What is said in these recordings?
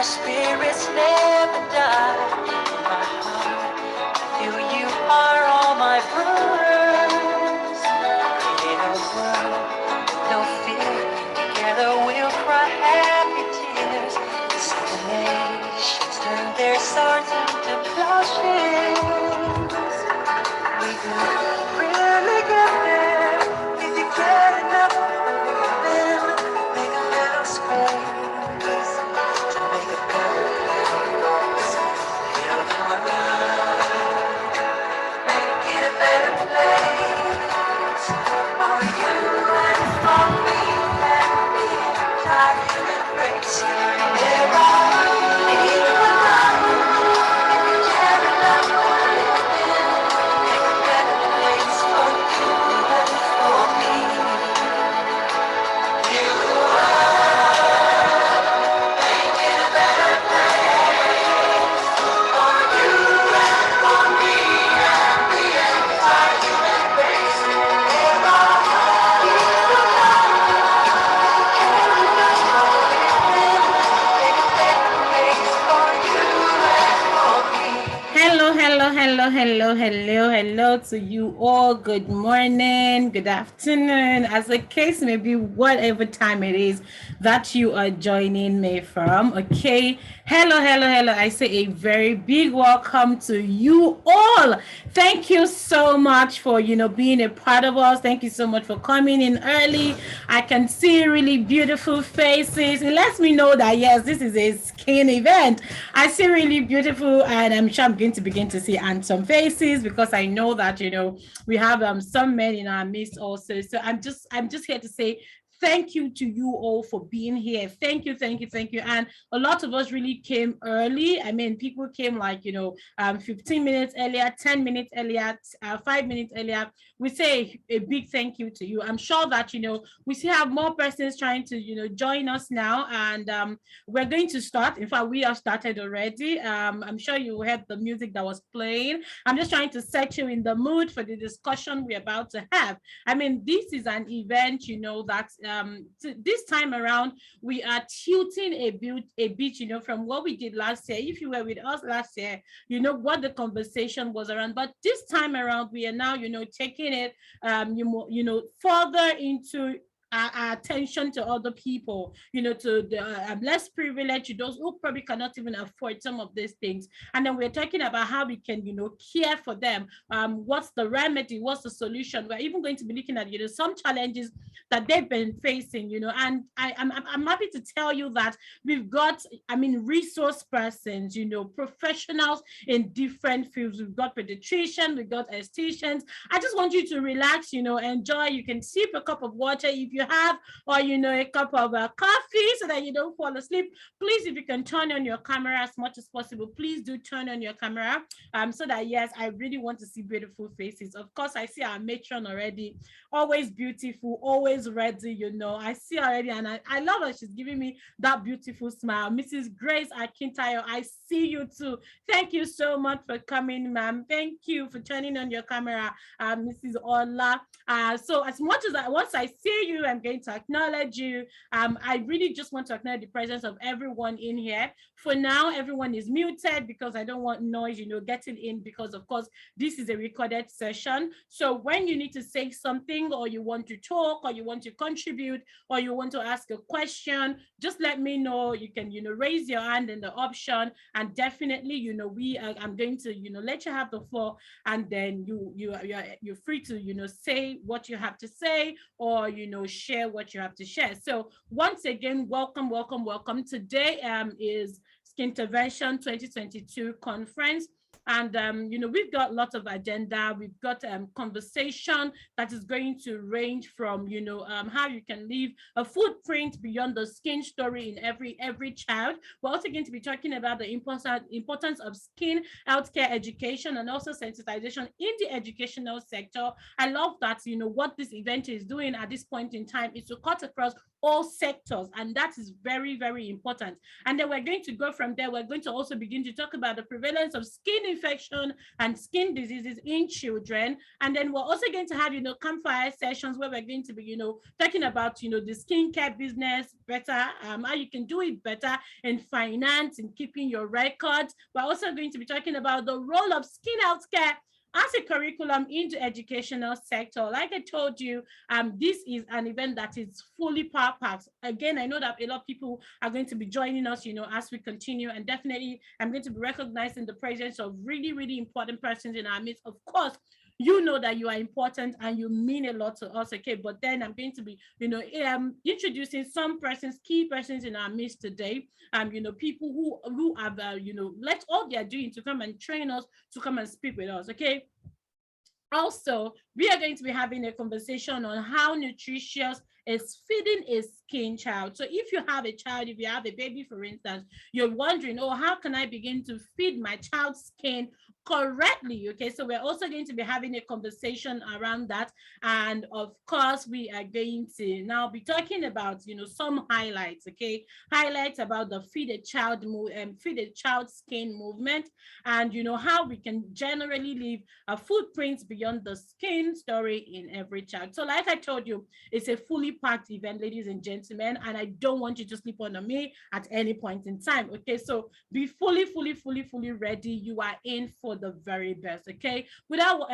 spirits never die. In my heart, I feel you are all my brothers. In a world with no fear, together we'll cry happy tears. See the nations turn their swords into plowshares. We could really get there if you get enough of them. Make a little space to make a better place. Build our love, make it a better place for you and for me and the entire human race. There are people around if you care enough for living. Make a better place for you and for me. You are making a better place for you and for me and the entire human race. There are people around who care enough for living. Make a better place for you and for me. Hello, hello, hello, hello, hello, hello to you all. Good morning, good afternoon, as the case may be, whatever time it is that you are joining me from. Okay, hello, hello, hello. I say a very big welcome to you all. Thank you so much for being a part of us. Thank you so much for coming in early. I can see really beautiful faces. It lets me know that yes, this is a skin event. I see really beautiful, and I'm sure I'm going to begin to see handsome faces because I know that we have some men in our midst also. So I'm just here to say thank you to you all for being here. Thank you, thank you, thank you. And a lot of us really came early. I mean, people came like 15 minutes earlier, 10 minutes earlier, 5 minutes earlier. We say a big thank you to you. I'm sure that we still have more persons trying to join us now, and we're going to start. In fact, we have started already. I'm sure you heard the music that was playing. I'm just trying to set you in the mood for the discussion we're about to have. I mean, this is an event, that this time around we are tilting a bit, from what we did last year. If you were with us last year, you know what the conversation was around. But this time around, we are now, taking it, further into our attention to other people, to the less privileged, to those who probably cannot even afford some of these things. And then we're talking about how we can, care for them. What's the remedy? What's the solution? We're even going to be looking at, some challenges that they've been facing, and I'm happy to tell you that we've got, resource persons, professionals in different fields. We've got pediatricians, we've got estheticians. I just want you to relax, enjoy. You can sip a cup of water if you have, or a cup of coffee so that you don't fall asleep. Please, if you can turn on your camera as much as possible, please do turn on your camera, so that yes, I really want to see beautiful faces. Of course, I see our matron already, always beautiful, always ready. I see already, and I love her. She's giving me that beautiful smile. Mrs. Grace Akintayo, I see you too. Thank you so much for coming, ma'am. Thank you for turning on your camera, Mrs. Ola. So as much as once I see you, I'm going to acknowledge you. I really just want to acknowledge the presence of everyone in here. For now, everyone is muted because I don't want noise, getting in, because of course this is a recorded session. So when you need to say something, or you want to talk, or you want to contribute, or you want to ask a question, just let me know. You can, raise your hand in the option, and definitely, I'm going to, let you have the floor, and then you're free to, say what you have to say, or share what you have to share. So once again, welcome, welcome, welcome. Today is SKINTERVENTION 2022 conference. And we've got lots of agenda. We've got conversation that is going to range from how you can leave a footprint beyond the skin story in every child. We're also going to be talking about the importance of skin healthcare education, and also sensitization in the educational sector. I love that what this event is doing at this point in time is to cut across all sectors, and that is very, very important. And then we're going to go from there. We're going to also begin to talk about the prevalence of skin infection and skin diseases in children. And then we're also going to have, campfire sessions where we're going to be, talking about, the skincare business better, how you can do it better in finance, in keeping your records. We're also going to be talking about the role of skin healthcare as a curriculum into educational sector. Like I told you, this is an event that is fully power packed. Again, I know that a lot of people are going to be joining us, as we continue, and definitely I'm going to be recognizing the presence of really, really important persons in our midst. Of course, you know that you are important and you mean a lot to us, okay? But then I'm going to be, introducing some persons, key persons in our midst today. People who have, left all they are doing to come and train us, to come and speak with us, okay? Also, we are going to be having a conversation on how nutritious is feeding a skin child. So if you have a child, if you have a baby, for instance, you're wondering, oh, how can I begin to feed my child's skin correctly? Okay, so we're also going to be having a conversation around that. And of course, we are going to now be talking about, some highlights, okay? Highlights about the feed a child skin movement, and how we can generally leave a footprint beyond the skin story in every child. So like I told you, it's a fully packed event, ladies and gentlemen, and I don't want you to sleep on me at any point in time. Okay, so be fully ready. You are in for the very best. Okay, without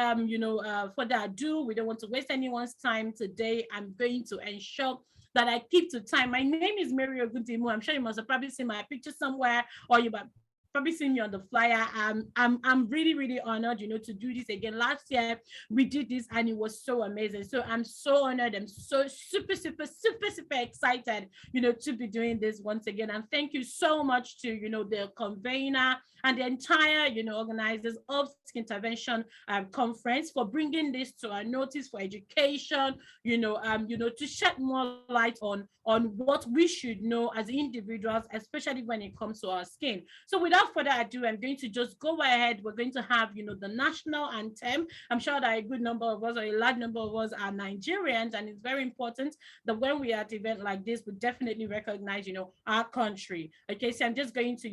further ado, we don't want to waste anyone's time today. I'm going to ensure that I keep to time. My name is Mary Ogundimu. I'm sure you must have probably seen my picture somewhere, or you might probably seen me on the flyer. I'm really, really honored, to do this again. Last year we did this and it was so amazing. So I'm so honored. I'm so super excited, to be doing this once again. And thank you so much to, the convener and the entire, organizers of Skintervention conference for bringing this to our notice for education, to shed more light on what we should know as individuals, especially when it comes to our skin. So without further ado, I'm going to just go ahead. We're going to have, the national anthem. I'm sure that a good number of us, or a large number of us, are Nigerians, and it's very important that when we are at an event like this, we definitely recognize, our country. Okay, so I'm just going to,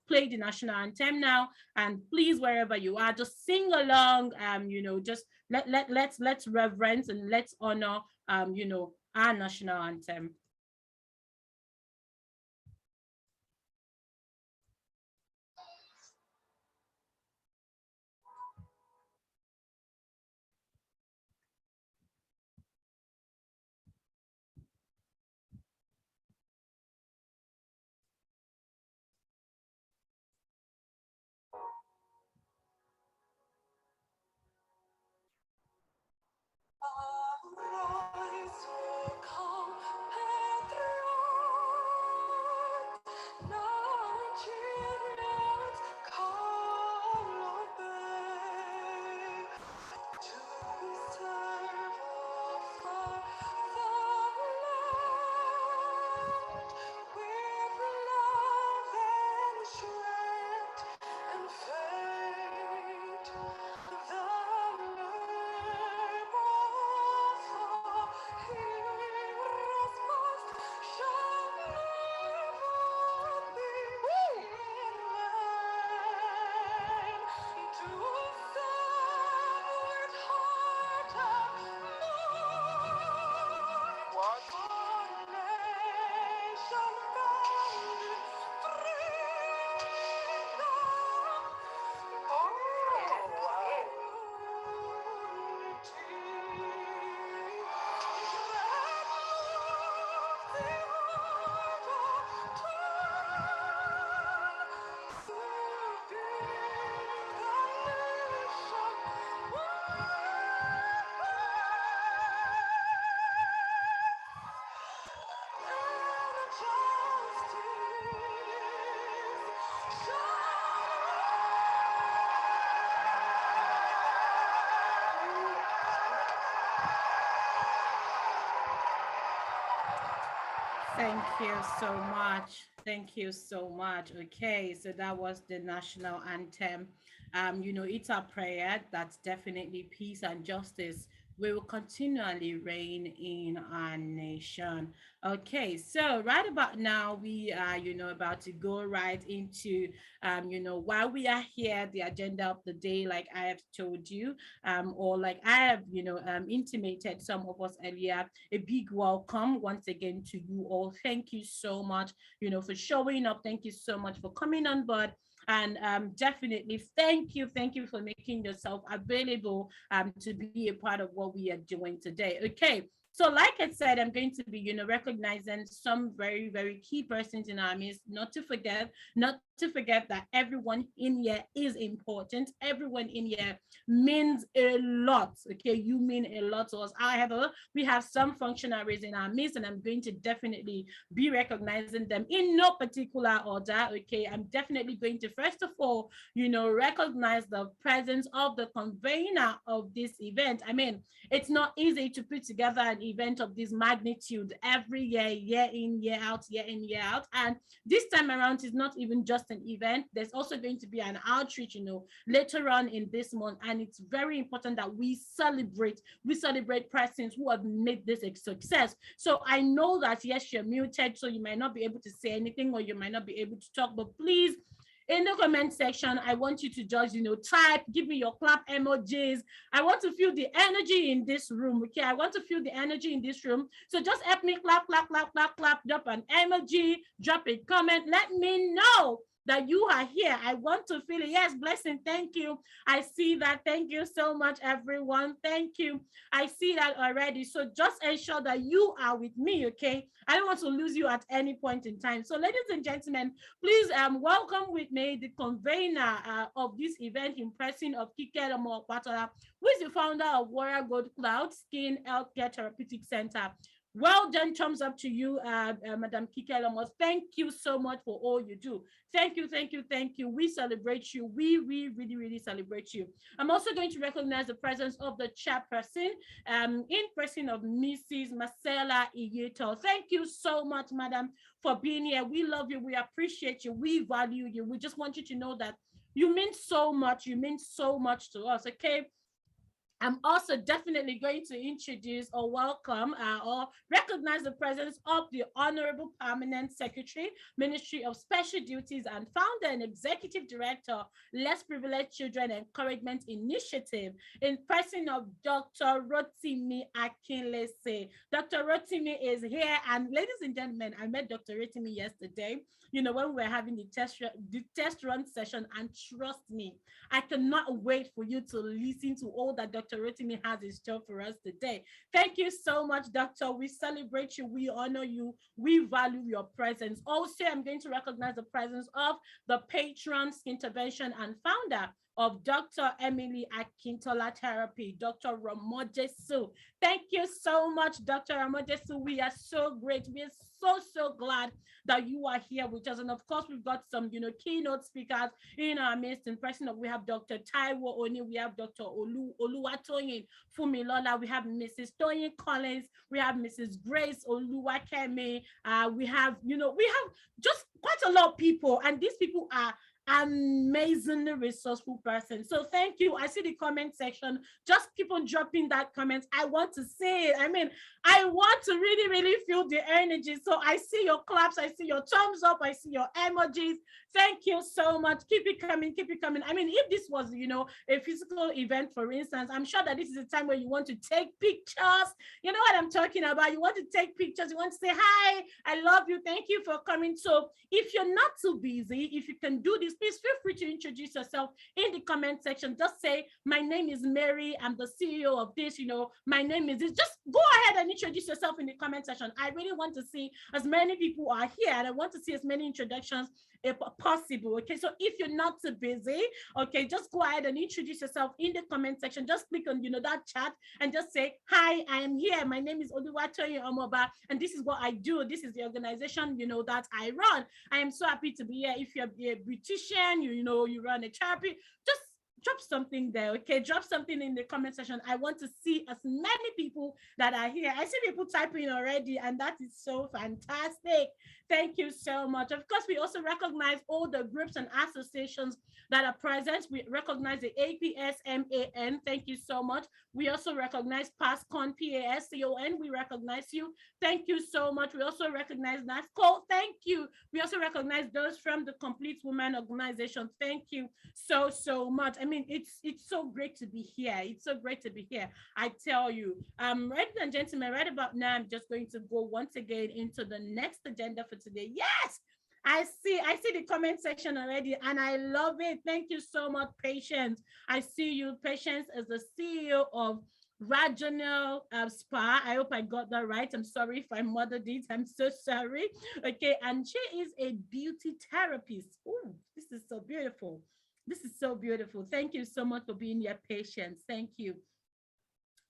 play the national anthem now, and please, wherever you are, just sing along. Just let's reverence and let's honor, our national anthem. Arise, O compatriot, Nigerians, call obey. To serve our fatherland with love and strength and faith. The name of our heroes must shall never be in vain. To serve with heart and mind. What? Our nation founded freedom. Thank you so much. Thank you so much. Okay, so that was the national anthem. It's our prayer that definitely peace and justice we will continually reign in our nation. Okay, so right about now, we are, about to go right into, while we are here, the agenda of the day, like I have told you, or like I have, intimated some of us earlier, a big welcome once again to you all. Thank you so much, for showing up. Thank you so much for coming on board. And definitely thank you for making yourself available to be a part of what we are doing today. Okay. So, like I said, I'm going to be, recognizing some very, very key persons in our midst. Not to forget that everyone in here is important. Everyone in here means a lot. Okay, you mean a lot to us. However, we have some functionaries in our midst, and I'm going to definitely be recognizing them in no particular order. Okay, I'm definitely going to first of all, recognize the presence of the convener of this event. I mean, it's not easy to put together an event of this magnitude every year, year in, year out, year in, year out. And this time around, it's not even just an event. There's also going to be an outreach, later on in this month. And it's very important that we celebrate persons who have made this a success. So I know that, yes, you're muted, so you might not be able to say anything or you might not be able to talk, but please, in the comment section, I want you to just, type, give me your clap emojis. I want to feel the energy in this room. Okay, I want to feel the energy in this room. So just help me clap, clap, clap, clap, clap, drop an emoji, drop a comment. Let me know that you are here. I want to feel it. Yes, blessing. Thank you. I see that. Thank you so much, everyone. Thank you. I see that already. So just ensure that you are with me, okay? I don't want to lose you at any point in time. So, ladies and gentlemen, please welcome with me the convener of this event in person of Kikelomo Kwatola, who is the founder of Warrior Gold Cloud Skin Healthcare Therapeutic Center. Well done, thumbs up to you, Madam Kikelomo. Thank you so much for all you do. Thank you, thank you, thank you. We celebrate you. We really, really celebrate you. I'm also going to recognize the presence of the chairperson, in person of Mrs. Marcella Iyeto. Thank you so much, Madam, for being here. We love you. We appreciate you. We value you. We just want you to know that you mean so much. You mean so much to us, okay? I'm also definitely going to introduce or welcome or recognize the presence of the Honorable Permanent Secretary, Ministry of Special Duties, and founder and executive director, Less Privileged Children Encouragement Initiative, in person of Dr. Rotimi Akinlese. Dr. Rotimi is here, and ladies and gentlemen, I met Dr. Rotimi yesterday. When we were having the test run session, and trust me, I cannot wait for you to listen to all that Dr. Rotimi has in store for us today. Thank you so much, Doctor. We celebrate you. We honor you. We value your presence. Also, I'm going to recognize the presence of the patron, Skintervention, and founder of Dr. Emily Akintola Therapy, Dr. Ramojesu. Thank you so much, Dr. Ramojesu. We are so great. We are so glad that you are here with us. And of course, we've got some, keynote speakers in our midst. In person, we have Dr. Taiwo Oni, we have Dr. Oluwatoyin Fumilola, we have Mrs. Toyin Collins, we have Mrs. Grace Oluwakemi. We have just quite a lot of people, and these people are amazingly resourceful person. So thank you. I see the comment section. Just keep on dropping that comment. I want to see it. I mean, I want to really, really feel the energy. So I see your claps. I see your thumbs up. I see your emojis. Thank you so much. Keep it coming. Keep it coming. I mean, if this was, a physical event, for instance, I'm sure that this is a time where you want to take pictures. You know what I'm talking about. You want to take pictures. You want to say, hi, I love you. Thank you for coming. So if you're not too busy, if you can do this, please feel free to introduce yourself in the comment section. Just say, my name is Mary. I'm the CEO of this. My name is this. Just go ahead and introduce yourself in the comment section. I really want to see as many people are here, and I want to see as many introductions if possible. Okay, so if you're not too busy, okay, just go ahead and introduce yourself in the comment section. Just click on that chat and just say, hi, I am here. My name is Oluwatoyin Omoba, and this is what I do. This is the organization that I run. I am so happy to be here. If you're a beautician, you run a therapy, just drop something there, okay? Drop something in the comment section. I want to see as many people that are here. I see people typing already, and that is so fantastic. Thank you so much. Of course, we also recognize all the groups and associations that are present. We recognize the APSMAN. Thank you so much. We also recognize PASCON, PASCON. We recognize you. Thank you so much. We also recognize NASCO. Thank you. We also recognize those from the Complete Women Organization. Thank you so much. I mean, it's so great to be here. It's so great to be here. I tell you, ladies and gentlemen, right about now, I'm just going to go once again into the next agenda for today. Yes, I see the comment section already, and I love it. Thank you so much, Patience. I see you. Patience is the CEO of Regional Spa. I hope I got that right. I'm sorry if I murdered it. I'm so sorry. Okay, and she is a beauty therapist. Oh, this is so beautiful. This is so beautiful. Thank you so much for being your Patience. Thank you.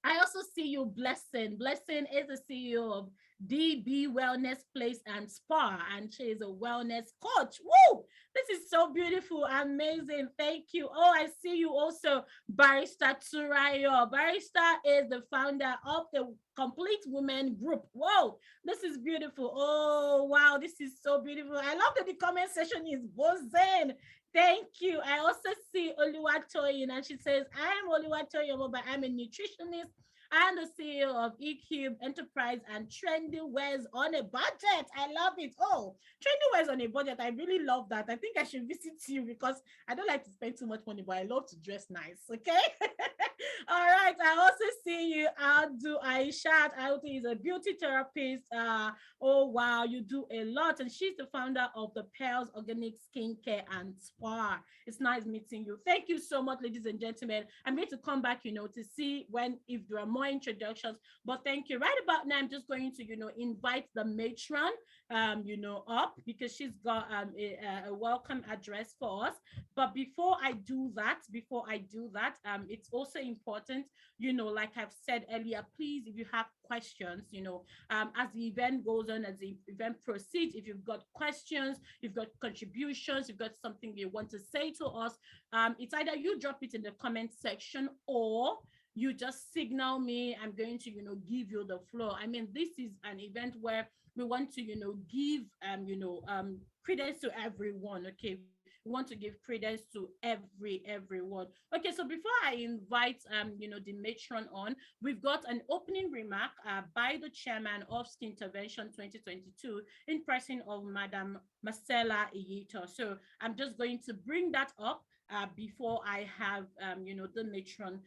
I also see you, Blessing. Blessing is the CEO of DB Wellness Place and Spa, and she is a wellness coach. Woo! This is so beautiful, amazing. Thank you. Oh, I see you also, Barrister Turayo. Barrister is the founder of the Complete Women Group. Whoa, this is beautiful. Oh, wow, this is so beautiful. I love that the comment section is buzzing. Thank you. I also see Oluwatoyin, and she says, I am Oluwatoyin, but I'm a nutritionist and the CEO of eCube Enterprise and Trendy Wears on a Budget. I love it. Oh, Trendy Wears on a Budget. I really love that. I think I should visit you because I don't like to spend too much money, but I love to dress nice. Okay. All right. I also see you, Aldu Aishat. Aldu is a beauty therapist. Oh, wow. You do a lot. And she's the founder of the Pearls Organic Skincare and Spa. It's nice meeting you. Thank you so much, ladies and gentlemen. I'm going to come back, to see if there are more introductions. But thank you. Right about now, I'm just going to, invite the matron, up because she's got a welcome address for us. But before I do that, it's also important, like I've said earlier, please, if you have questions, as the event goes on, as the event proceeds, if you've got questions, you've got contributions, you've got something you want to say to us, it's either you drop it in the comment section or you just signal me. I'm going to, give you the floor. I mean, this is an event where we want to, give, credence to everyone. Okay. We want to give credence to everyone. Okay, so before I invite the matron on, we've got an opening remark by the chairman of SKINTERVENTION 2022 in person of Madam Marcella Iyito. So I'm just going to bring that up before I have the matron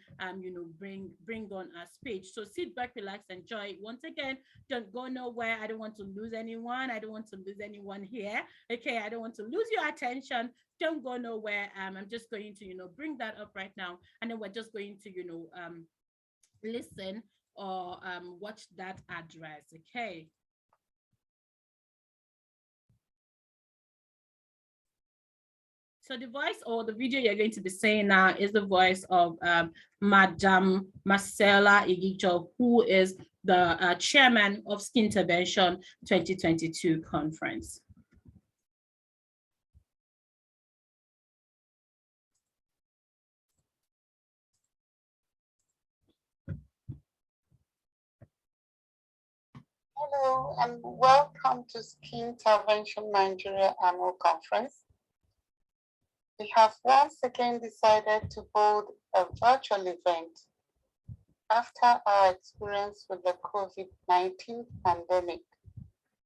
bring on a speech. So sit back, relax, enjoy. Once again, don't go nowhere. I don't want to lose anyone. I don't want to lose anyone here. Okay, I don't want to lose your attention. Don't go nowhere. I'm just going to bring that up right now, and then we're just going to listen or watch that address. Okay. So the voice or the video you're going to be saying now is the voice of Madam Marcella Iyito, who is the chairman of SKINTERVENTION 2022 conference. Hello and welcome to SKINTERVENTION Nigeria Annual Conference. We have once again decided to hold a virtual event after our experience with the COVID-19 pandemic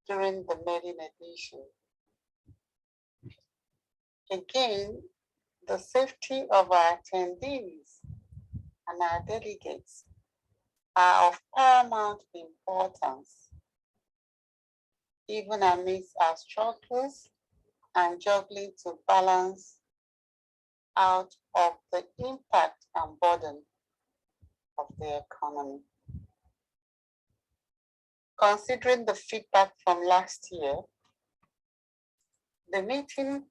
during the maiden edition. Again, the safety of our attendees and our delegates are of paramount importance, even amidst our struggles and juggling to balance out of the impact and burden of the economy. Considering the feedback from last year, the meeting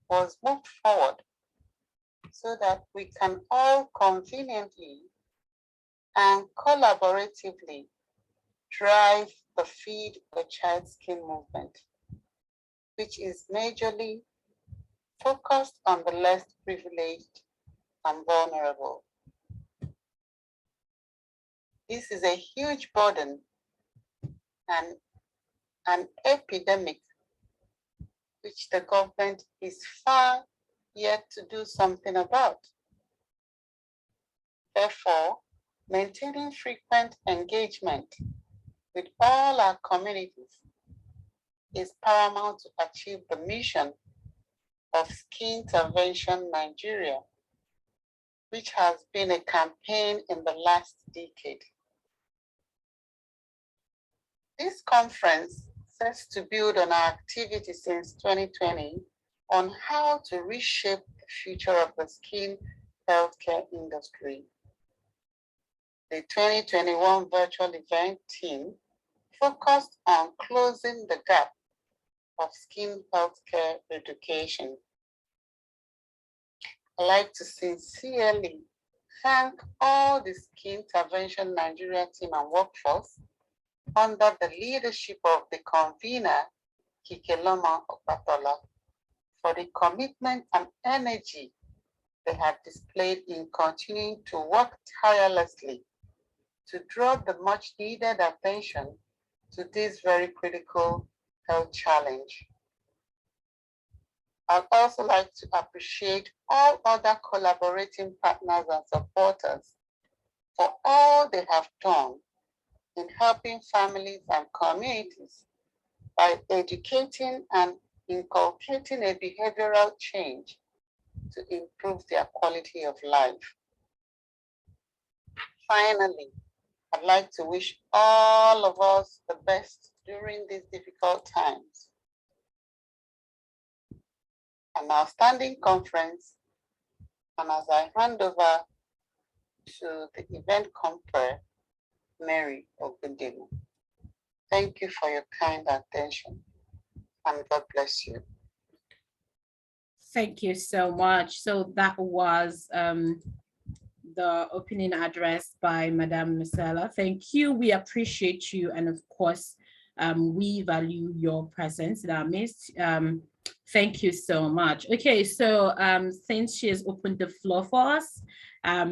was moved forward so that we can all conveniently and collaboratively drive the Feed a Child Skin movement, which is majorly focused on the less privileged and vulnerable. This is a huge burden and an epidemic which the government is far yet to do something about. Therefore, maintaining frequent engagement with all our communities is paramount to achieve the mission of SKINTERVENTION Nigeria, which has been a campaign in the last decade. This conference sets to build on our activity since 2020 on how to reshape the future of the skin healthcare industry. The 2021 virtual event team focused on closing the gap of skin healthcare education. I'd like to sincerely thank all the SKINTERVENTION Nigeria team and workforce under the leadership of the convener, Kikeloma Opatola, for the commitment and energy they have displayed in continuing to work tirelessly to draw the much needed attention to this very critical health challenge. I'd also like to appreciate all other collaborating partners and supporters for all they have done in helping families and communities by educating and inculcating a behavioral change to improve their quality of life. Finally, I'd like to wish all of us the best during these difficult times. An outstanding conference, and as I hand over to the event compere, Mary Ogundemu. Thank you for your kind attention, and God bless you. Thank you so much. So that was the opening address by Madame Musela. Thank you. We appreciate you. And of course, we value your presence in our midst. Thank you so much. Okay, so since she has opened the floor for us,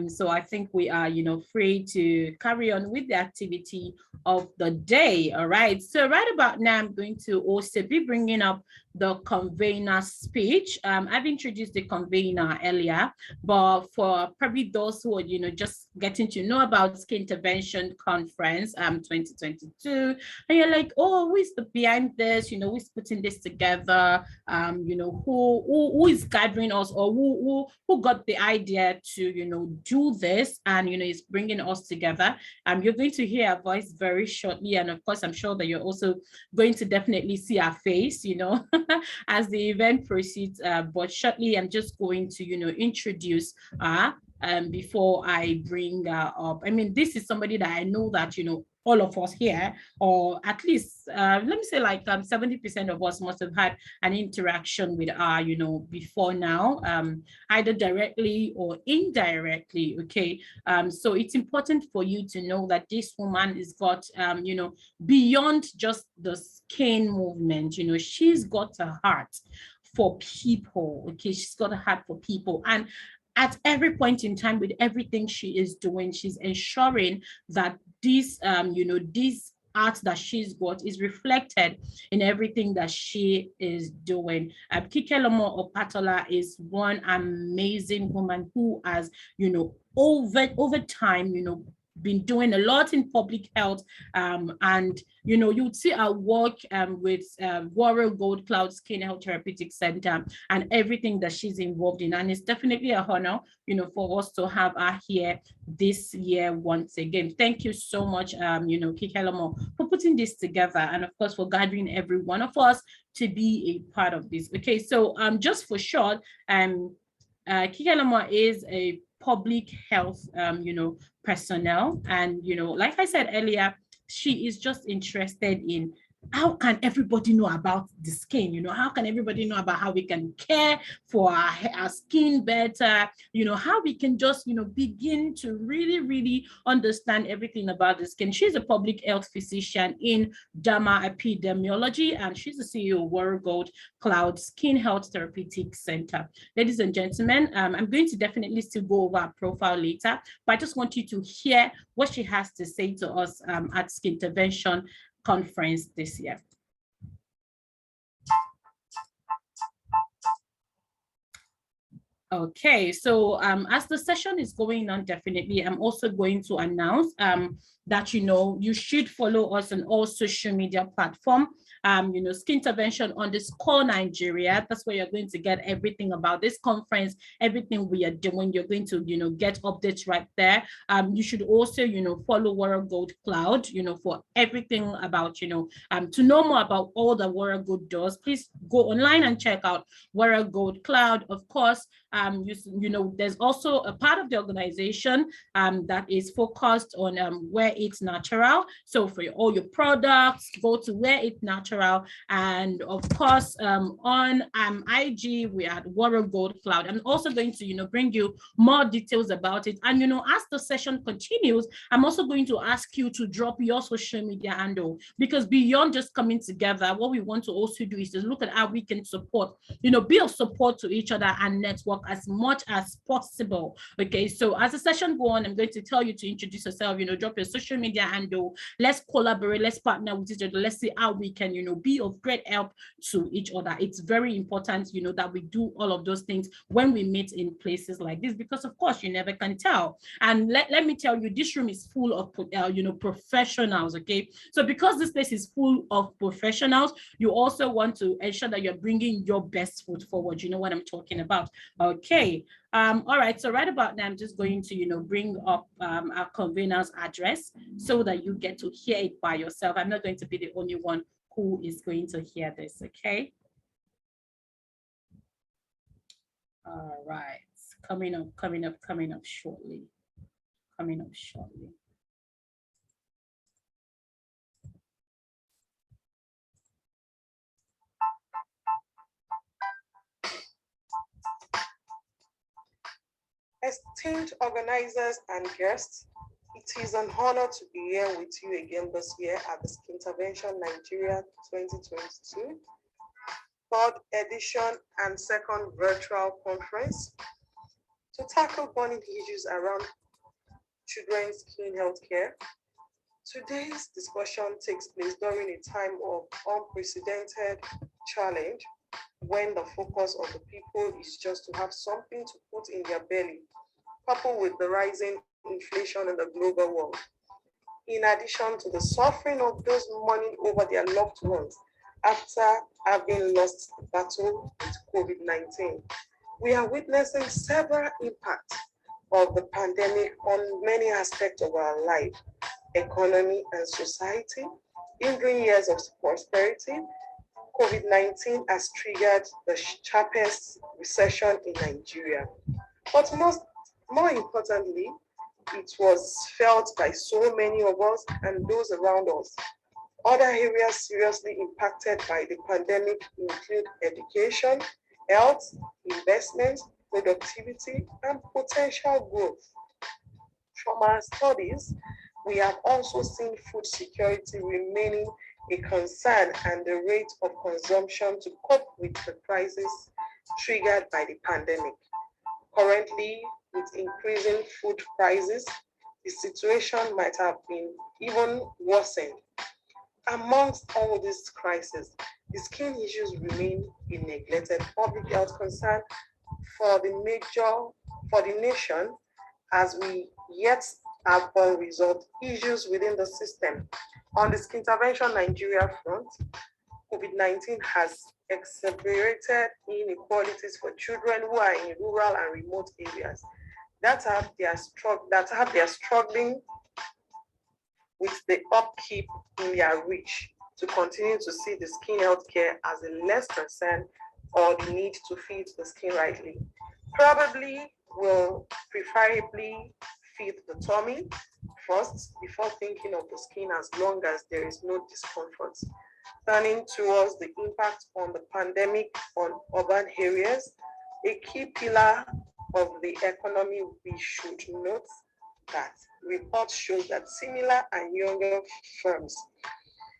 so I think we are, free to carry on with the activity of the day. All right. So right about now, I'm going to also be bringing up the convener speech. I've introduced the convener earlier, but for probably those who are, just getting to know about SKINTERVENTION Conference 2022, and you're like, oh, who is behind this? Who's putting this together? Who is gathering us, or who got the idea to do this, and is bringing us together. You're going to hear our voice very shortly, and of course I'm sure that you're also going to definitely see our face as the event proceeds, but shortly I'm just going to introduce her before I bring her up. I mean, this is somebody that I know that all of us here, or at least let me say like 70% of us must have had an interaction with her, before now, either directly or indirectly. Okay, so it's important for you to know that this woman is got, beyond just the skin movement. She's got a heart for people. Okay, she's got a heart for people, and at every point in time, with everything she is doing, she's ensuring that this, this art that she's got is reflected in everything that she is doing. Kikeloma Opatola is one amazing woman who has, over time, been doing a lot in public health, and you'd see our work with Warrior Gold Cloud Skin Health Therapeutic Center and everything that she's involved in, and it's definitely a honor for us to have her here this year once again. Thank you so much, Kikeloma, for putting this together, and of course for gathering every one of us to be a part of this. Okay, so just for short, Kikeloma is a public health personnel, and like I said earlier, she is just interested in how can everybody know about the skin? How can everybody know about how we can care for our skin better? How we can just, begin to really, really understand everything about the skin. She's a public health physician in derma epidemiology, and she's the CEO of World Gold Cloud Skin Health Therapeutic Center. Ladies and gentlemen, I'm going to definitely still go over her profile later, but I just want you to hear what she has to say to us at SKINTERVENTION conference this year. Okay, so as the session is going on, definitely, I'm also going to announce that, you should follow us on all social media platforms. SKINTERVENTION _ That's where you're going to get everything about this conference, everything we are doing. You're going to, get updates right there. You should also, follow World Gold Cloud, for everything about, to know more about all the World Gold does. Please go online and check out World Gold Cloud. Of course, there's also a part of the organization that is focused on where it's natural. So for all your products, go to where it's natural. And of course, on IG, we are at World Gold Cloud. I'm also going to, bring you more details about it. And, as the session continues, I'm also going to ask you to drop your social media handle, because beyond just coming together, what we want to also do is to look at how we can support, be of support to each other and network as much as possible. Okay, so as the session go on, I'm going to tell you to introduce yourself, drop your social media handle. Let's collaborate, let's partner with each other. Let's see how we can, be of great help to each other. It's very important, that we do all of those things when we meet in places like this, because of course you never can tell. And let me tell you, this room is full of, professionals. Okay, so because this place is full of professionals, you also want to ensure that you're bringing your best foot forward. You know what I'm talking about. Okay. All right, so right about now, I'm just going to, bring up our convener's address so that you get to hear it by yourself. I'm not going to be the only one who is going to hear this, okay? All right, coming up shortly. Coming up shortly. Esteemed organizers and guests, it is an honor to be here with you again this year at the SKINTERVENTION Nigeria 2022, third edition and second virtual conference to tackle burning issues around children's skin health care. Today's discussion takes place during a time of unprecedented challenge, when the focus of the people is just to have something to put in their belly, coupled with the rising inflation in the global world. In addition to the suffering of those mourning over their loved ones after having lost the battle with COVID-19, we are witnessing several impacts of the pandemic on many aspects of our life, economy, and society. During years of prosperity, COVID-19 has triggered the sharpest recession in Nigeria. But more importantly, it was felt by so many of us and those around us. Other areas seriously impacted by the pandemic include education, health, investment, productivity, and potential growth. From our studies, we have also seen food security remaining a concern and the rate of consumption to cope with the crisis triggered by the pandemic. Currently, with increasing food prices, the situation might have been even worsened. Amongst all these crises, the skin issues remain a neglected public health concern for the nation, as we yet have unresolved issues within the system. On the SKINTERVENTION Nigeria front, COVID-19 has exacerbated inequalities for children who are in rural and remote areas that have their struggling with the upkeep in their reach to continue to see the skin health care as a less concern, or the need to feed the skin rightly. Probably will preferably feed the tummy, first before thinking of the skin as long as there is no discomfort. Turning towards the impact on the pandemic on urban areas, a key pillar of the economy, we should note that reports show that similar and younger firms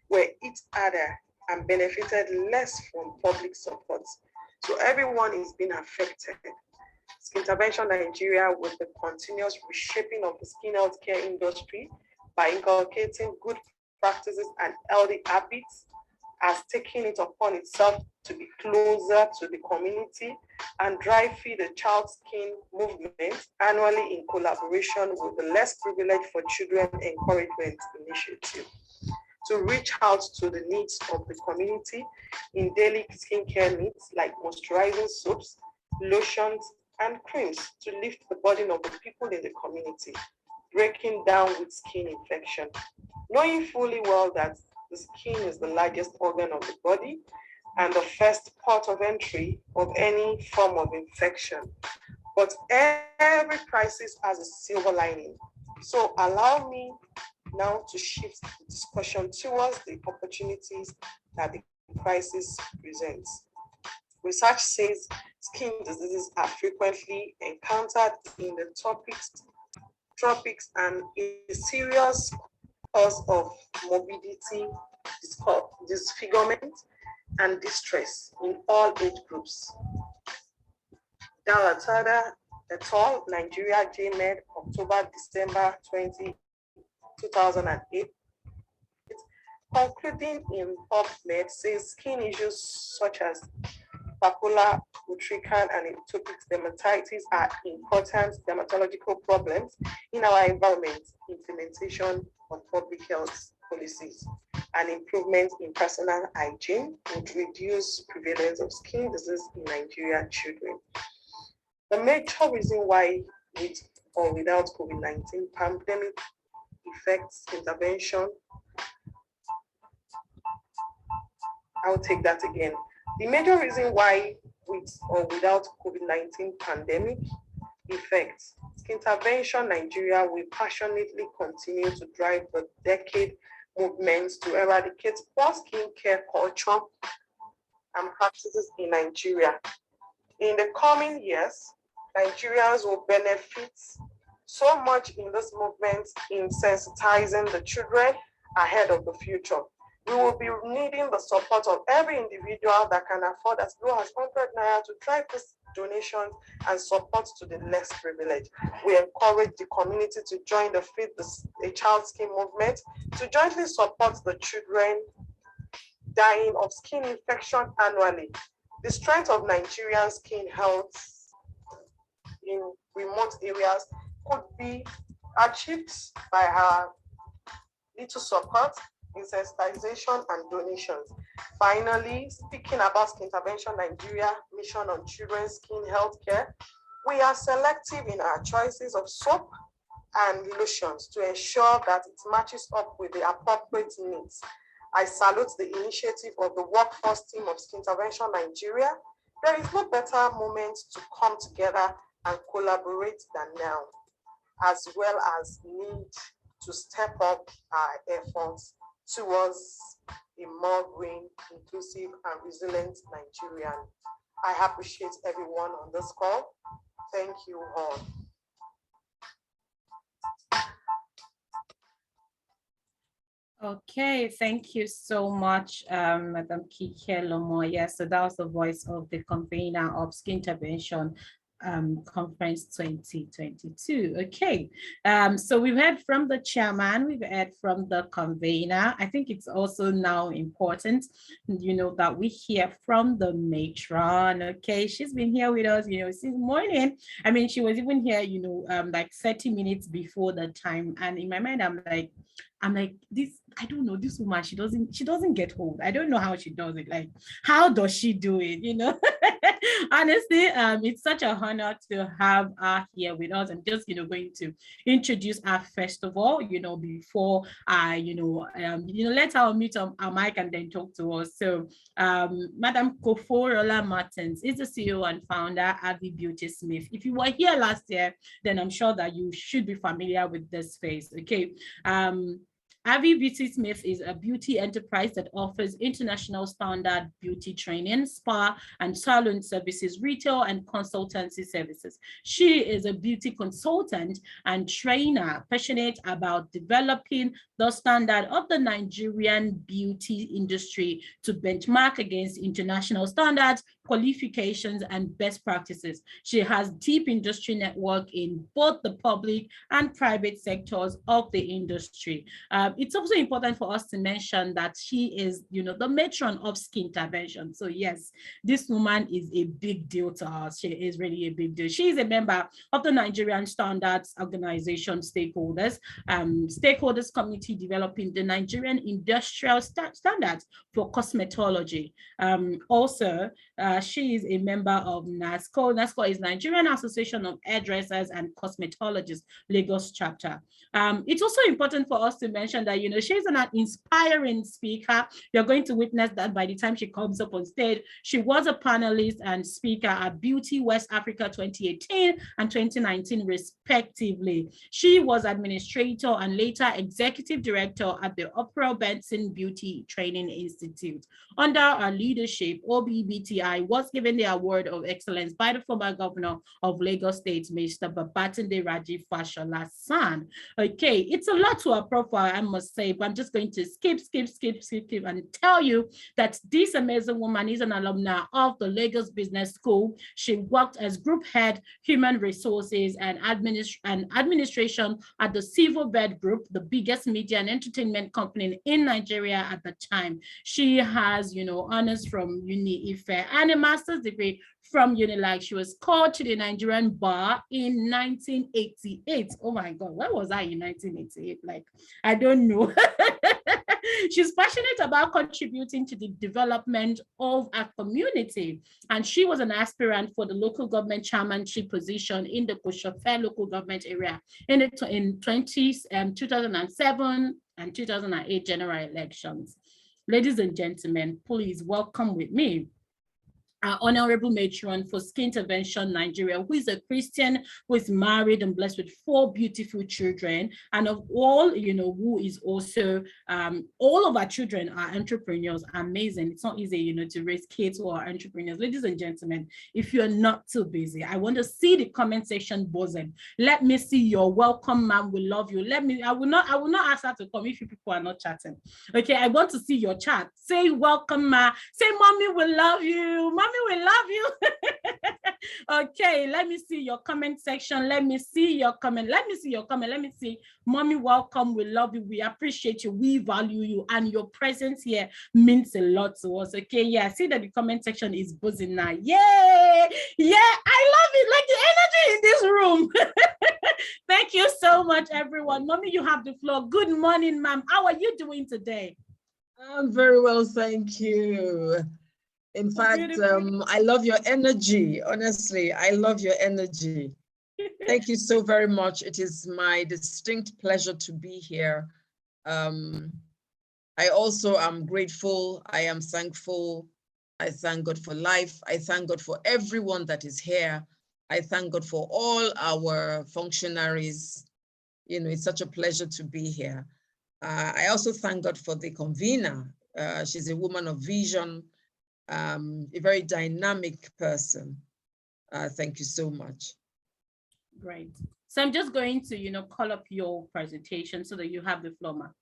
were hit harder and benefited less from public support. So everyone is being affected. Skintervention Nigeria, with the continuous reshaping of the skin healthcare industry by inculcating good practices and healthy habits, has taken it upon itself to be closer to the community and drive Feed a Child Skin movement annually in collaboration with the Less Privileged for Children Encouragement Initiative to reach out to the needs of the community in daily skincare needs like moisturizing soaps, lotions, and creams to lift the burden of the people in the community, breaking down with skin infection. Knowing fully well that the skin is the largest organ of the body and the first port of entry of any form of infection. But every crisis has a silver lining. So allow me now to shift the discussion towards the opportunities that the crisis presents. Research says skin diseases are frequently encountered in the tropics and a serious cause of morbidity, disfigurement, and distress in all age groups. Dalatada et al., Nigeria, JMed, October, December 2008, concluding in PubMed, says skin issues such as papular, utrican, and atopic dermatitis are important dermatological problems in our environment. Implementation of public health policies and improvement in personal hygiene would reduce prevalence of skin disease in Nigerian children. The major reason why, with or without COVID-19 pandemic effects intervention, I'll take that again. The major reason why, with or without COVID-19 pandemic effects, Skintervention Nigeria will passionately continue to drive the decade movements to eradicate poor skin care culture and practices in Nigeria. In the coming years, Nigerians will benefit so much in this movement in sensitizing the children ahead of the future. We will be needing the support of every individual that can afford as low as 100 naira to drive this donation and support to the less privileged. We encourage the community to join the Feed a Child Skin movement to jointly support the children dying of skin infection annually. The strength of Nigerian skin health in remote areas could be achieved by our little support in sensitization and donations. Finally, speaking about Skintervention Nigeria mission on children's skin health care, we are selective in our choices of soap and lotions to ensure that it matches up with the appropriate needs. I salute the initiative of the workforce team of Skintervention Nigeria. There is no better moment to come together and collaborate than now, as well as need to step up our efforts towards a more green, inclusive, and resilient Nigerian. I appreciate everyone on this call. Thank you all. Okay, thank you so much, Madam Kike Lomo. Yes, so that was the voice of the convener of Skintervention Conference 2022. Okay, so we've heard from the chairman, we've heard from the convener. I think it's also now important, you know, that we hear from the matron. Okay, she's been here with us, you know, since morning. I mean, she was even here, you know, like 30 minutes before the time. And in my mind, I'm like, this, I don't know, this woman, she doesn't get old. I don't know how she does it. Like, how does she do it, you know? Honestly, it's such an honor to have her here with us. I'm just, going to introduce her first of all, before I, let her meet our mic and then talk to us. So, Madam Koforola Martins is the CEO and founder of the Beauty Smith. If you were here last year, then I'm sure that you should be familiar with this face. Okay. Avi Beauty Smith is a beauty enterprise that offers international standard beauty training, spa and salon services, retail and consultancy services. She is a beauty consultant and trainer passionate about developing the standard of the Nigerian beauty industry to benchmark against international standards, qualifications, and best practices. She has deep industry network in both the public and private sectors of the industry. It's also important for us to mention that she is, the matron of SKINTERVENTION. So yes, this woman is a big deal to us. She is really a big deal. She is a member of the Nigerian Standards Organization stakeholders, committee developing the Nigerian industrial standards for cosmetology. Also, she is a member of NASCO. NASCO is Nigerian Association of Hairdressers and Cosmetologists, Lagos chapter. It's also important for us to mention that, she's an inspiring speaker. You're going to witness that by the time she comes up on stage. She was a panelist and speaker at Beauty West Africa 2018 and 2019, respectively. She was administrator and later executive director at the Oprah Benson Beauty Training Institute. Under her leadership, OBBTI was given the Award of Excellence by the former governor of Lagos State, Mr. Babatunde Raji Fashola San. Okay, it's a lot to her profile, I must say, but I'm just going to skip and tell you that this amazing woman is an alumna of the Lagos Business School. She worked as group head, human resources and administration at the Civil Bed Group, the biggest media and entertainment company in Nigeria at the time. She has, honors from Uni Ife and a master's degree from Unilag. She was called to the Nigerian bar in 1988. Oh my God, where was I in 1988? Like, I don't know. She's passionate about contributing to the development of our community. And she was an aspirant for the local government chairmanship position in the Koshofe local government area in 2007 and 2008 general elections. Ladies and gentlemen, please welcome with me our honorable matron for SKINTERVENTION Nigeria, who is a Christian, who is married and blessed with 4 beautiful children, and of all, who is also, all of our children are entrepreneurs. Amazing. It's not easy, to raise kids who are entrepreneurs. Ladies and gentlemen, if you're not too busy, I want to see the comment section buzzing. Let me see your welcome, ma'am. We love you. I will not ask her to come if you people are not chatting. Okay, I want to see your chat. Say welcome, ma. Say, mommy, we love you. Mommy, we love you. Okay, let me see your comment section. Let me see your comment. Let me see. Mommy, welcome. We love you. We appreciate you. We value you. And your presence here means a lot to us. Okay, yeah, I see that the comment section is buzzing now. Yay! Yeah, I love it. Like the energy in this room. Thank you so much, everyone. Mommy, you have the floor. Good morning, ma'am. How are you doing today? I'm very well, thank you. In fact, I love your energy. Honestly, I love your energy. Thank you so very much. It is my distinct pleasure to be here. I also am grateful. I am thankful. I thank God for life. I thank God for everyone that is here. I thank God for all our functionaries. It's such a pleasure to be here. I also thank God for the convener. She's a woman of vision, a very dynamic person. Thank you so much. Great. So I'm just going to, call up your presentation so that you have the floor, ma'am.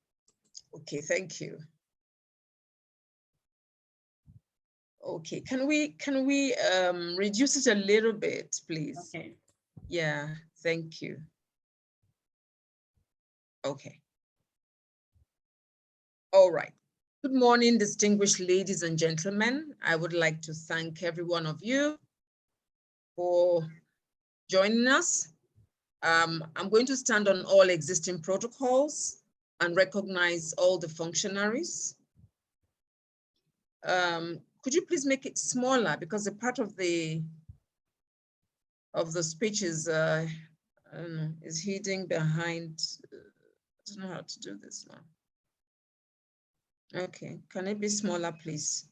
Okay, thank you. Okay, can we reduce it a little bit, please? Okay. Yeah, thank you. Okay. All right. Good morning, distinguished ladies and gentlemen. I would like to thank every one of you for joining us. I'm going to stand on all existing protocols and recognize all the functionaries. Could you please make it smaller, because a part of the speech is hidden behind. I don't know how to do this now. Okay, can it be smaller, please?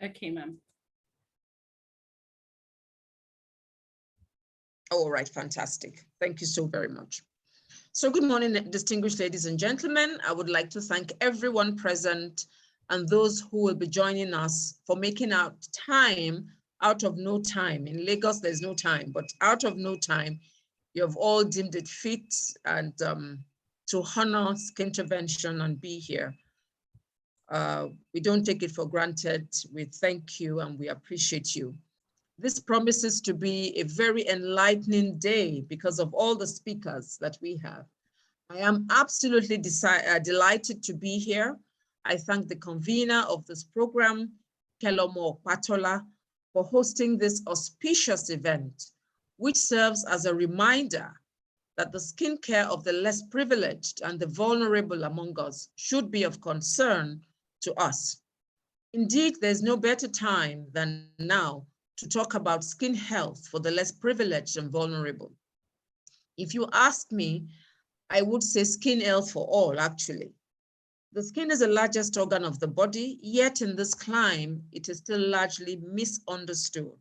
Okay, ma'am. All right, fantastic. Thank you so very much. So good morning, distinguished ladies and gentlemen. I would like to thank everyone present and those who will be joining us for making out time out of no time. In Lagos, there's no time, but out of no time, you have all deemed it fit and to honor SKINTERVENTION and be here. We don't take it for granted. We thank you and we appreciate you. This promises to be a very enlightening day because of all the speakers that we have. I am absolutely delighted to be here. I thank the convener of this program, Kelomo Patola, for hosting this auspicious event, which serves as a reminder that the skin care of the less privileged and the vulnerable among us should be of concern to us. Indeed, there's no better time than now to talk about skin health for the less privileged and vulnerable. If you ask me, I would say skin health for all, actually. The skin is the largest organ of the body, yet in this climate, it is still largely misunderstood.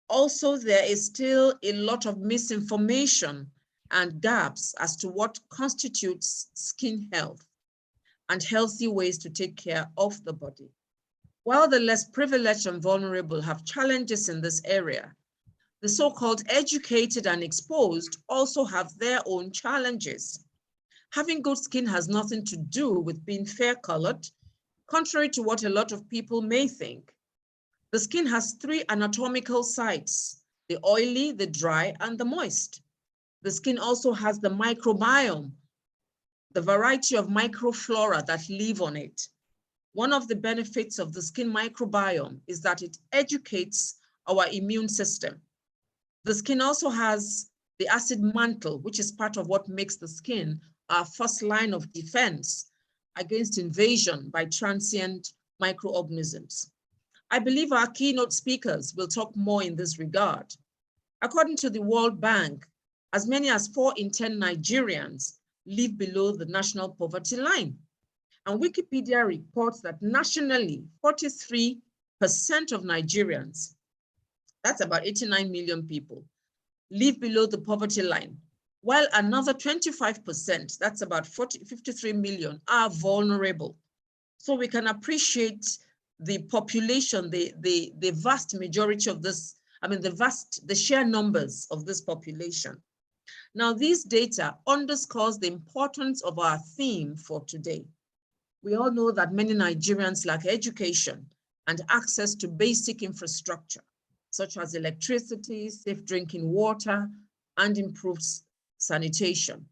Also, there is still a lot of misinformation and gaps as to what constitutes skin health and healthy ways to take care of the body. While the less privileged and vulnerable have challenges in this area, the so-called educated and exposed also have their own challenges. Having good skin has nothing to do with being fair-colored, contrary to what a lot of people may think. The skin has three anatomical sites: the oily, the dry, and the moist. The skin also has the microbiome, the variety of microflora that live on it. One of the benefits of the skin microbiome is that it educates our immune system. The skin also has the acid mantle, which is part of what makes the skin our first line of defense against invasion by transient microorganisms. I believe our keynote speakers will talk more in this regard. According to the World Bank, as many as 4 in 10 Nigerians live below the national poverty line. And Wikipedia reports that nationally, 43% of Nigerians, that's about 89 million people, live below the poverty line, while another 25%, that's about 53 million, are vulnerable. So we can appreciate the population, the vast majority of this, the sheer numbers of this population. Now, these data underscores the importance of our theme for today. We all know that many Nigerians lack education and access to basic infrastructure, such as electricity, safe drinking water, and improved sanitation.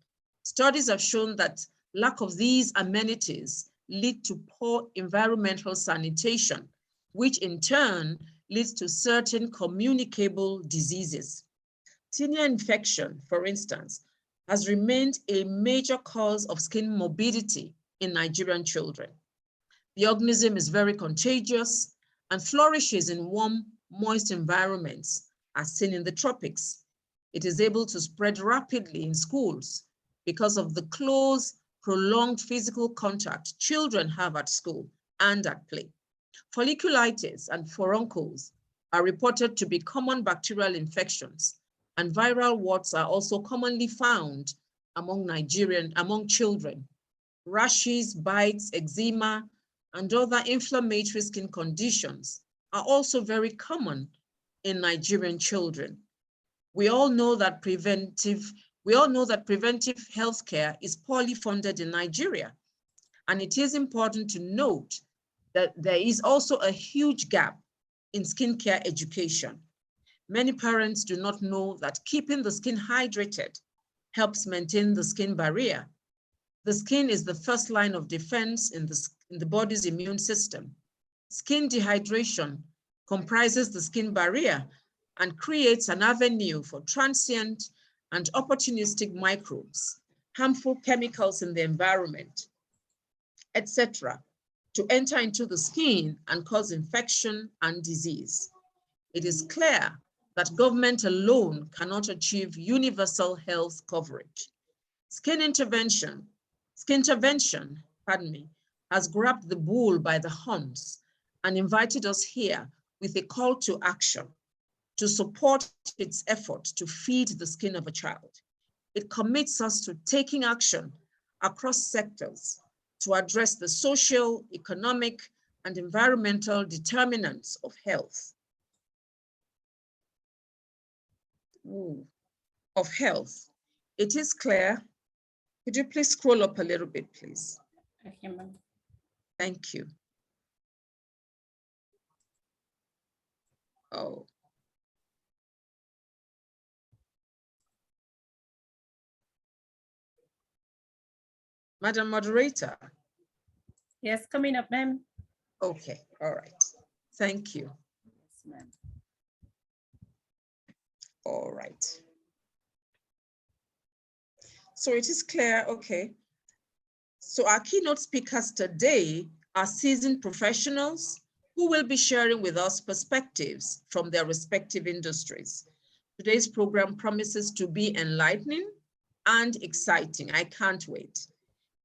Studies have shown that lack of these amenities lead to poor environmental sanitation, which in turn leads to certain communicable diseases. Tinea infection, for instance, has remained a major cause of skin morbidity in Nigerian children. The organism is very contagious and flourishes in warm, moist environments, as seen in the tropics. It is able to spread rapidly in schools because of the close, prolonged physical contact children have at school and at play. Folliculitis and furuncles are reported to be common bacterial infections, and viral warts are also commonly found among children. Rashes, bites, eczema, and other inflammatory skin conditions are also very common in Nigerian children. We all know that preventive healthcare is poorly funded in Nigeria. And it is important to note that there is also a huge gap in skincare education. Many parents do not know that keeping the skin hydrated helps maintain the skin barrier. The skin is the first line of defense in the body's immune system. Skin dehydration comprises the skin barrier and creates an avenue for transient and opportunistic microbes, harmful chemicals in the environment, etc., to enter into the skin and cause infection and disease. It is clear that government alone cannot achieve universal health coverage. SKINTERVENTION, has grabbed the bull by the horns and invited us here with a call to action to support its effort to feed the skin of a child. It commits us to taking action across sectors to address the social, economic, and environmental determinants of health. It is clear. Could you please scroll up a little bit, please? Okay, ma'am. Thank you. Oh. Madam Moderator. Yes, coming up, ma'am. Okay, all right. Thank you. Yes, ma'am. All right. So it is clear, okay. So our keynote speakers today are seasoned professionals who will be sharing with us perspectives from their respective industries. Today's program promises to be enlightening and exciting. I can't wait.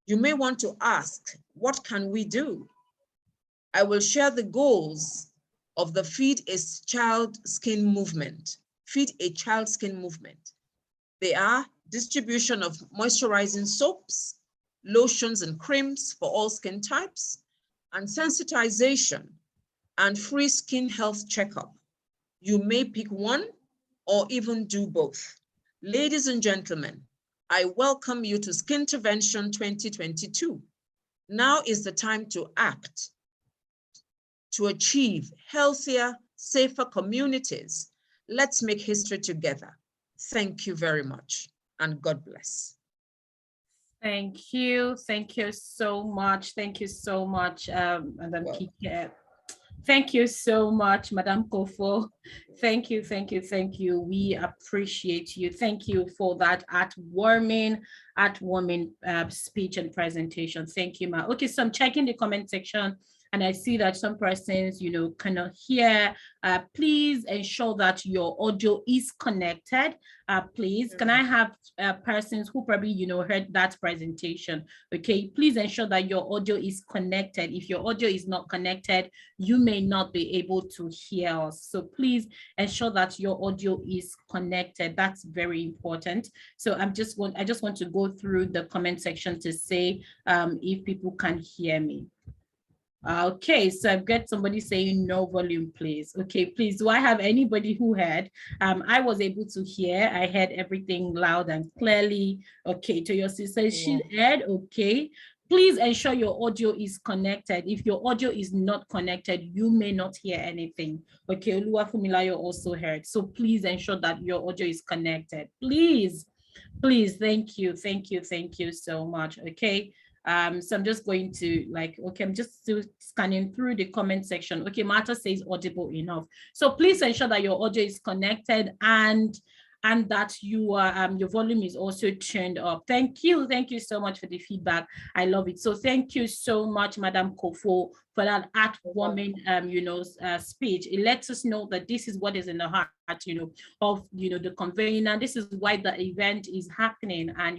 You may want to ask, what can we do? I will share the goals of the Feed a Child Skin movement. Feed a Child Skin movement. They are distribution of moisturizing soaps, lotions and creams for all skin types, and sensitization and free skin health checkup. You may pick one or even do both. Ladies and gentlemen, I welcome you to SKINTERVENTION 2022. Now is the time to act, to achieve healthier, safer communities. Let's make history together. Thank you very much, and God bless. Thank you. Thank you so much. Thank you so much, Madam Kike. Thank you so much, Madam Kofo. Thank you, thank you, thank you. We appreciate you. Thank you for that heartwarming speech and presentation. Thank you, Ma. Okay, so I'm checking the comment section and I see that some persons, cannot hear. Please ensure that your audio is connected. Please, can I have persons who probably, heard that presentation? Okay, please ensure that your audio is connected. If your audio is not connected, you may not be able to hear us. So please ensure that your audio is connected. That's very important. So I just want to go through the comment section to say if people can hear me. Okay, so I've got somebody saying no volume, please. Okay, please, do I have anybody who heard? I was able to hear. I heard everything loud and clearly. Okay, to your sister, she heard. Okay, please ensure your audio is connected. If your audio is not connected, you may not hear anything. Okay, Oluwafumilayo also heard. So please ensure that your audio is connected. Please, thank you so much. Okay. So I'm just going to I'm just still scanning through the comment section. Okay, Martha says audible enough. So please ensure that your audio is connected and that your volume is also turned up. Thank you so much for the feedback. I love it. So thank you so much, Madam Kofo, for that heartwarming speech. It lets us know that this is what is in the heart of the convener. This is why the event is happening, and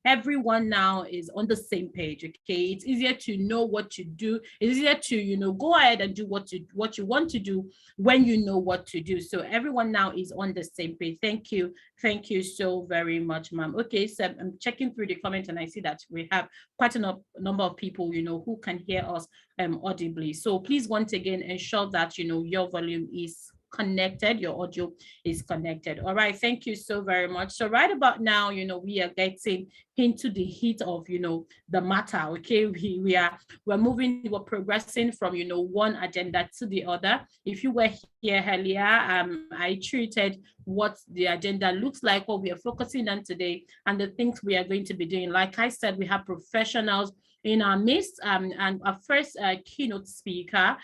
everyone now is on the same page. Okay, it's easier to know what to do. It's easier to go ahead and do what you want to do when you know what to do. So everyone now is on the same page. Thank you so very much, ma'am. Okay, so I'm checking through the comments and I see that we have quite a number of people who can hear us audibly. So please, once again, ensure that your volume is connected, your audio is connected. All right, thank you so very much. So right about now, we are getting into the heat of the matter. Okay, we're progressing from one agenda to the other. If you were here earlier, I treated what the agenda looks like, what we are focusing on today, and the things we are going to be doing. Like I said, we have professionals in our midst, and our first keynote speaker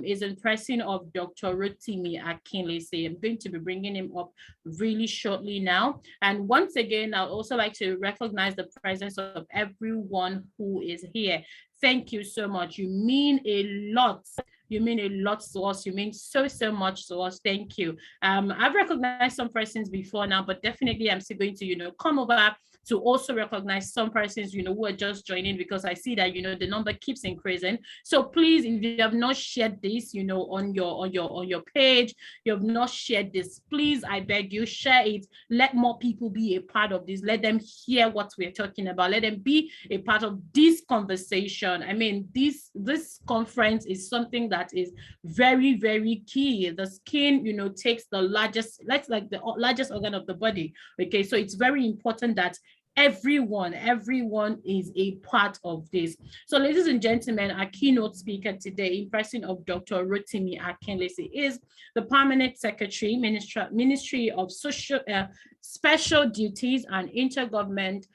is in person of Dr. Rotimi Akinlese. I'm going to be bringing him up really shortly now. And once again, I'd also like to recognize the presence of everyone who is here. Thank you so much. You mean a lot. You mean a lot to us. You mean so much to us. Thank you. I've recognized some persons before now, but definitely I'm still going to, come over to also recognize some persons, who are just joining, because I see that, the number keeps increasing. So please, if you have not shared this, on your page, you have not shared this, please, I beg you, share it. Let more people be a part of this. Let them hear what we're talking about. Let them be a part of this conversation. I mean, this conference is something that is very, very key. The skin, takes the largest, like the largest organ of the body. Okay, so it's very important that everyone is a part of this. So ladies and gentlemen, our keynote speaker today, in person of Dr. Rotimi Akinlesi, is the Permanent Secretary, Ministry of Special Duties and Intergovernment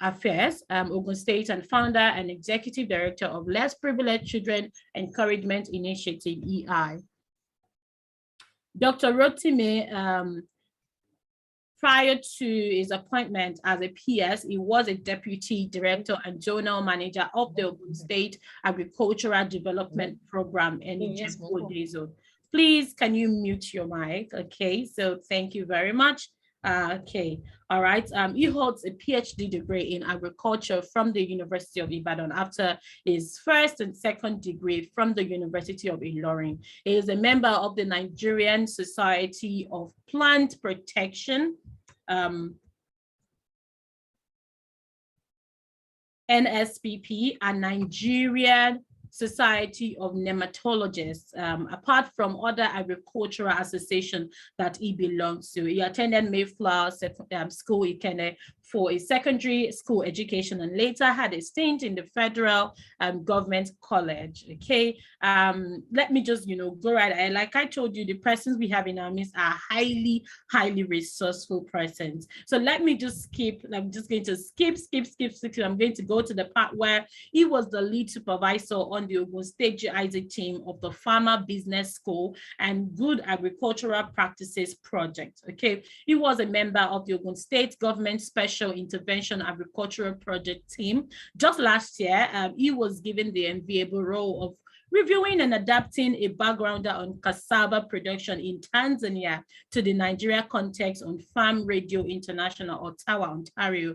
Affairs, Ogun State, and founder and executive director of Less Privileged Children Encouragement Initiative, EI. Dr. Rotimi, prior to his appointment as a PS, he was a deputy director and zonal manager of the Ogun State Agricultural Development Program in Ijebu-Ode Zone. Please, can you mute your mic? Okay, so thank you very much. Okay, all right. He holds a PhD degree in agriculture from the University of Ibadan after his first and second degree from the University of Ilorin. He is a member of the Nigerian Society of Plant Protection, NSPP, and Nigerian Society of Nematologists, apart from other agricultural associations that he belongs to. He attended Mayflower School Ikene for a secondary school education, and later had a stint in the federal government college. Okay, let me just go right ahead. Like I told you, the persons we have in our midst are highly resourceful persons. So let me just skip. I'm just going to skip. I'm going to go to the part where he was the lead supervisor on the Ogun State GIZ team of the Farmer Business School and Good Agricultural Practices Project. Okay, he was a member of the Ogun State Government Special Intervention Agricultural Project team. Just last year, he was given the enviable role of reviewing and adapting a backgrounder on cassava production in Tanzania to the Nigeria context on Farm Radio International, Ottawa, Ontario,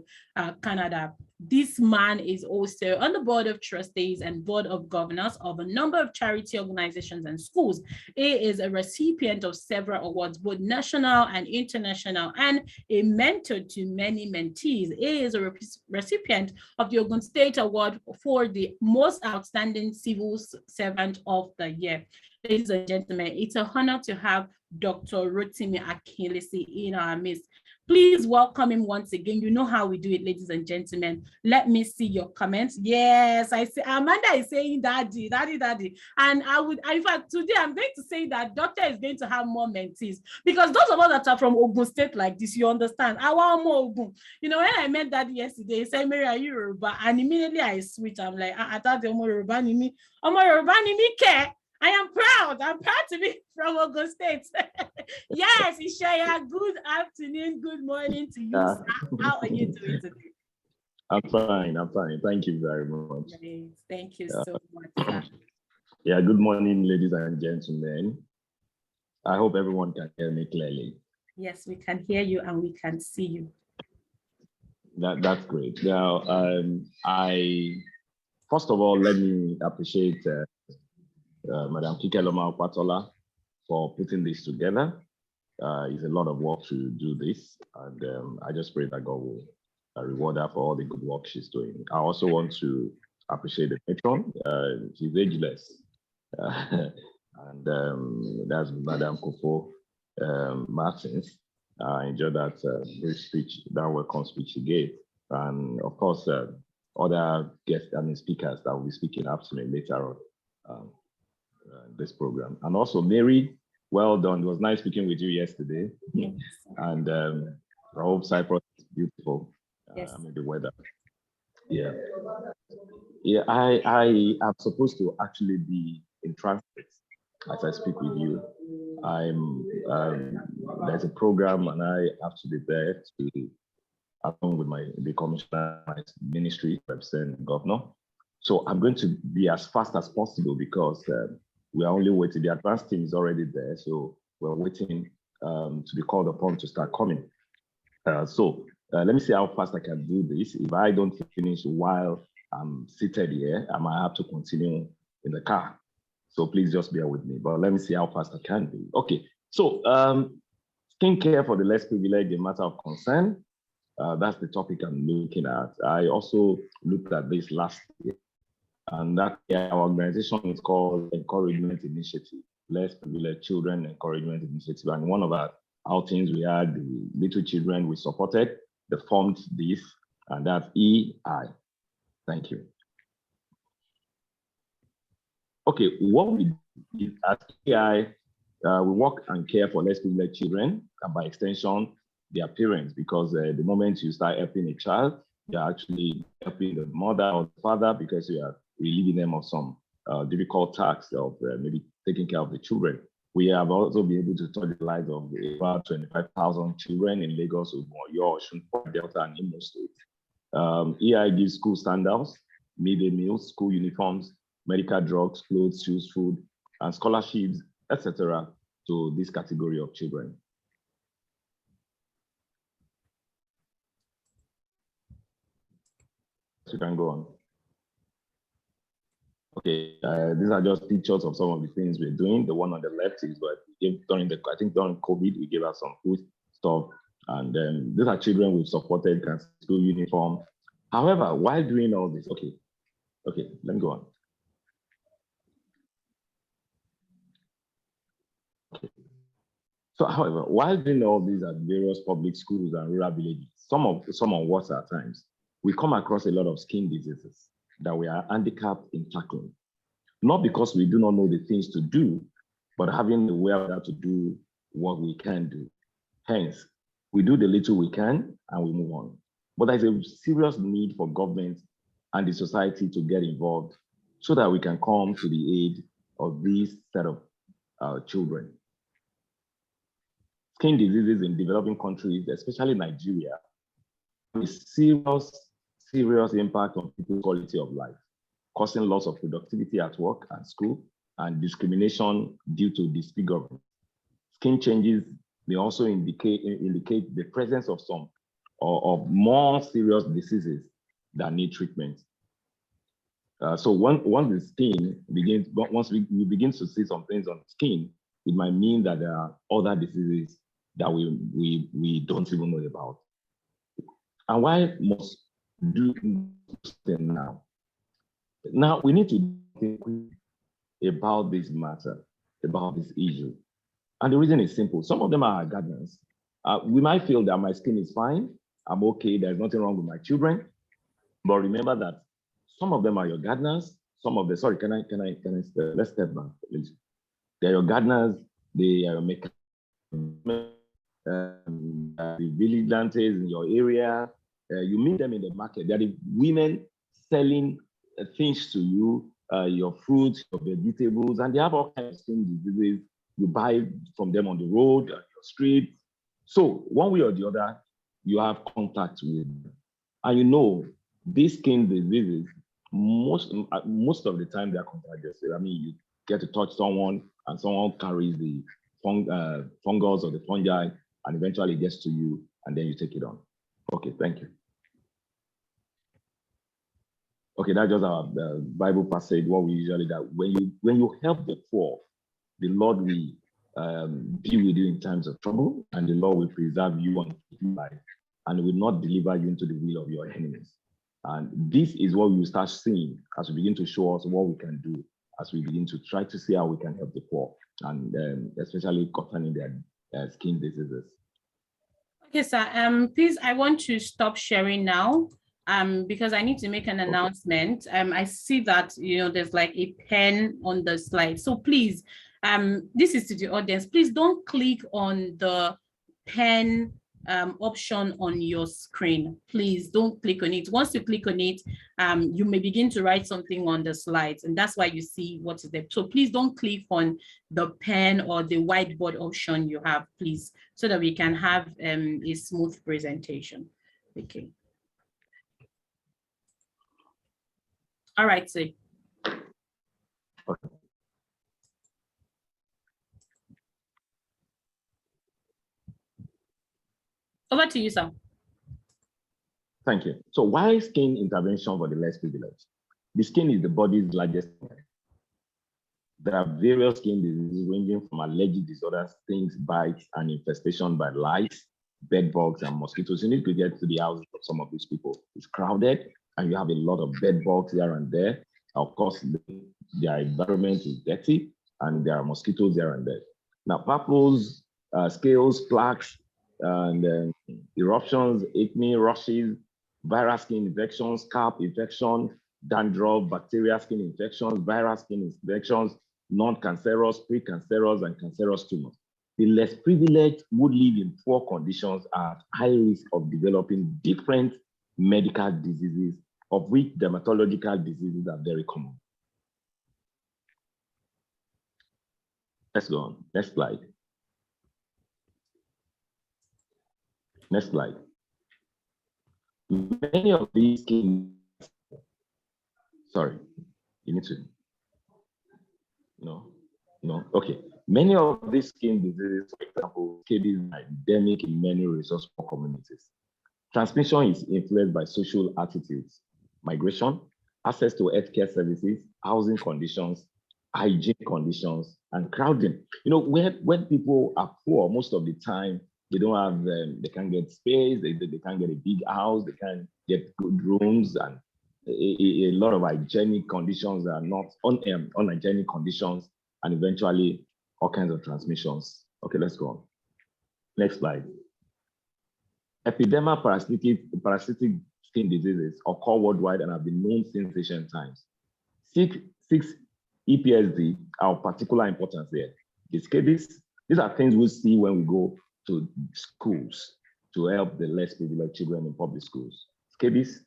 Canada. This man is also on the board of trustees and board of governors of a number of charity organizations and schools. He is a recipient of several awards, both national and international, and a mentor to many mentees. He is a recipient of the Ogun State Award for the most outstanding civil servant of the year. Ladies and gentlemen, it's an honor to have Dr. Rotimi Akinlesi in our midst. Please welcome him once again. You know how we do it, ladies and gentlemen. Let me see your comments. Yes, I see. Amanda is saying daddy. And in fact, today I'm going to say that doctor is going to have more mentees, because those of us that are from Ogun State like this, you understand. I want more Ogun. When I met daddy yesterday, he said, Mary, are you Yoruba? And immediately I switch. I'm like, I thought you're Yoruba ni me. Yoruba ni me ke. I am proud. I'm proud to be from Ogun State. Yes, Ishaya, good afternoon, good morning to you, sir. How are you doing today? I'm fine. Thank you very much. Thank you so much, sir. Yeah, good morning, ladies and gentlemen. I hope everyone can hear me clearly. Yes, we can hear you and we can see you. That's great. Now, first of all, let me appreciate Madam Kikeloma Patola for putting this together. It's a lot of work to do this, and I just pray that God will reward her for all the good work she's doing. I also want to appreciate the patron. She's ageless, and that's Madam Kofo Martins. I enjoyed that brief speech, that welcome speech she gave, and of course, other guests and speakers that will be speaking after me later on. This program. And also Mary, well done. It was nice speaking with you yesterday. Yes. And I hope Cyprus is beautiful. Yes. The weather. Yeah. Yeah, I am supposed to actually be in transit as I speak with you. There's a program and I have to be there along with the commissioner, my ministry, represent the governor. So I'm going to be as fast as possible because we are only waiting. The advanced team is already there. So we're waiting to be called upon to start coming. Let me see how fast I can do this. If I don't finish while I'm seated here, I might have to continue in the car. So please just bear with me, but let me see how fast I can do. Okay, so skincare for the less privileged, a matter of concern. That's the topic I'm looking at. I also looked at this last year, and that our organization is called Encouragement Initiative, Less Privileged Children Encouragement Initiative. And one of our outings, we had the little children we supported. They formed this, and that's EI. Thank you. Okay, what we did at EI, we work and care for less privileged children, and by extension, their parents, because the moment you start helping a child, you're actually helping the mother or the father because you are relieving them of some difficult tasks of maybe taking care of the children. We have also been able to touch the lives of about 25,000 children in Lagos, Oyo, Osun, Delta, and Imo State. EI gives school standouts, midday meals, school uniforms, medical drugs, clothes, shoes, food, and scholarships, etc., to this category of children. You can go on. Okay, these are just pictures of some of the things we're doing. The one on the left is what we gave during COVID, we gave out some food stuff. And these are children we've supported, school uniform. However, while doing all this, okay, let me go on. Okay. So, however, while doing all these at various public schools and rural villages, some on worse at times, we come across a lot of skin diseases that we are handicapped in tackling. Not because we do not know the things to do, but having the wherewithal to do what we can do. Hence, we do the little we can and we move on. But there's a serious need for government and the society to get involved so that we can come to the aid of these set of children. Skin diseases in developing countries, especially Nigeria, have a serious impact on people's quality of life, causing loss of productivity at work and school, and discrimination due to disfigurement. Skin changes may also indicate the presence of some or more serious diseases that need treatment. So once the skin begins, once we begin to see some things on the skin, it might mean that there are other diseases that we don't even know about. And why must do something now? Now we need to think about this matter, about this issue. And the reason is simple. Some of them are gardeners. We might feel that my skin is fine, I'm okay, there's nothing wrong with my children. But remember that some of them are your gardeners, some of them, sorry, can I let's step back, please. They're your gardeners, they are your mechanics, the vigilantes in your area. You meet them in the market. They're the women selling things to you, your fruits, your vegetables, and they have all kinds of skin diseases. You buy from them on the road, on your street. So one way or the other, you have contact with them. And you know, these skin diseases, most of the time they're contagious. I mean, you get to touch someone and someone carries the fungus or the fungi and eventually gets to you and then you take it on. Okay, thank you. Okay, that's just our Bible passage, what we usually do. When you help the poor, the Lord will be with you in times of trouble, and the Lord will preserve you and keep you alive, and will not deliver you into the will of your enemies. And this is what we will start seeing as we begin to show us what we can do, as we begin to try to see how we can help the poor, and especially concerning their skin diseases. Okay, sir. Please, I want to stop sharing now. Because I need to make an announcement. I see that there's like a pen on the slide. So please, this is to the audience. Please don't click on the pen option on your screen. Please don't click on it. Once you click on it, you may begin to write something on the slides, and that's why you see what is there. So please don't click on the pen or the whiteboard option you have, please, so that we can have a smooth presentation. Okay. All right, sir. Okay. Over to you, sir. Thank you. So why skin intervention for the less privileged? The skin is the body's largest organ. There are various skin diseases ranging from allergic disorders, stings, bites, and infestation by lice, bed bugs, and mosquitoes. You need to get to the houses of some of these people. It's crowded, and you have a lot of bed bugs here and there. Of course, their environment is dirty, and there are mosquitoes here and there. Now, papules, scales, plaques, and eruptions, acne, rushes, viral skin infections, scalp infection, dandruff, bacterial skin infections, viral skin infections, non-cancerous, precancerous, and cancerous tumors. The less privileged would live in poor conditions at high risk of developing different medical diseases, of which dermatological diseases are very common. Let's go on. Next slide. Next slide. Many of these skin, sorry, you need to, no, okay. Many of these skin diseases, for example, scabies, are endemic in many resource-poor communities. Transmission is influenced by social attitudes, migration, access to healthcare services, housing conditions, hygiene conditions, and crowding. You know, when people are poor, most of the time, they don't have, they can't get space, they can't get a big house, they can't get good rooms, and a lot of hygienic conditions are not unhygienic conditions, and eventually all kinds of transmissions. Okay, let's go on. Next slide. Epidermal parasitic skin diseases occur worldwide and have been known since ancient times. Six EPSD are of particular importance here. The scabies, these are things we see when we go to schools to help the less privileged children in public schools. Scabies,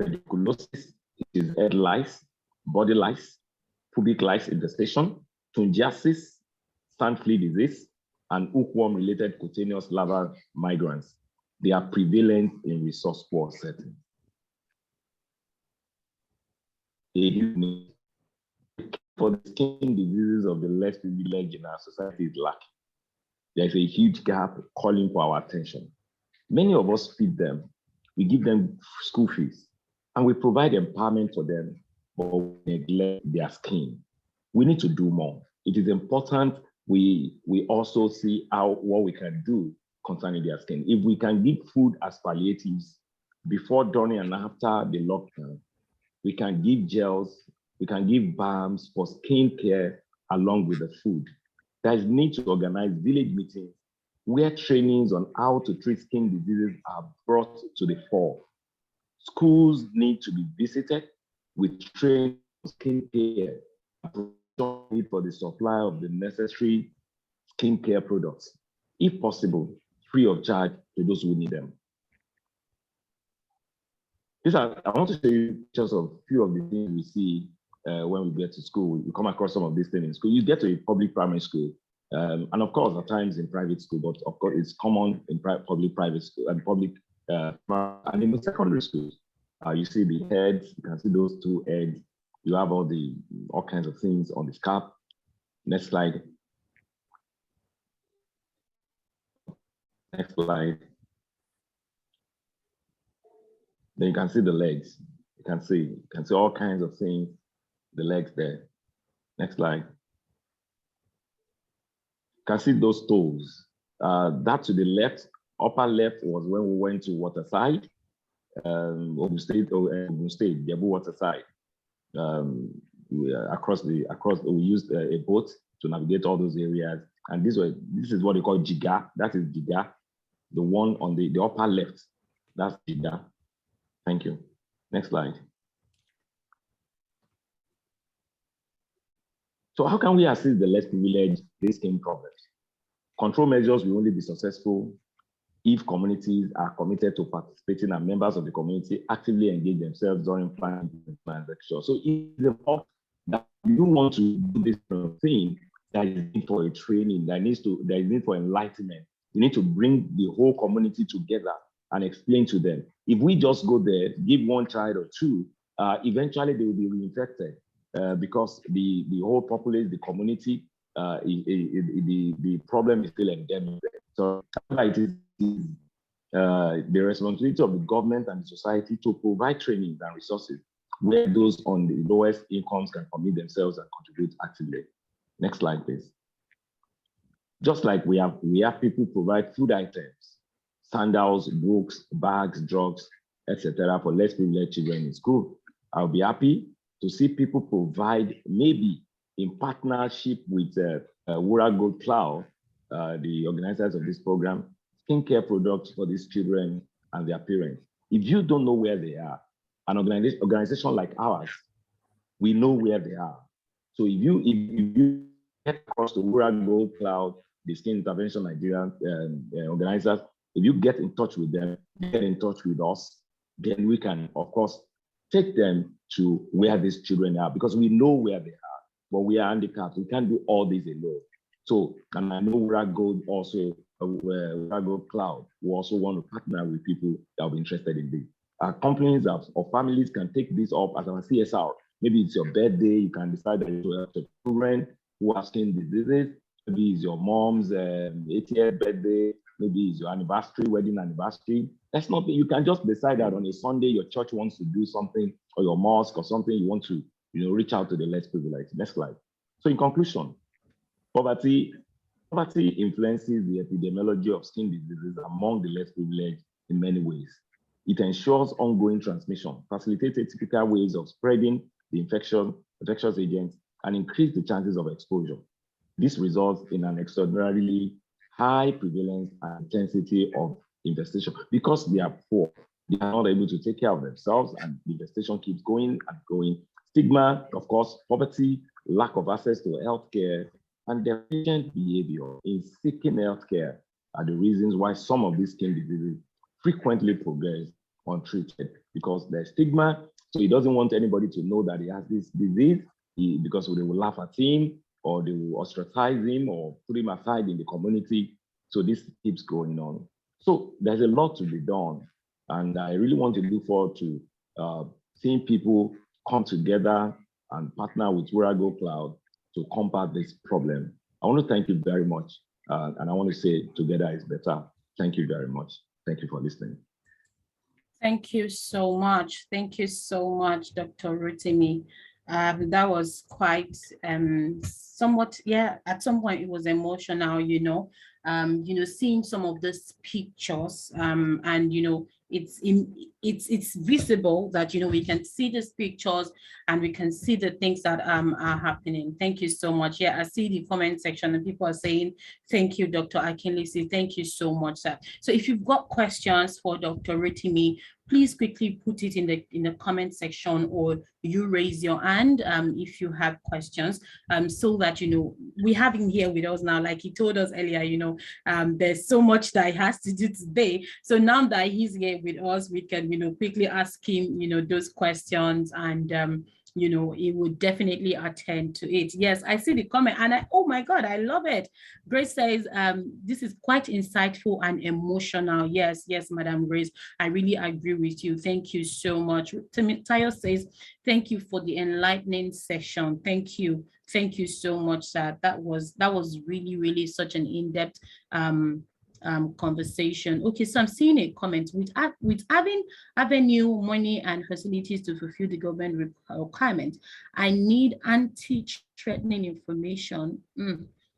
pediculosis, which is head lice, body lice, pubic lice infestation, tungiasis, sand flea disease, and hookworm-related cutaneous larval migrants. They are prevalent in resource-poor settings. For the skin diseases of the less privileged in our society is lacking. There's a huge gap calling for our attention. Many of us feed them, we give them school fees, and we provide empowerment for them, but we neglect their skin. We need to do more. It is important we also see what we can do concerning their skin. If we can give food as palliatives before, during, and after the lockdown, we can give gels, we can give balms for skin care along with the food. There is need to organize village meetings where trainings on how to treat skin diseases are brought to the fore. Schools need to be visited with training on skin care for the supply of the necessary skincare products, if possible, free of charge to those who need them. I want to show you just a few of the things we see when we get to school. You come across some of these things in school. You get to a public primary school, and of course, at times in private school, but of course, it's common in public private school and public and in the secondary schools. You see the heads, you can see those two heads. You have all kinds of things on the scalp. Next slide. Next slide. Then you can see the legs. You can see all kinds of things, the legs there. Next slide. You can see those toes. That to the left, upper left was when we went to Waterside, Ogun State, Jebu Waterside. We used a boat to navigate all those areas. And this is what they call Jiga. That is Jiga. The one on the upper left, that's Jiga. Thank you. Next slide. So how can we assist the less privileged these skin problems? Control measures will only be successful if communities are committed to participating and members of the community actively engage themselves during planning transactions. So if that you want to do this kind of thing, there is need for a training, there is need for enlightenment. You need to bring the whole community together and explain to them. If we just go there, give one child or two, eventually they will be reinfected because the whole populace, the community, the problem is still endemic. So it is the responsibility of the government and the society to provide training and resources where those on the lowest incomes can commit themselves and contribute actively. Next slide, please. Just like we have people provide food items, sandals, books, bags, drugs, etc. for less privileged children in school. I'll be happy to see people provide, maybe in partnership with Wura Gold Cloud, the organizers of this program, skincare products for these children and their parents. If you don't know where they are, an organization like ours, we know where they are. So if you get across the Wura Gold Cloud, the Skin Intervention Nigeria organizers, if you get in touch with them, get in touch with us, then we can, of course, take them to where these children are, because we know where they are, but we are handicapped. We can't do all this alone. So, and I know Wura Gold also, Wura Gold Cloud, we also want to partner with people that are interested in this. Our companies or families can take this up as our CSR. Maybe it's your birthday, you can decide that you help the children who have skin diseases. Maybe it's your mom's 80th birthday, maybe it's your anniversary, wedding anniversary. That's nothing. You can just decide that on a Sunday, your church wants to do something, or your mosque or something, you want to, reach out to the less privileged. Next slide. So in conclusion, poverty influences the epidemiology of skin diseases among the less privileged in many ways. It ensures ongoing transmission, facilitates typical ways of spreading the infectious agents, and increase the chances of exposure. This results in an extraordinarily high prevalence and intensity of infestation because they are poor. They are not able to take care of themselves, and the infestation keeps going and going. Stigma, of course, poverty, lack of access to healthcare, and deficient behavior in seeking healthcare are the reasons why some of these skin diseases frequently progress untreated, because there's stigma. So he doesn't want anybody to know that he has this disease because they will laugh at him, or they will ostracize him or put him aside in the community. So this keeps going on. So there's a lot to be done. And I really want to look forward to seeing people come together and partner with Wura Gold Cloud to combat this problem. I want to thank you very much. And I want to say together is better. Thank you very much. Thank you for listening. Thank you so much. Thank you so much, Dr. Rotimi. That was quite somewhat, at some point it was emotional, seeing some of these pictures and, it's visible that, we can see these pictures and we can see the things that are happening. Thank you so much. Yeah, I see the comment section and people are saying, thank you, Dr. Akinlisi. Thank you so much, sir. So if you've got questions for Dr. Rotimi, please quickly put it in the comment section, or you raise your hand if you have questions, so that, we have him here with us now. Like he told us earlier, there's so much that he has to do today. So now that he's here with us, we can, quickly ask him, those questions, and he would definitely attend to it. Yes, I see the comment, and oh my God, I love it. Grace says, this is quite insightful and emotional. Yes, Madam Grace, I really agree with you. Thank you so much. Tayo says, thank you for the enlightening session. Thank you so much, sir. That was really, really such an in-depth conversation. Okay, so I'm seeing a comment with having avenue, money, and facilities to fulfill the government requirement. I need anti-threatening information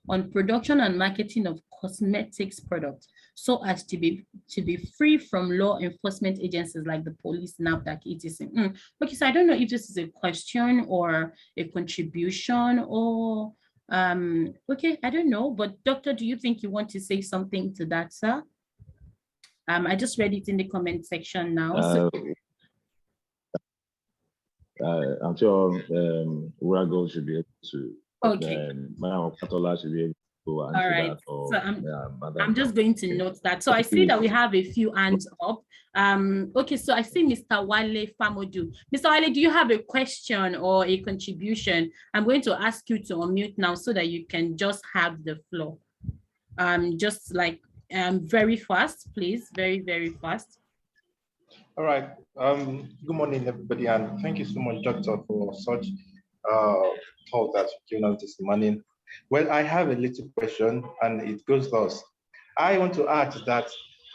on production and marketing of cosmetics products, so as to be free from law enforcement agencies like the police, NAFDAC, etc. Okay, so I don't know if this is a question or a contribution, or okay, I don't know, but Doctor, do you think you want to say something to that, sir? I just read it in the comment section now. I'm sure Wura Gold should be able to. Okay. Madam Patola should be able to answer. All right. That. Or, so I'm just going to note that. So I see that we have a few hands up. Okay, so I see Mr. Wale Famodu. Mr. Wale, do you have a question or a contribution? I'm going to ask you to unmute now so that you can just have the floor. Just like very fast, please. Very, very fast. All right. Good morning, everybody, and thank you so much, Doctor, for such talk that you've given us this morning. Well, I have a little question, and it goes thus. I want to ask that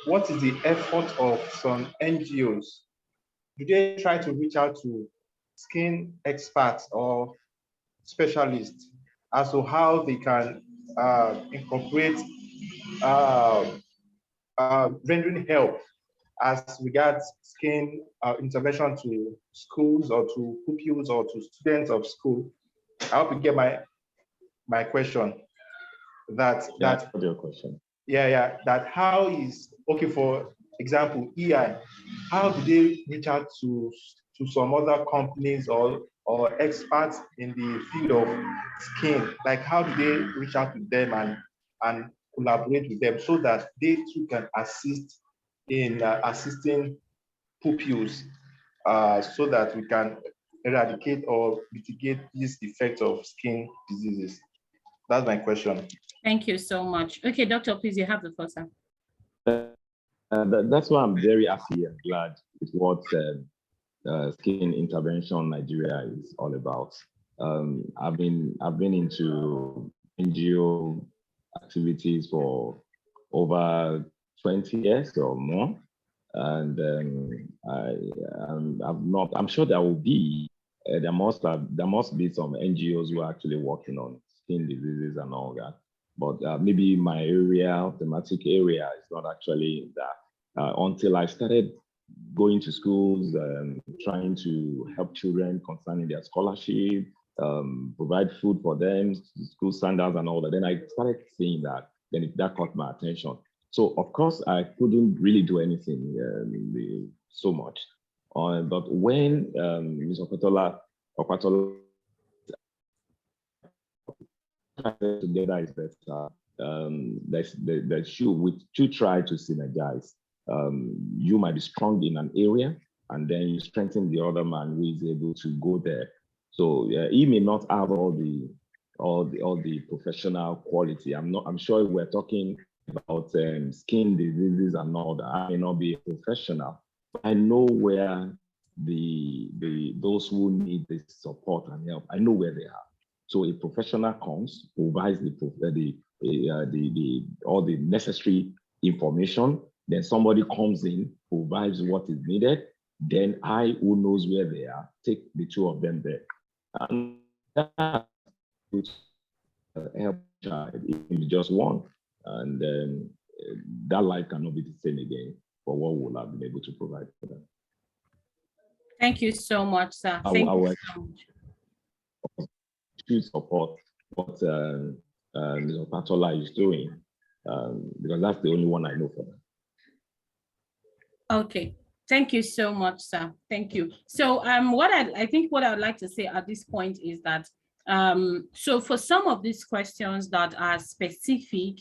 what is the effort of some NGOs? Do they try to reach out to skin experts or specialists as to how they can incorporate uh, rendering help as regards skin intervention to schools or to pupils or to students of school? I hope you get my question. Yeah, I your question. That how is, okay, for example, EI, how do they reach out to some other companies or experts in the field of skin? Like, how do they reach out to them and collaborate with them so that they too can assist in assisting pupils so that we can eradicate or mitigate these effects of skin diseases? That's my question. Thank you so much. Okay, Doctor, please, you have the first one. That's why I'm very happy and glad with what Skin Intervention Nigeria is all about. I've been into NGO activities for over 20 years or more, and I'm sure there will be there must be some NGOs who are actually working on skin diseases and all that. But maybe my area, thematic area, is not actually that. Until I started going to schools, trying to help children concerning their scholarship, provide food for them, school standards and all that. Then I started seeing that. Then that caught my attention. So of course I couldn't really do anything so much. But when Ms. Opatola together is better. That should try to synergize. You might be strong in an area, and then you strengthen the other man who is able to go there. So he may not have all the professional quality. I'm sure we're talking about skin diseases and all that. I may not be a professional, but I know where those who need this support and help. I know where they are. So a professional comes, provides all the necessary information. Then somebody comes in, provides what is needed. Then I, who knows where they are, take the two of them there. And that would help child if just one. And then that life cannot be the same again for what we'll have been able to provide for them. Thank you so much, sir. Thank you so much. To support what Ms. Opatola is doing, because that's the only one I know for them. Okay, thank you so much, sir. Thank you. So what I think what I would like to say at this point is that so for some of these questions that are specific,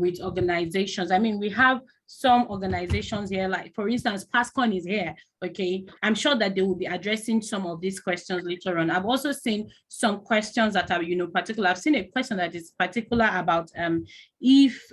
with organizations, I mean, we have some organizations here, like for instance, PASCON is here, okay? I'm sure that they will be addressing some of these questions later on. I've also seen some questions that are, particular. I've seen a question that is particular about if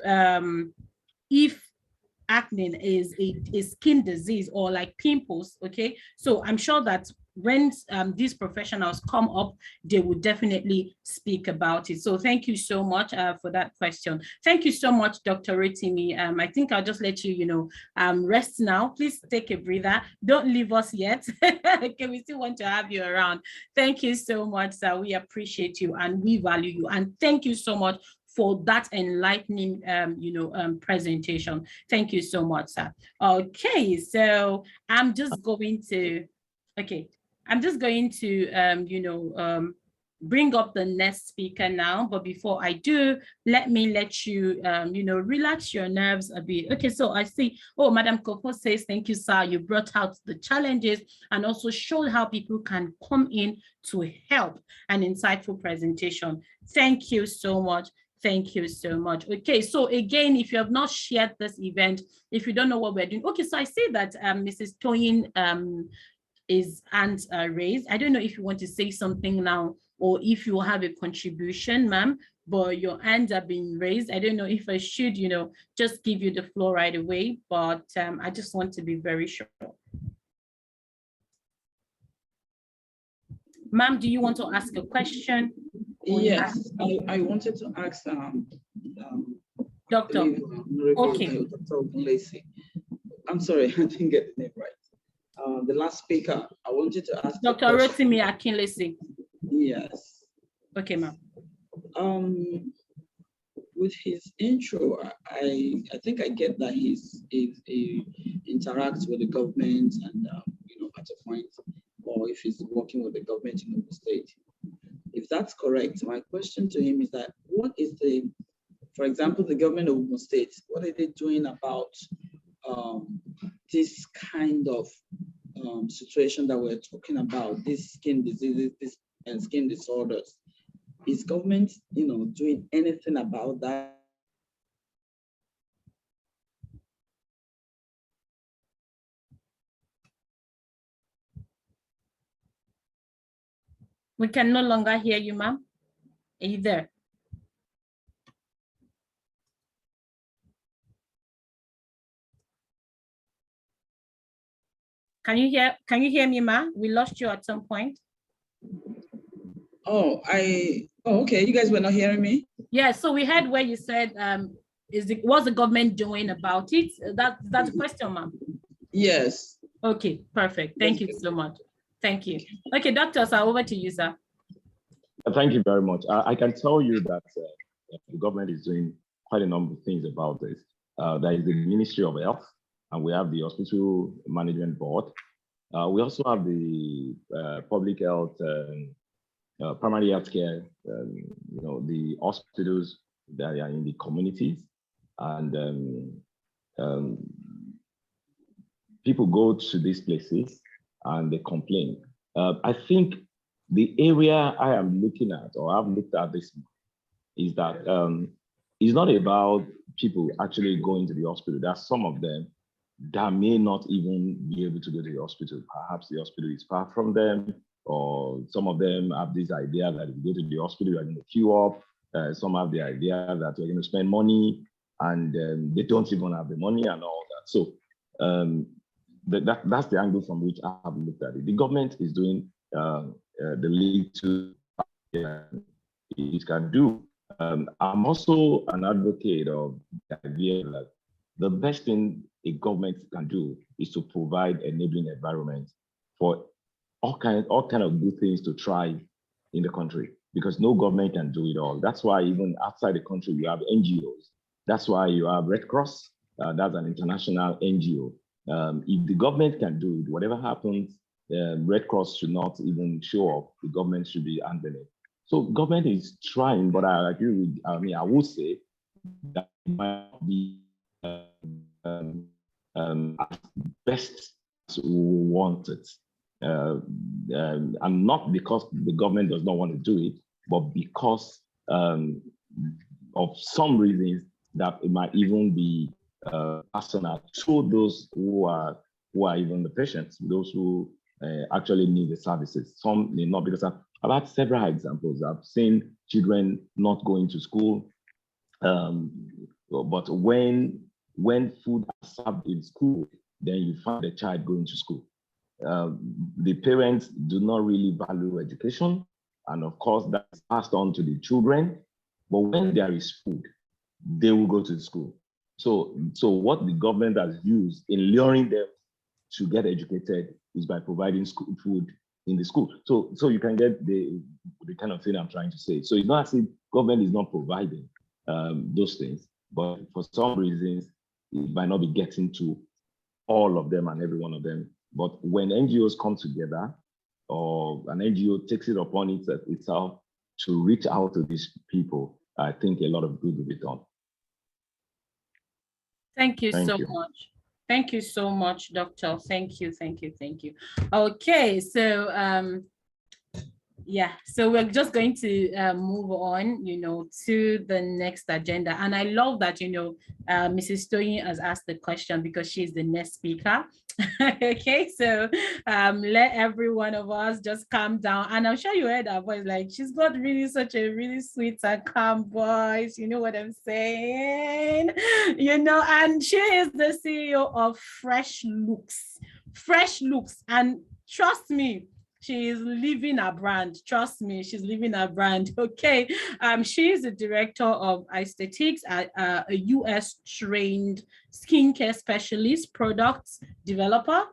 acne is a skin disease or like pimples, okay? So I'm sure that when these professionals come up, they will definitely speak about it. So thank you so much for that question. Thank you so much, Dr. Rotimi. I think I'll just let you, rest now. Please take a breather. Don't leave us yet. Okay, we still want to have you around. Thank you so much, sir. We appreciate you and we value you. And thank you so much for that enlightening, presentation. Thank you so much, sir. Okay, so I'm just going to, bring up the next speaker now. But before I do, let you, relax your nerves a bit. Okay, so I see, Madam Kofo says, thank you, sir. You brought out the challenges and also showed how people can come in to help. An insightful presentation. Thank you so much. Thank you so much. Okay, so again, if you have not shared this event, if you don't know what we're doing, okay, so I see that Mrs. Toyin is hands raised. I don't know if you want to say something now or if you have a contribution, ma'am, but your hands are being raised. I don't know if I should, just give you the floor right away, but I just want to be very sure. Ma'am, do you want to ask a question? Yes, I wanted to ask Doctor. Okay. Dr. Lacey. I'm sorry, I didn't get the name right. The last speaker, I wanted to ask Dr. Rotimi Akinlesi. Yes. Okay, ma'am. With his intro, I think I get that he interacts with the government and at a point, or if he's working with the government in the state. If that's correct, my question to him is that what is for example, the government of Ogun State, what are they doing about this kind of situation that we're talking about, these skin diseases, and skin disorders? Is government, doing anything about that? We can no longer hear you, ma'am. Are you there? Can you hear me, ma'am? We lost you at some point. Okay. You guys were not hearing me? Yeah, so we heard where you said, what's the government doing about it? That's a question, ma'am. Yes. Okay, perfect. Thank you so much. Thank you. Okay, Dr. Sir, over to you, sir. Thank you very much. I can tell you that the government is doing quite a number of things about this. There is the Ministry of Health, and we have the Hospital Management Board. We also have the Public Health, Primary Health Care, the hospitals that are in the communities. And people go to these places and they complain. I think the area I am looking at, or I've looked at this, is that it's not about people actually going to the hospital. There are some of them that may not even be able to go to the hospital. Perhaps the hospital is far from them, or some of them have this idea that if you go to the hospital, you're going to queue up. Some have the idea that you're going to spend money, and they don't even have the money and all that. So that's the angle from which I have looked at it. The government is doing the little it can do. I'm also an advocate of the idea that the best thing a government can do is to provide enabling environment for all kind of good things to thrive in the country, because no government can do it all. That's why even outside the country, you have NGOs. That's why you have Red Cross. That's an international NGO. If the government can do it, whatever happens, Red Cross should not even show up. The government should be handling it. So government is trying, but I agree with, I would say that it might be as best as we want it. And not because the government does not want to do it, but because of some reasons that it might even be personal to those who are even the patients, those who actually need the services. Some may not, because I've had several examples. I've seen children not going to school, but when food is served in school, then you find the child going to school. The parents do not really value education, and of course that's passed on to the children. But when there is food, they will go to school. So what the government has used in luring them to get educated is by providing school food in the school. So you can get the kind of thing I'm trying to say. So it's not as if government is not providing those things, but for some reasons, it might not be getting to all of them and every one of them. But when NGOs come together, or an NGO takes it upon itself to reach out to these people, I think a lot of good will be done. Thank you so much. Thank you so much, Doctor. Thank you. Okay, so yeah, so we're just going to move on, to the next agenda. And I love that, Mrs. Toyin has asked the question because she's the next speaker. Okay, so let every one of us just calm down. And I'm sure you heard her voice, like she's got really such a really sweet and calm voice. You know what I'm saying? And she is the CEO of Fresh Looks. And trust me, She is living a brand. Trust me, she's living a brand. Okay. She is the director of aesthetics at a US trained skincare specialist, products developer,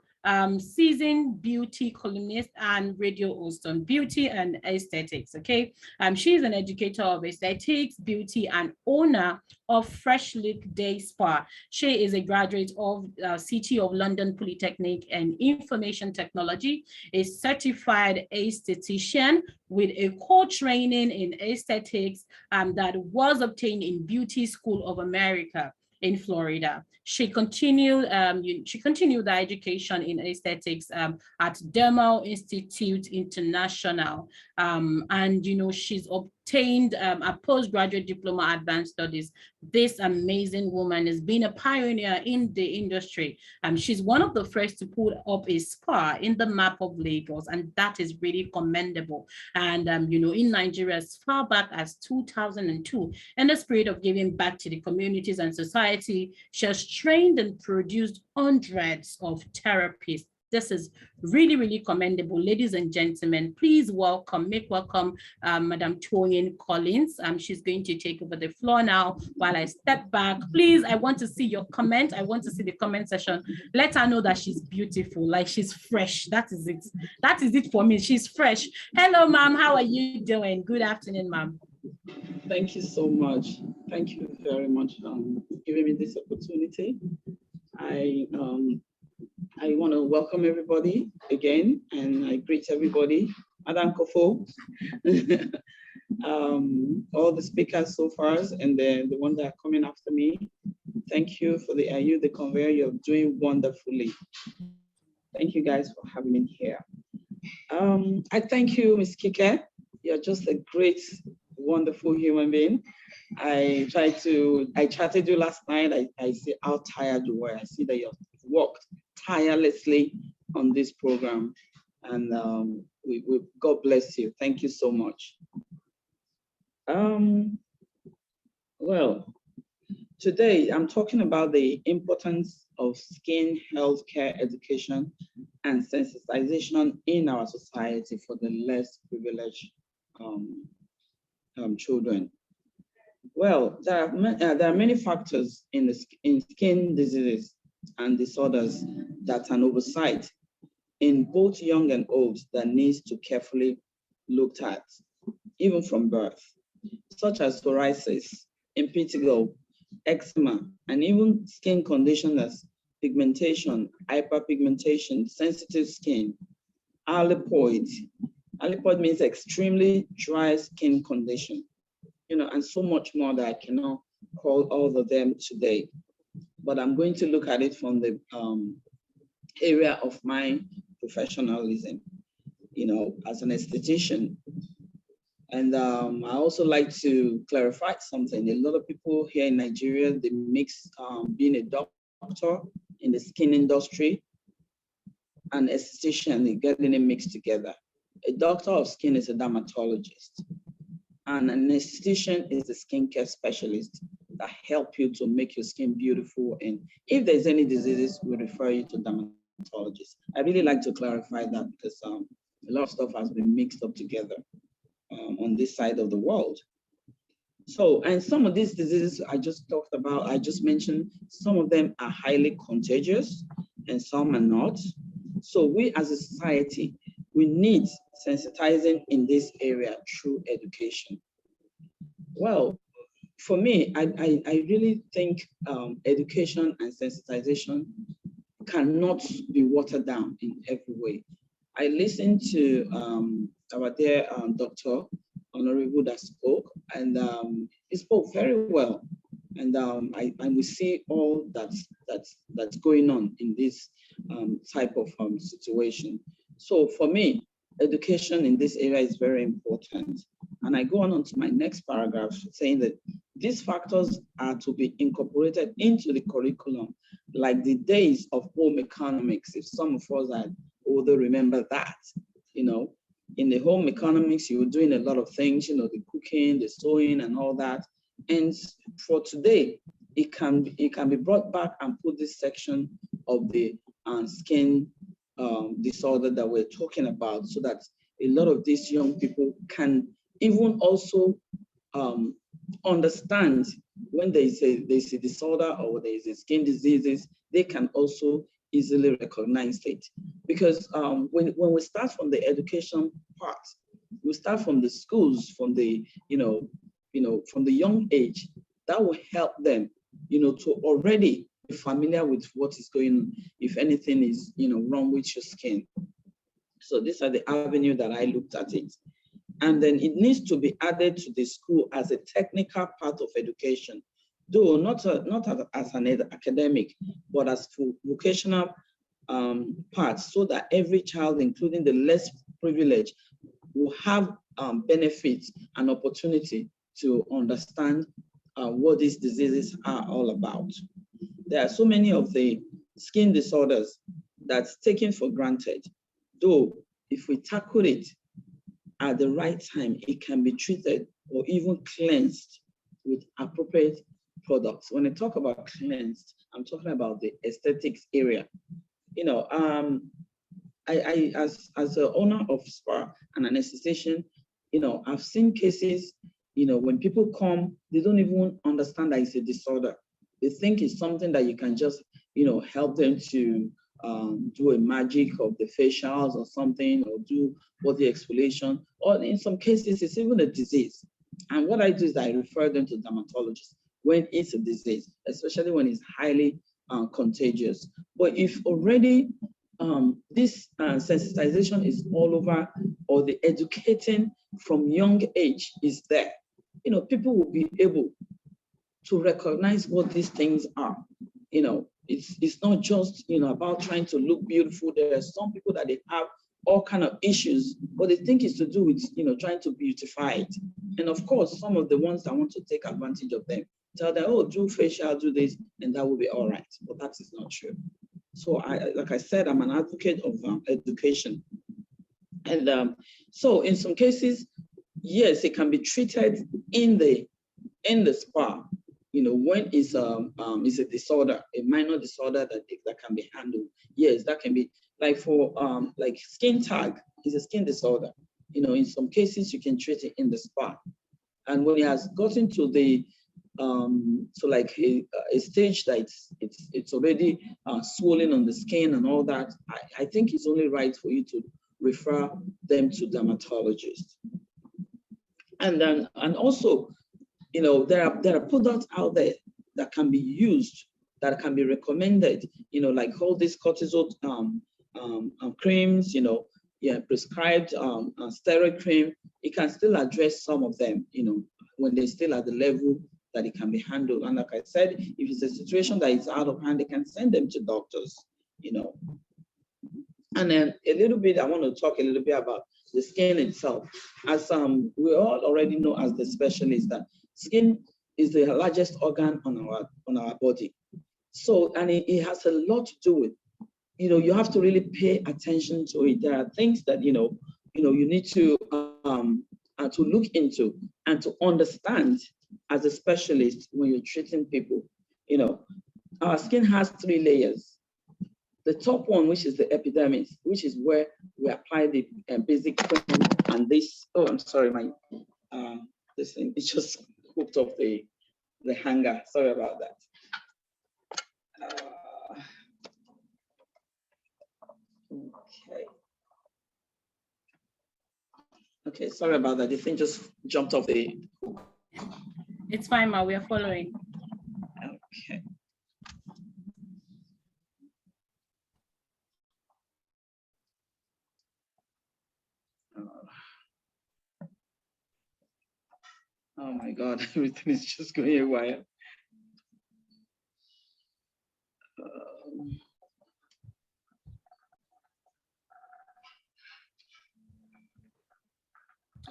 seasoned beauty columnist, and radio host on beauty and aesthetics. Okay. She's an educator of aesthetics, beauty, and owner of Fresh Look Day Spa. She is a graduate of City of London Polytechnic and Information Technology, a certified aesthetician with a core training in aesthetics that was obtained in Beauty School of America in Florida. She continued the education in aesthetics at Dermal Institute International. And she's obtained a postgraduate diploma advanced studies. This amazing woman has been a pioneer in the industry. She's one of the first to put up a spa in the map of Lagos, and that is really commendable. And in Nigeria as far back as 2002, in the spirit of giving back to the communities and society, she has trained and produced hundreds of therapists. This is really, really commendable. Ladies and gentlemen, please make welcome Madam Toyin Collins. She's going to take over the floor now while I step back. Please, I want to see your comment. I want to see the comment section. Let her know that she's beautiful, like she's fresh. That is it. That is it for me. She's fresh. Hello, ma'am. How are you doing? Good afternoon, ma'am. Thank you so much. Thank you very much for giving me this opportunity. I want to welcome everybody again, and I greet everybody. Madam Kofo, all the speakers so far, and the ones that are coming after me. Thank you for the conveyor. You're doing wonderfully. Thank you guys for having me here. I thank you, Ms. Kike. You're just a great, wonderful human being. I chatted you last night. I see how tired you were. I see that you've worked tirelessly on this program, and God bless you. Thank you so much. Well, today I'm talking about the importance of skin health care education and sensitization in our society for the less privileged children. Well, there are many factors in skin diseases and disorders that an oversight in both young and old that needs to carefully looked at, even from birth, such as psoriasis, impetigo, eczema, and even skin conditions as pigmentation, hyperpigmentation, sensitive skin, alopecia. Alopecia means extremely dry skin condition, and so much more that I cannot call all of them today. But I'm going to look at it from the area of my professionalism, as an esthetician. And I also like to clarify something. A lot of people here in Nigeria, they mix being a doctor in the skin industry and esthetician, they get it mixed together. A doctor of skin is a dermatologist, and an esthetician is a skincare specialist that help you to make your skin beautiful. And if there's any diseases, we refer you to dermatologists. I really like to clarify that because a lot of stuff has been mixed up together on this side of the world. So, and some of these diseases I just talked about, I just mentioned, some of them are highly contagious and some are not. So we as a society, we need sensitizing in this area through education. Well, for me, I really think education and sensitization cannot be watered down in every way. I listened to our dear Dr. Honorable that spoke, and he spoke very well. And we see all that's going on in this type of situation. So for me, education in this area is very important. And I go on to my next paragraph saying that these factors are to be incorporated into the curriculum, like the days of home economics. If some of us are older, remember that, in the home economics, you were doing a lot of things, the cooking, the sewing and all that. And for today, it can be brought back and put this section of the skin disorder that we're talking about, so that a lot of these young people can even also understand when there's a disorder or there is a skin diseases, they can also easily recognize it. Because when we start from the education part, we start from the schools, from the from the young age, that will help them, to already be familiar with what is going on, if anything is, wrong with your skin. So these are the avenue that I looked at it. And then it needs to be added to the school as a technical part of education, though not as an academic, but as vocational parts, so that every child, including the less privileged, will have benefits and opportunity to understand what these diseases are all about. There are so many of the skin disorders that's taken for granted, though if we tackle it at the right time, it can be treated or even cleansed with appropriate products. When I talk about cleansed, I'm talking about the aesthetics area. I as the owner of spa and an esthetician, I've seen cases, when people come, they don't even understand that it's a disorder. They think it's something that you can just, help them to do a magic of the facials or something, or do body exfoliation, or in some cases, it's even a disease. And what I do is I refer them to dermatologists when it's a disease, especially when it's highly contagious. But if already this sensitization is all over, or the educating from young age is there, people will be able to recognize what these things are. It's not just about trying to look beautiful. There are some people that they have all kind of issues, but they think it's to do with trying to beautify it. And of course, some of the ones that want to take advantage of them tell them, oh, do facial, do this, and that will be all right. But that is not true. So like I said, I'm an advocate of education. And so in some cases, yes, it can be treated in the spa, when it's a disorder, a minor disorder that can be handled. Yes, that can be, like for like skin tag is a skin disorder. In some cases you can treat it in the spa. And when it has gotten to the so like a stage that it's already swollen on the skin and all that, I think it's only right for you to refer them to dermatologists. And also, there are products out there that can be used, that can be recommended, like all these cortisol creams, prescribed steroid cream. It can still address some of them, when they're still at the level that it can be handled. And like I said, if it's a situation that is out of hand, they can send them to doctors, And then a little bit, I want to talk a little bit about the skin itself. As we all already know as the specialists, that skin is the largest organ on our body. So, and it has a lot to do with, you have to really pay attention to it. There are things that, you need to look into and to understand as a specialist when you're treating people. Our skin has 3 layers. The top one, which is the epidermis, which is where we apply the basic cream, and this, oh, I'm sorry, my this thing, it just hooked off the hanger. Sorry about that. Okay. Okay, sorry about that. The thing just jumped off the hook. It's fine, Ma, we are following. Okay. Oh my God, everything is just going haywire.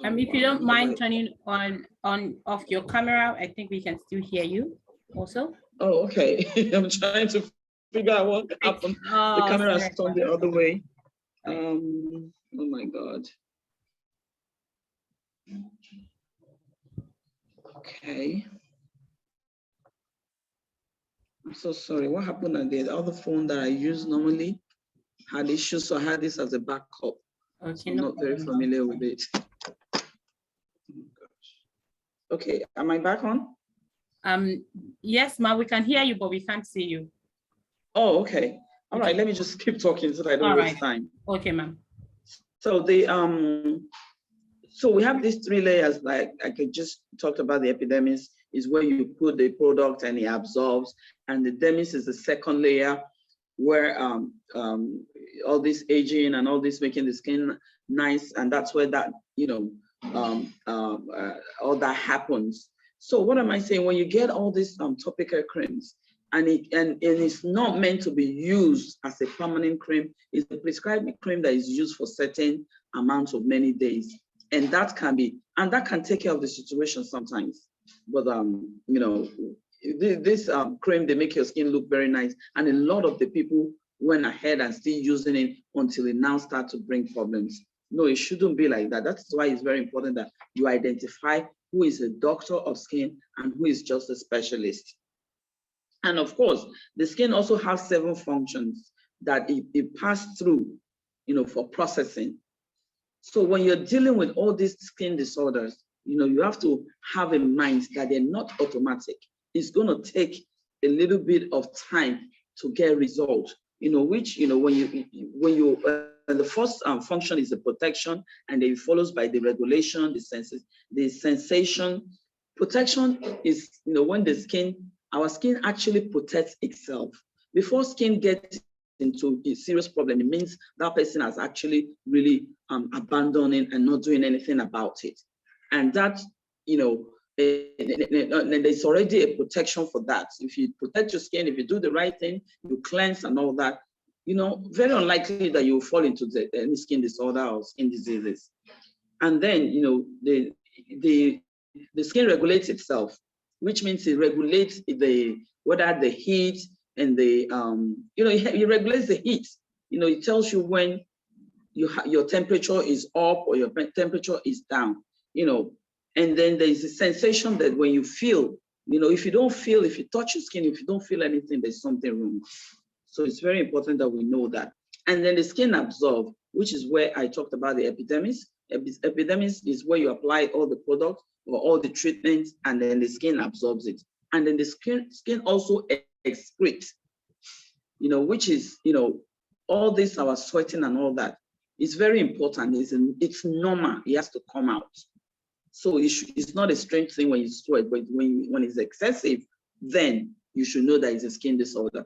If you don't mind turning off your camera, I think we can still hear you also. Oh, okay. I'm trying to figure out what happened. The camera is turned the other way. Oh my God. Okay. I'm so sorry. What happened on the other phone that I use normally? had issues, so I had this as a backup. Okay, so I'm no not very problem. familiar with it. Okay, am I back on? Yes, ma, we can hear you, but we can't see you. Oh, okay. All right, let me just keep talking so that I don't waste time. Okay, ma'am. So so we have these 3 layers, like I just talked about. The epidermis is where you put the product and it absorbs, and the dermis is the second layer where all this aging and all this making the skin nice, and that's where that, all that happens. So what am I saying? When you get all these topical creams, and it's not meant to be used as a permanent cream, it's a prescribed cream that is used for certain amounts of many days. And that can take care of the situation sometimes. But this cream, they make your skin look very nice. And a lot of the people went ahead and still using it until it now starts to bring problems. No, it shouldn't be like that. That's why it's very important that you identify who is a doctor of skin and who is just a specialist. And of course, the skin also has 7 functions that it passes through, for processing. So when you're dealing with all these skin disorders, you have to have in mind that they're not automatic. It's going to take a little bit of time to get results, which, the first function is the protection, and then it follows by the regulation, the sensation. Protection is, when our skin actually protects itself. Before skin gets into a serious problem, it means that person has actually really abandoning and not doing anything about it. And that, there's already a protection for that. If you protect your skin, if you do the right thing, you cleanse and all that, very unlikely that you fall into any skin disorder or skin diseases. And then, the skin regulates itself, which means it regulates whether the heat and it regulates the heat. It tells you when your temperature is up or your temperature is down, and then there's a sensation that when you feel, if you touch your skin, if you don't feel anything, there's something wrong. So it's very important that we know that. And then the skin absorb, which is where I talked about the epidermis. Epidermis is where you apply all the products or all the treatments, and then the skin absorbs it. And then the skin also excretes, which is, all this, our sweating and all that. It's very important. It's normal. It has to come out. So it's not a strange thing when you sweat, but when it's excessive, then you should know that it's a skin disorder.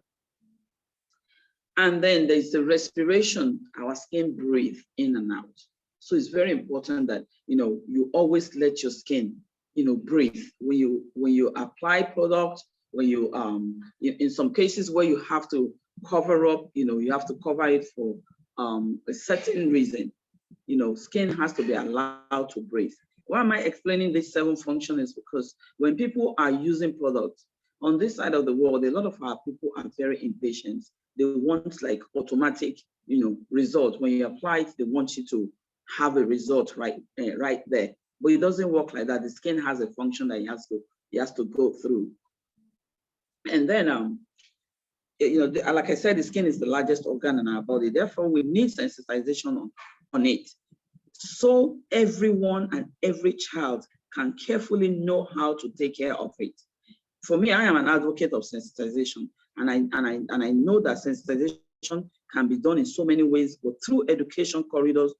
And then there's the respiration. Our skin breathes in and out. So it's very important that, you always let your skin, breathe. When you apply product, when you, in some cases where you have to cover up, you have to cover it for a certain reason. Skin has to be allowed to breathe. Why am I explaining this 7 function is because when people are using products on this side of the world, a lot of our people are very impatient. They want like automatic, result. When you apply it, they want you to have a result right there. But it doesn't work like that. The skin has a function that it has to go through. And then, like I said, the skin is the largest organ in our body. Therefore, we need sensitization on it. So everyone and every child can carefully know how to take care of it. For me, I am an advocate of sensitization, and I know that sensitization can be done in so many ways, but through education corridors,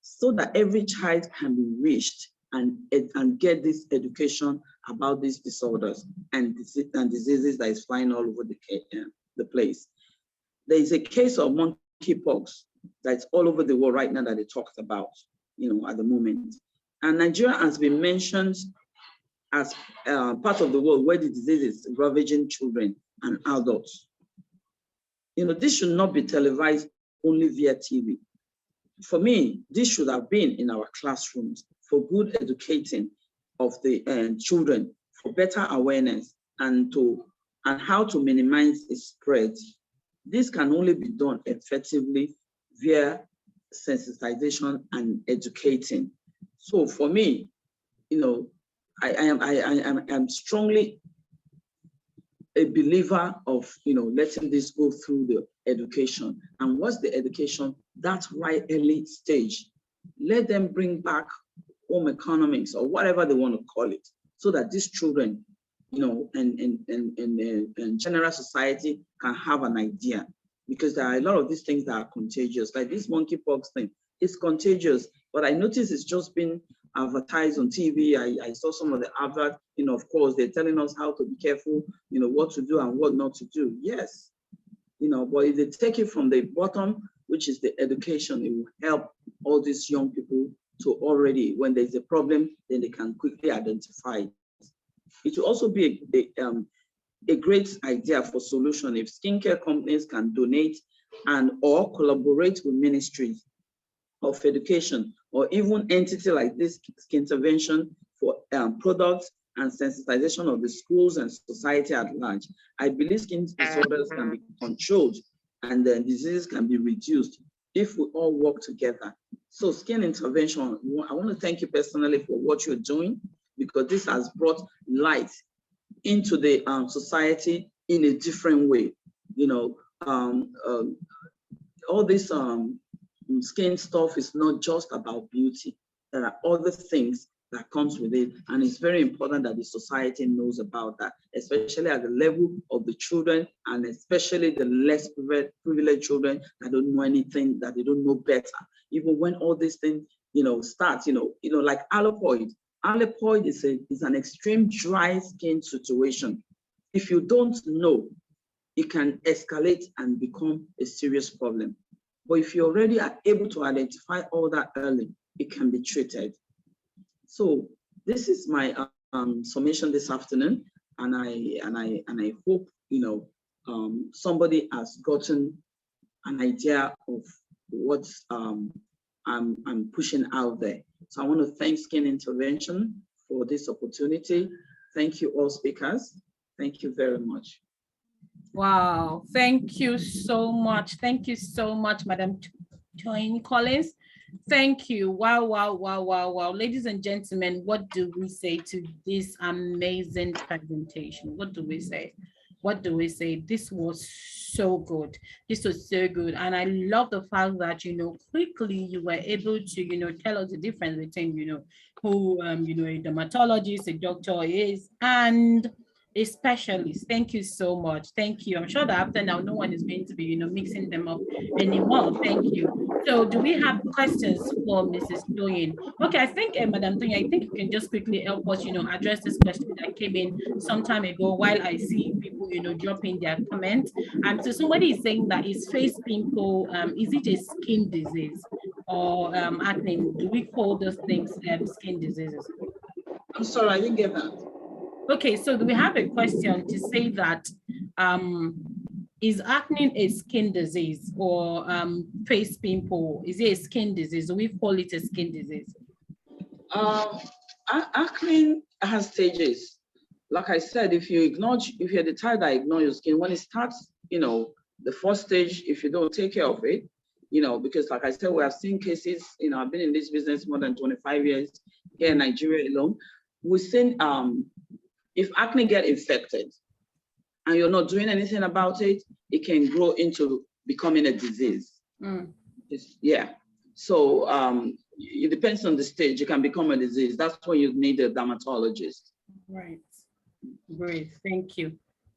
so that every child can be reached and get this education about these disorders and diseases that is flying all over the place. There is a case of monkeypox that's all over the world right now that they talked about, at the moment. And Nigeria has been mentioned as part of the world where the disease is ravaging children and adults. This should not be televised only via TV. For me, this should have been in our classrooms for good educating of the children, for better awareness and how to minimize its spread. This can only be done effectively via sensitization and educating. So for me, I am strongly a believer of, letting this go through the education. And what's the education? That's right, early stage. Let them bring back home economics or whatever they want to call it, so that these children, and general society can have an idea, because there are a lot of these things that are contagious, like this monkeypox thing. It's contagious, but I noticed it's just been advertised on TV. I saw some of the adverts, of course, they're telling us how to be careful, what to do and what not to do. Yes, but if they take it from the bottom, which is the education, it will help all these young people to already, when there's a problem, then they can quickly identify it. It will also be a great idea for solution if skincare companies can donate and or collaborate with ministries of education, or even entity like this SKINTERVENTION for products and sensitization of the schools and society at large. I believe skin disorders can be controlled and then diseases can be reduced if we all work together. So skin intervention, I want to thank you personally for what you're doing, because this has brought light into the society in a different way. All this skin stuff is not just about beauty. There are other things that comes with it, and it's very important that the society knows about that, especially at the level of the children, and especially the less privileged children that don't know anything, that they don't know better. Even when all these things, start, like alopecia. Alopecia is an extreme dry skin situation. If you don't know, it can escalate and become a serious problem. But if you already are able to identify all that early, it can be treated. So this is my summation this afternoon, and I hope somebody has gotten an idea of what I'm pushing out there. So I want to thank Skin Intervention for this opportunity. Thank you all speakers. Thank you very much. Wow, thank you so much. Thank you so much, Madam Toyin Collins. Thank you. Wow, wow, wow, wow, wow. Ladies and gentlemen, what do we say to this amazing presentation? What do we say? What do we say? This was so good. This was so good. And I love the fact that, quickly you were able to, tell us the difference between, who, a dermatologist, a doctor is, and a specialist. Thank you so much. Thank you. I'm sure that after now, no one is going to be, mixing them up anymore. Thank you. So do we have questions for Mrs. Toyin? Okay, I think, Madam Toyin, I think you can just quickly help us, address this question that came in some time ago while I see people, dropping their comments. So somebody is saying that is face pimple, is it a skin disease or acne? Do we call those things skin diseases? I'm sorry, I didn't get that. Okay, so we have a question to say that is acne a skin disease or face pimple? Is it a skin disease? Do we call it a skin disease? Acne has stages. Like I said, if you're the type that ignore your skin, when it starts, the first stage, if you don't take care of it, because like I said, we have seen cases, I've been in this business more than 25 years here in Nigeria alone. We've seen if acne get infected and you're not doing anything about it, it can grow into becoming a disease. Yeah. So it depends on the stage. It can become a disease. That's when you need a dermatologist. Right. Great. Thank you.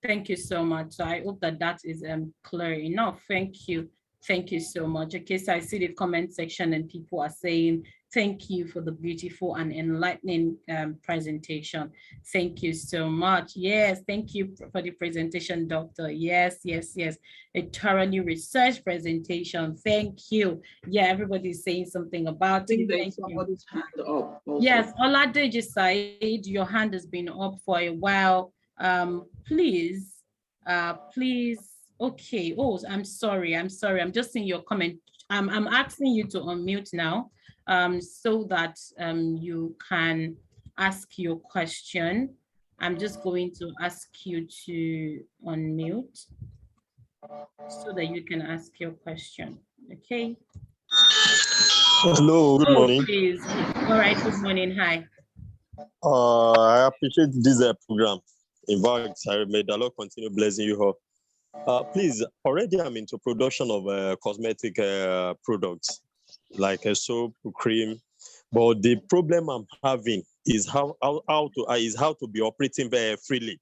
Thank you so much. So I hope that is clear enough. Thank you. Thank you so much. Okay, so I see the comment section and people are saying, thank you for the beautiful and enlightening presentation. Thank you so much. Yes, thank you for the presentation, Doctor. Yes, yes, yes. A thoroughly researched presentation. Thank you. Yeah, everybody's saying something about it. Thank you. Hand up also. Yes, Oladeji Said, your hand has been up for a while. Please. Okay. Oh, I'm sorry. I'm just seeing your comment. I'm asking you to unmute now, so that you can ask your question. I'm just going to ask you to unmute so that you can ask your question. Okay. Hello, good morning. Please. All right, good morning. Hi. I appreciate this program. In fact, may the Lord continue blessing you all. Please, already I'm into production of cosmetic products like a soap, cream, but the problem I'm having is how to be operating very freely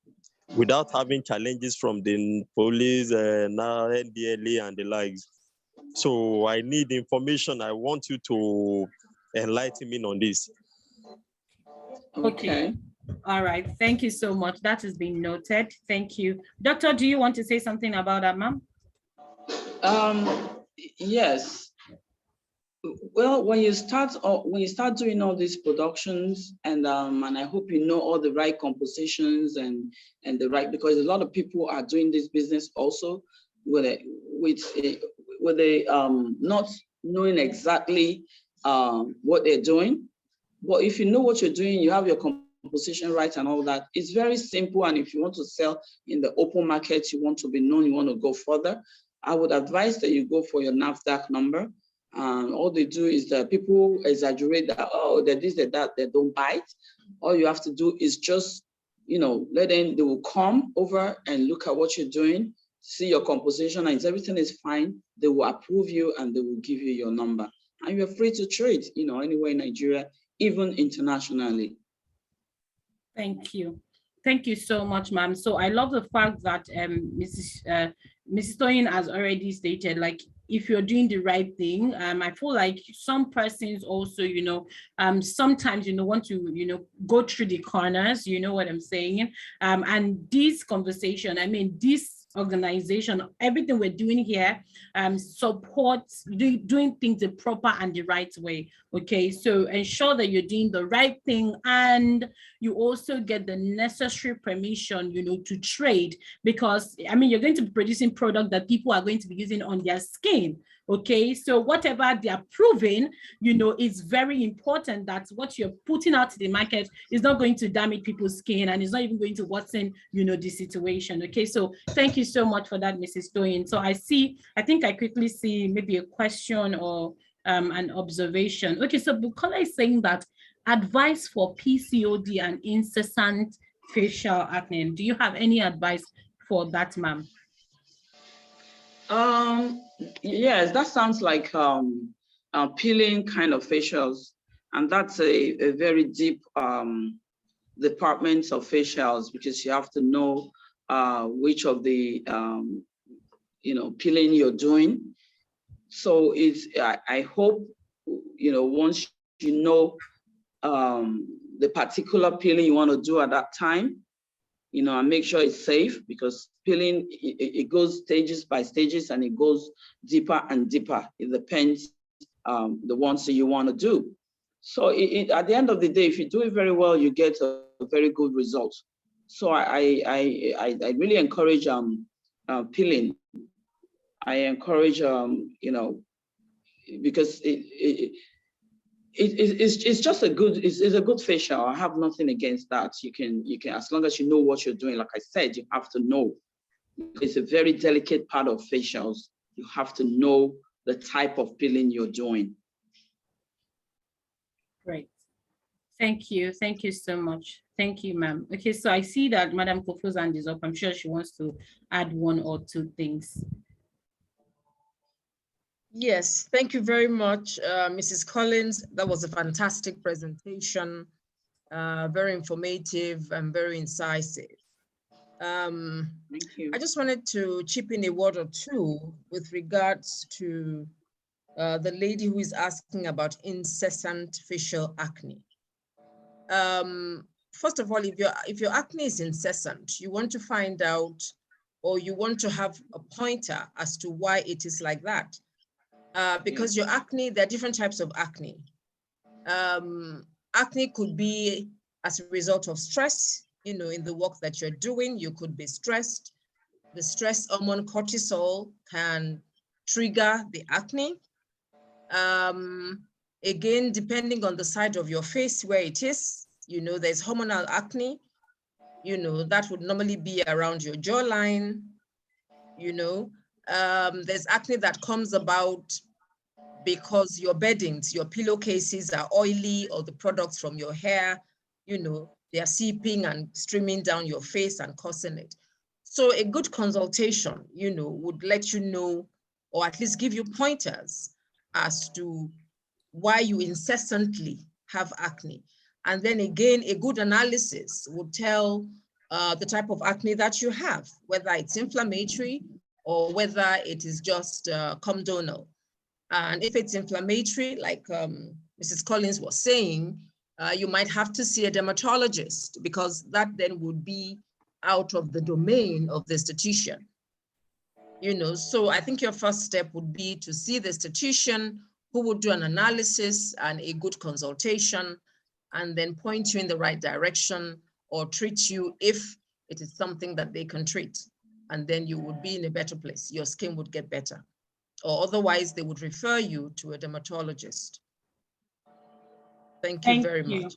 without having challenges from the police, NDLA and the likes. So I need information. I want you to enlighten me on this. Okay. All right. Thank you so much. That has been noted. Thank you. Doctor, do you want to say something about that, ma'am? Yes. Well, when you start doing all these productions, and I hope you know all the right compositions and the right, because a lot of people are doing this business also with not knowing exactly what they're doing. But if you know what you're doing, you have your composition right and all that, it's very simple. And if you want to sell in the open market, you want to be known, you want to go further, I would advise that you go for your NAFDAC number. All they do is that people exaggerate that, oh, that this, that, they don't buy it. All you have to do is just, let them, they will come over and look at what you're doing, see your composition, and if everything is fine, they will approve you and they will give you your number. And you're free to trade, anywhere in Nigeria, even internationally. Thank you. Thank you so much, ma'am. So I love the fact that Mrs. Toyin has already stated, like, if you're doing the right thing, I feel like some persons also, sometimes, want to, go through the corners, you know what I'm saying? And this conversation, this organization, everything we're doing here supports doing things the proper and the right way. Okay, so ensure that you're doing the right thing and you also get the necessary permission, to trade, because you're going to be producing product that people are going to be using on their skin. Okay, so whatever they are proving, it's very important that what you're putting out to the market is not going to damage people's skin and it's not even going to worsen, the situation. Okay, so thank you so much for that, Mrs. Toyin. So I think I quickly see maybe a question or an observation. Okay, so Bukola is saying that advice for PCOD and incessant facial acne. Do you have any advice for that, ma'am? Yes, that sounds like peeling kind of facials, and that's a very deep department of facials, because you have to know which of the peeling you're doing. So I hope once you know the particular peeling you want to do at that time, and make sure it's safe, because peeling, it goes stages by stages and it goes deeper and deeper. It depends the ones that you want to do. So at the end of the day, if you do it very well, you get a very good result. So I really encourage peeling. I encourage because it's just a good facial. I have nothing against that. You can, as long as you know what you're doing. Like I said, you have to know. It's a very delicate part of facials. You have to know the type of peeling you're doing. Great. Thank you. Thank you so much. Thank you, ma'am. Okay, so I see that Madam Kofo's hand is up. I'm sure she wants to add one or two things. Yes, thank you very much, Mrs. Collins. That was a fantastic presentation, very informative and very incisive. Thank you. I just wanted to chip in a word or two with regards to the lady who is asking about incessant facial acne. First of all, if your acne is incessant, you want to find out, or you want to have a pointer as to why it is like that. Because your acne, there are different types of acne. Acne could be as a result of stress, in the work that you're doing. You could be stressed. The stress hormone cortisol can trigger the acne. Again, depending on the side of your face where it is, there's hormonal acne, that would normally be around your jawline, there's acne that comes about because your beddings, your pillowcases are oily, or the products from your hair, they are seeping and streaming down your face and causing it. So a good consultation, would let you know, or at least give you pointers as to why you incessantly have acne. And then again, a good analysis would tell the type of acne that you have, whether it's inflammatory or whether it is just comedonal. And if it's inflammatory, like Mrs. Collins was saying, you might have to see a dermatologist, because that then would be out of the domain of the esthetician. So I think your first step would be to see the esthetician, who would do an analysis and a good consultation, and then point you in the right direction or treat you if it is something that they can treat. And then you would be in a better place. Your skin would get better. Or otherwise, they would refer you to a dermatologist. Thank you very much.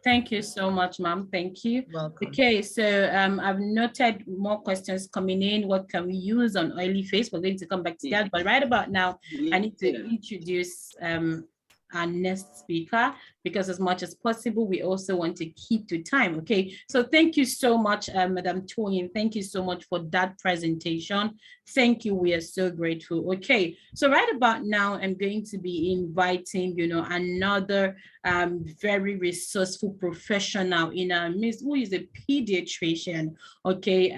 Thank you so much, ma'am. Thank you. Welcome. Okay, so I've noted more questions coming in. What can we use on oily face? We're going to come back to that, but right about now, I need to introduce our next speaker, because as much as possible, we also want to keep to time. Okay, so thank you so much, Madam Toyin. Thank you so much for that presentation. Thank you. We are so grateful. Okay, so right about now, I'm going to be inviting, another very resourceful professional in our midst, who is a pediatrician. Okay,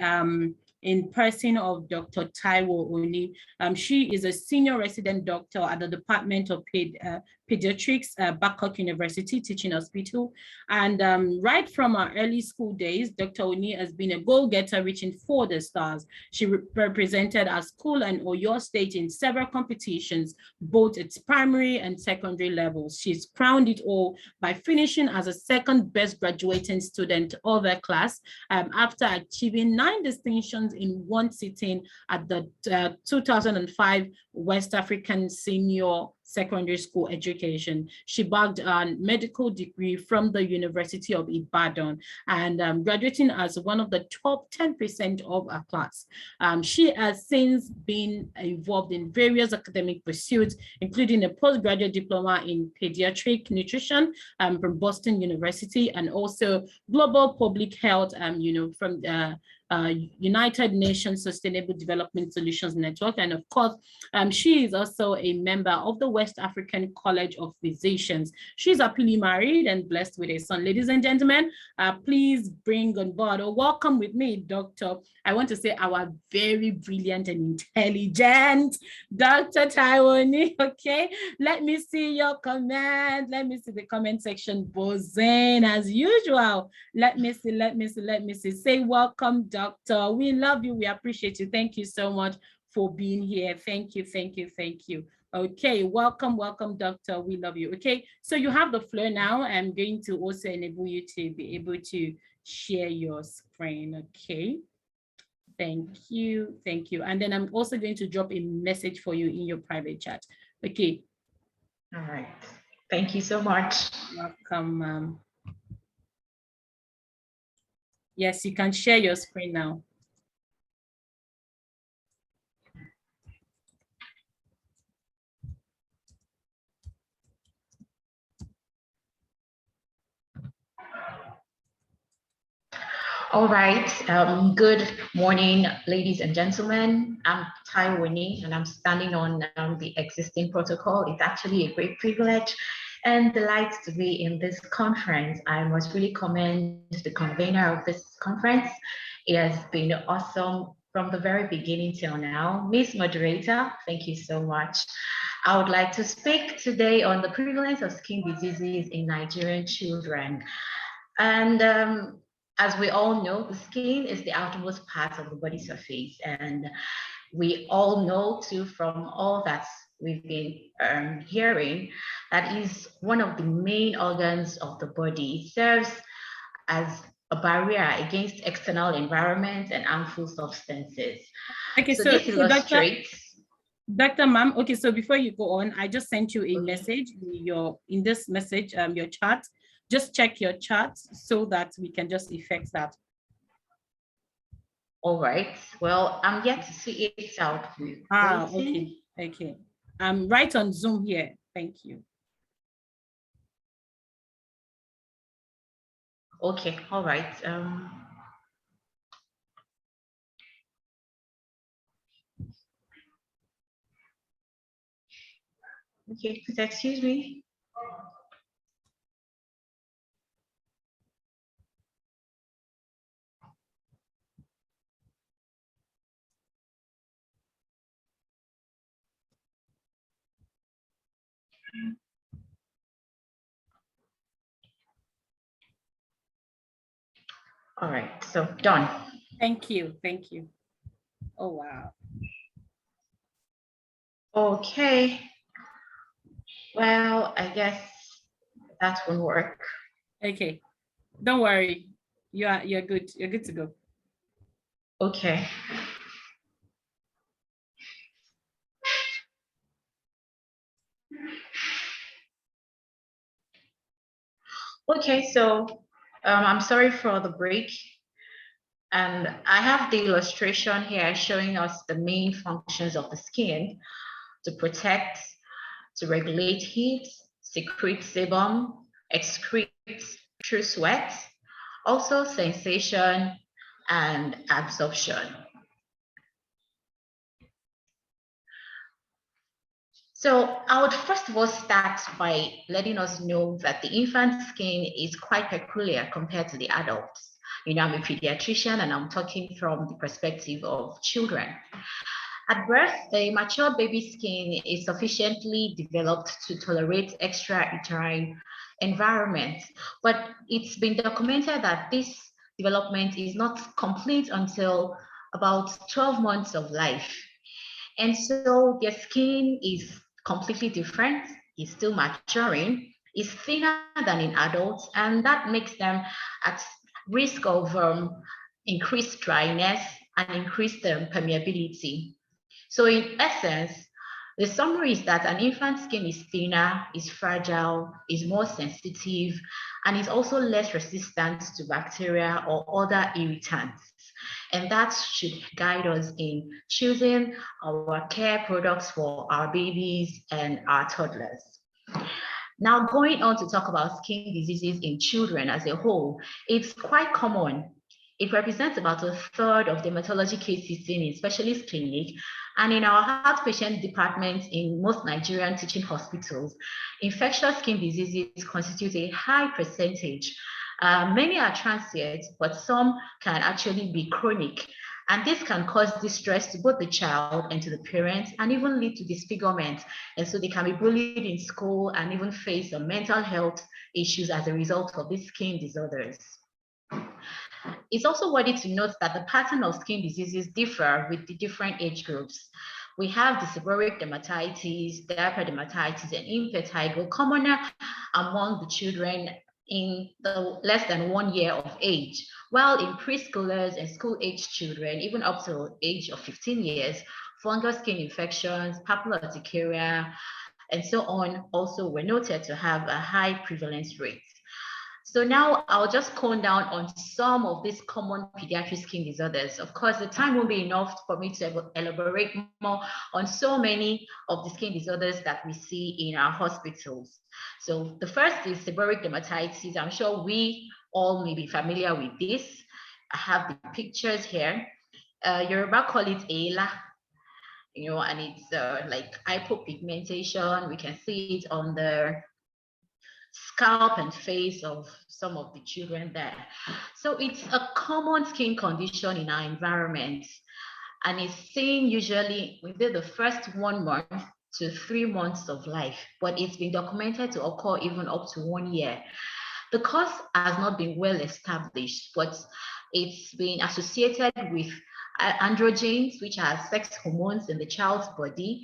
in person of Dr. Taiwo Oni. She is a senior resident doctor at the Department of Pediatrics, Babcock University Teaching Hospital. And right from our early school days, Dr. Oni has been a goal-getter, reaching 4 stars. She represented our school and Oyo State in several competitions, both at primary and secondary levels. She's crowned it all by finishing as a second best graduating student of her class, after achieving 9 distinctions in one sitting at the 2005 West African Senior Secondary School Education. She bagged a medical degree from the University of Ibadan and graduating as one of the top 10% of her class. She has since been involved in various academic pursuits, including a postgraduate diploma in pediatric nutrition from Boston University, and also global public health, from United Nations Sustainable Development Solutions Network. And of course, she is also a member of the West African College of Physicians. She's happily married and blessed with a son. Ladies and gentlemen, please bring on board, or welcome with me, I want to say our very brilliant and intelligent Dr. Taiwo. Okay, let me see your comment. Let me see the comment section buzzing as usual. Let me see. Say welcome, doctor. We love you. We appreciate you. Thank you so much for being here. Thank you. Okay, welcome, doctor. We love you. Okay, so you have the floor now. I'm going to also enable you to be able to share your screen. Okay, thank you. And then I'm also going to drop a message for you in your private chat. Okay. All right. Thank you so much. Welcome. Yes, you can share your screen now. All right. Good morning, ladies and gentlemen. I'm Taiwo Oni, and I'm standing on the existing protocol. It's actually a great privilege and delight to be in this conference. I must really commend the convener of this conference. It has been awesome from the very beginning till now. Miss Moderator, thank you so much. I would like to speak today on the prevalence of skin diseases in Nigerian children. And as we all know, the skin is the outermost part of the body surface. And we all know too, from all that we've been hearing, that is one of the main organs of the body. It serves as a barrier against external environment and harmful substances. Okay, so this illustrates. Dr. Ma'am, okay, so before you go on, I just sent you a message in this message, your chat. Just check your chat so that we can just effect that. All right. Well, I'm yet to see it out. Okay. I'm right on Zoom here. Thank you. Okay, all right. Okay, please excuse me. All right, so done. Thank you. Thank you. Oh, wow. Okay. Well, I guess that won't work. Okay. Don't worry. You're good. You're good to go. Okay. Okay, so I'm sorry for the break. And I have the illustration here showing us the main functions of the skin: to protect, to regulate heat, secrete sebum, excrete through sweat, also sensation and absorption. So I would first of all start by letting us know that the infant skin is quite peculiar compared to the adults. You know, I'm a pediatrician and I'm talking from the perspective of children. At birth, the mature baby skin is sufficiently developed to tolerate extra-uterine environment, but it's been documented that this development is not complete until about 12 months of life. And so their skin is completely different, is still maturing, is thinner than in adults, and that makes them at risk of increased dryness and increased permeability. So in essence, the summary is that an infant's skin is thinner, is fragile, is more sensitive, and is also less resistant to bacteria or other irritants. And that should guide us in choosing our care products for our babies and our toddlers. Now, going on to talk about skin diseases in children as a whole, it's quite common. It represents about a third of dermatology cases seen in specialist clinic and in our outpatient departments in most Nigerian teaching hospitals. Infectious skin diseases constitute a high percentage. Many are transient, but some can actually be chronic. And this can cause distress to both the child and to the parents, and even lead to disfigurement. And so they can be bullied in school and even face some mental health issues as a result of these skin disorders. It's also worthy to note that the pattern of skin diseases differ with the different age groups. We have the seborrheic dermatitis, diaper dermatitis, and impetigo commoner among the children in the less than 1 year of age, while in preschoolers and school-age children, even up to the age of 15 years, fungal skin infections, papular urticaria, and so on also were noted to have a high prevalence rate. So now I'll just cone down on some of these common pediatric skin disorders. Of course, the time won't be enough for me to elaborate more on so many of the skin disorders that we see in our hospitals. So the first is seborrheic dermatitis. I'm sure we all may be familiar with this. I have the pictures here. Yoruba call it ELA, you know, and it's like hypopigmentation. We can see it on the scalp and face of some of the children there. So it's a common skin condition in our environment, and it's seen usually within the first 1 month to 3 months of life, but it's been documented to occur even up to 1 year. The cause has not been well established, but it's been associated with androgens, which are sex hormones in the child's body,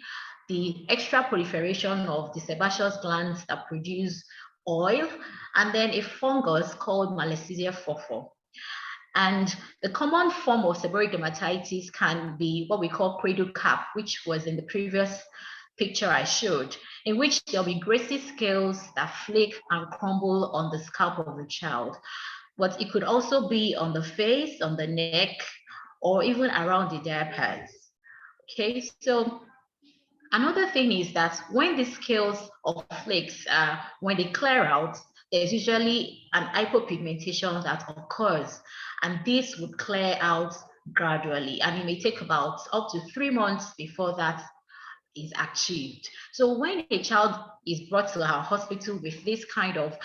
the extra proliferation of the sebaceous glands that produce oil, and then a fungus called Malassezia furfur. And the common form of seborrheic dermatitis can be what we call cradle cap, which was in the previous picture I showed, in which there'll be greasy scales that flake and crumble on the scalp of the child. But it could also be on the face, on the neck, or even around the diapers. Okay, so another thing is that when the scales of flakes, when they clear out, there's usually an hypopigmentation that occurs, and this would clear out gradually, and it may take about up to 3 months before that is achieved. So when a child is brought to our hospital with this kind of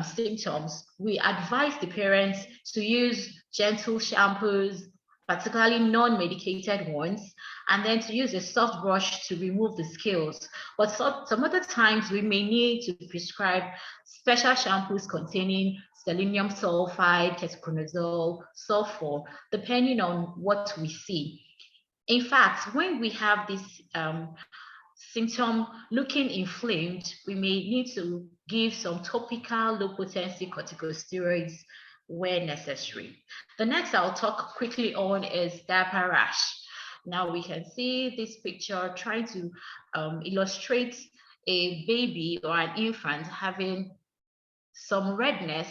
symptoms, we advise the parents to use gentle shampoos, particularly non-medicated ones, and then to use a soft brush to remove the scales. But some other times we may need to prescribe special shampoos containing selenium sulfide, ketoconazole, sulfur, depending on what we see. In fact, when we have this symptom looking inflamed, we may need to give some topical low-potency corticosteroids where necessary. The next I'll talk quickly on is diaper rash. Now we can see this picture trying to illustrate a baby or an infant having some redness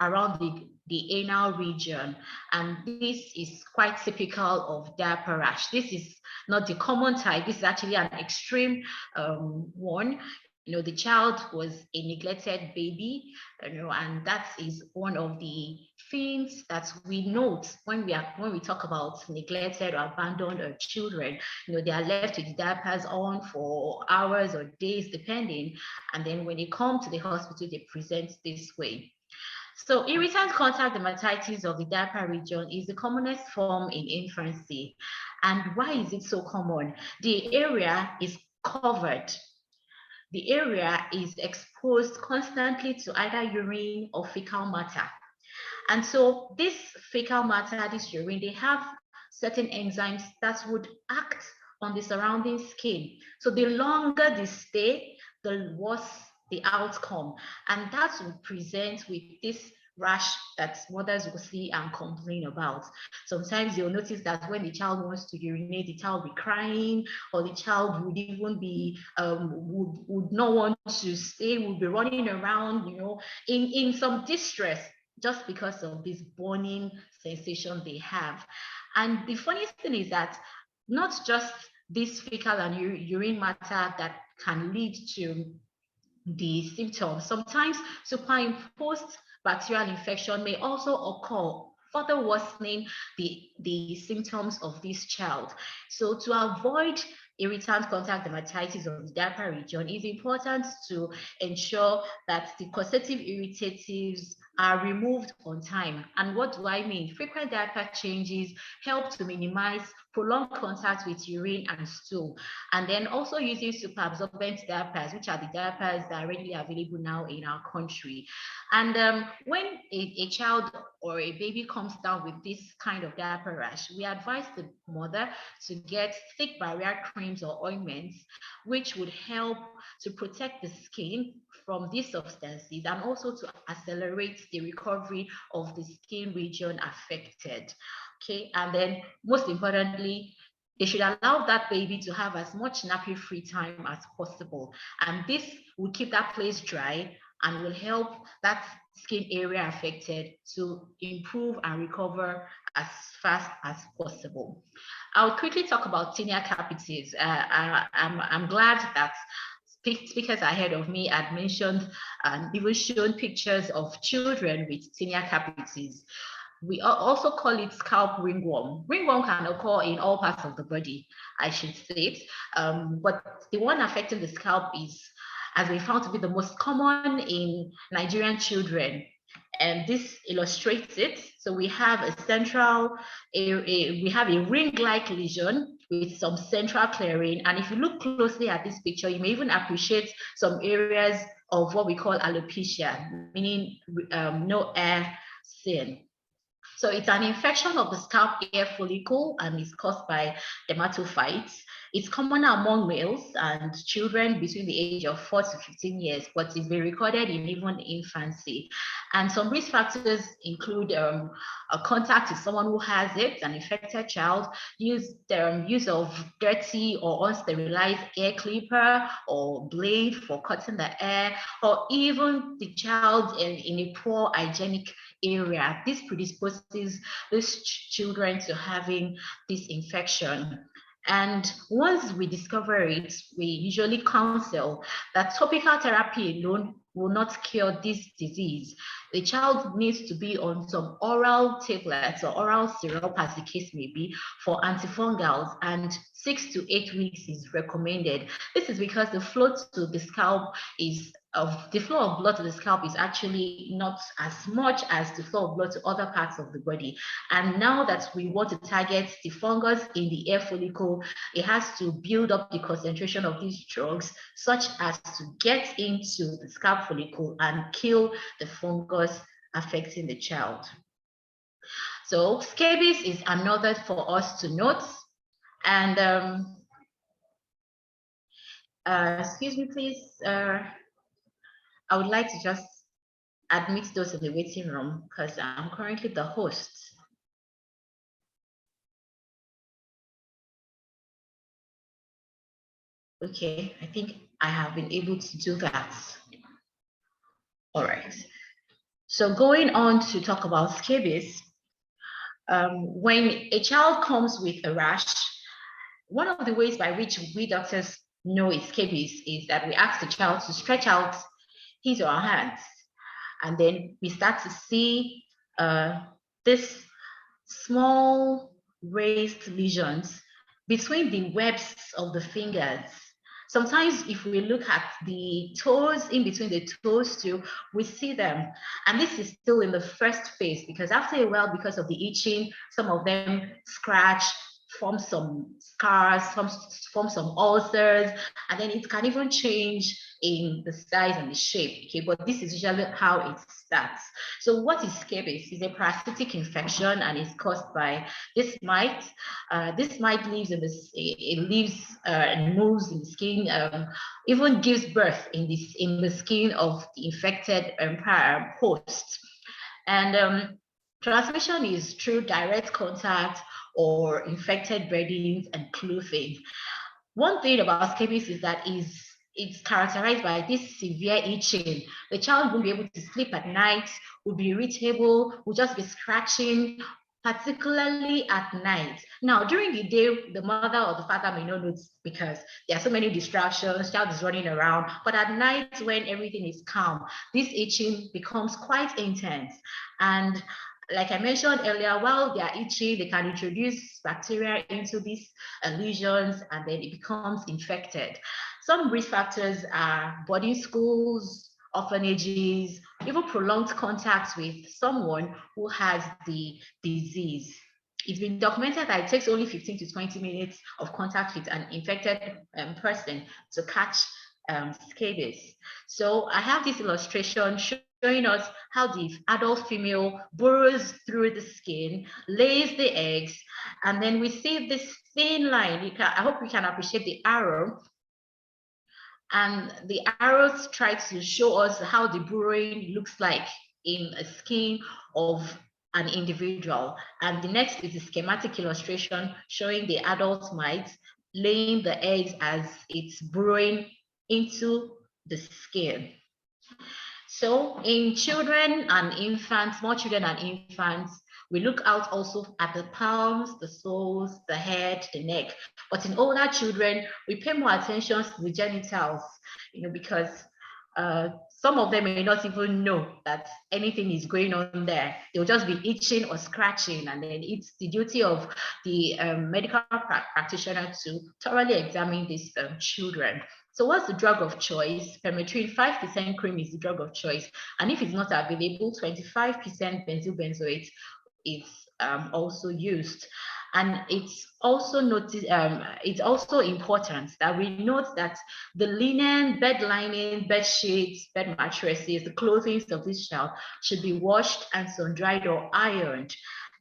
around the anal region, and this is quite typical of diaper rash. This is not the common type. This is actually an extreme one. You know, the child was a neglected baby, you know, and that is one of the things that we note when we talk about neglected or abandoned children. You know, they are left with diapers on for hours or days, depending, and then when they come to the hospital, they present this way. So irritant contact dermatitis of the diaper region is the commonest form in infancy. And why is it so common? The area is covered. The area is exposed constantly to either urine or fecal matter. And so this fecal matter, this urine, they have certain enzymes that would act on the surrounding skin. So the longer the stay, the worse the outcome. And that will present with this rash that mothers will see and complain about. Sometimes you'll notice that when the child wants to urinate, the child will be crying, or the child would even be would not want to stay, would be running around, you know, in some distress, just because of this burning sensation they have. And the funniest thing is that not just this fecal and urine matter that can lead to the symptoms. Sometimes superimposed bacterial infection may also occur, further worsening the symptoms of this child. So to avoid irritant contact dermatitis of the diaper region, it's important to ensure that the causative irritatives are removed on time. And what do I mean? Frequent diaper changes help to minimize prolonged contact with urine and stool. And then also using super absorbent diapers, which are the diapers that are readily available now in our country. And when a child or a baby comes down with this kind of diaper rash, we advise the mother to get thick barrier creams or ointments, which would help to protect the skin from these substances and also to accelerate the recovery of the skin region affected. Okay, and then most importantly, they should allow that baby to have as much nappy-free time as possible. And this will keep that place dry and will help that skin area affected to improve and recover as fast as possible. I'll quickly talk about tinea capitis. I'm glad that speakers ahead of me had mentioned and even shown pictures of children with tinea capitis. We also call it scalp ringworm. Ringworm can occur in all parts of the body, I should say, but the one affecting the scalp is, as we found to be the most common in Nigerian children. And this illustrates it. So we have a central, we have a ring-like lesion with some central clearing. And if you look closely at this picture, you may even appreciate some areas of what we call alopecia, meaning no hair seen. So it's an infection of the scalp hair follicle and is caused by dermatophytes. It's common among males and children between the age of 4 to 15 years, but it's been recorded in even infancy. And some risk factors include a contact with someone who has it, an infected child, use of dirty or unsterilized hair clipper or blade for cutting the hair, or even the child in a poor hygienic area. This predisposes these children to having this infection. And once we discover it, we usually counsel that topical therapy alone will not cure this disease. The child needs to be on some oral tablets or oral syrup, as the case may be, for antifungals, and 6 to 8 weeks is recommended. This is because the flow to the scalp the flow of blood to the scalp is actually not as much as the flow of blood to other parts of the body. And now that we want to target the fungus in the hair follicle, it has to build up the concentration of these drugs such as to get into the scalp follicle and kill the fungus affecting the child. So scabies is another for us to note. And excuse me, please. I would like to just admit those in the waiting room because I'm currently the host. Okay, I think I have been able to do that. All right. So going on to talk about scabies, when a child comes with a rash, one of the ways by which we doctors know it's scabies is that we ask the child to stretch out his or her hands. And then we start to see this small raised lesions between the webs of the fingers. Sometimes if we look at the toes, in between the toes too, we see them. And this is still in the first phase, because after a while, because of the itching, some of them scratch, form some scars, form some ulcers, and then it can even change in the size and the shape. Okay, but this is usually how it starts. So what is scabies? It's a parasitic infection and is caused by this mite. This mite lives in this. It lives and moves in the skin. Even gives birth in the skin of the infected host. And transmission is through direct contact or infected beddings and clothing. One thing about scabies is that it's characterized by this severe itching. The child won't be able to sleep at night, will be irritable, will just be scratching, particularly at night. Now, during the day, the mother or the father may not notice because there are so many distractions, child is running around, but at night when everything is calm, this itching becomes quite intense. And like I mentioned earlier, while they are itching, they can introduce bacteria into these lesions and then it becomes infected. Some risk factors are boarding schools, orphanages, even prolonged contact with someone who has the disease. It's been documented that it takes only 15 to 20 minutes of contact with an infected person to catch scabies. So I have this illustration showing us how the adult female burrows through the skin, lays the eggs, and then we see this thin line. I hope you can appreciate the arrow. And the arrows try to show us how the burrowing looks like in a skin of an individual. And the next is a schematic illustration showing the adult mite laying the eggs as it's burrowing into the skin. So in children and infants, more children and infants, we look out also at the palms, the soles, the head, the neck. But in older children, we pay more attention to the genitals, because some of them may not even know that anything is going on there. They'll just be itching or scratching, and then it's the duty of the medical practitioner to thoroughly examine these children. So what's the drug of choice? Permethrin 5% cream is the drug of choice. And if it's not available, 25% benzyl benzoate is also used. And it's also it's also important that we note that the linen, bed lining, bed sheets, bed mattresses, the clothing of this child should be washed and sun-dried or ironed.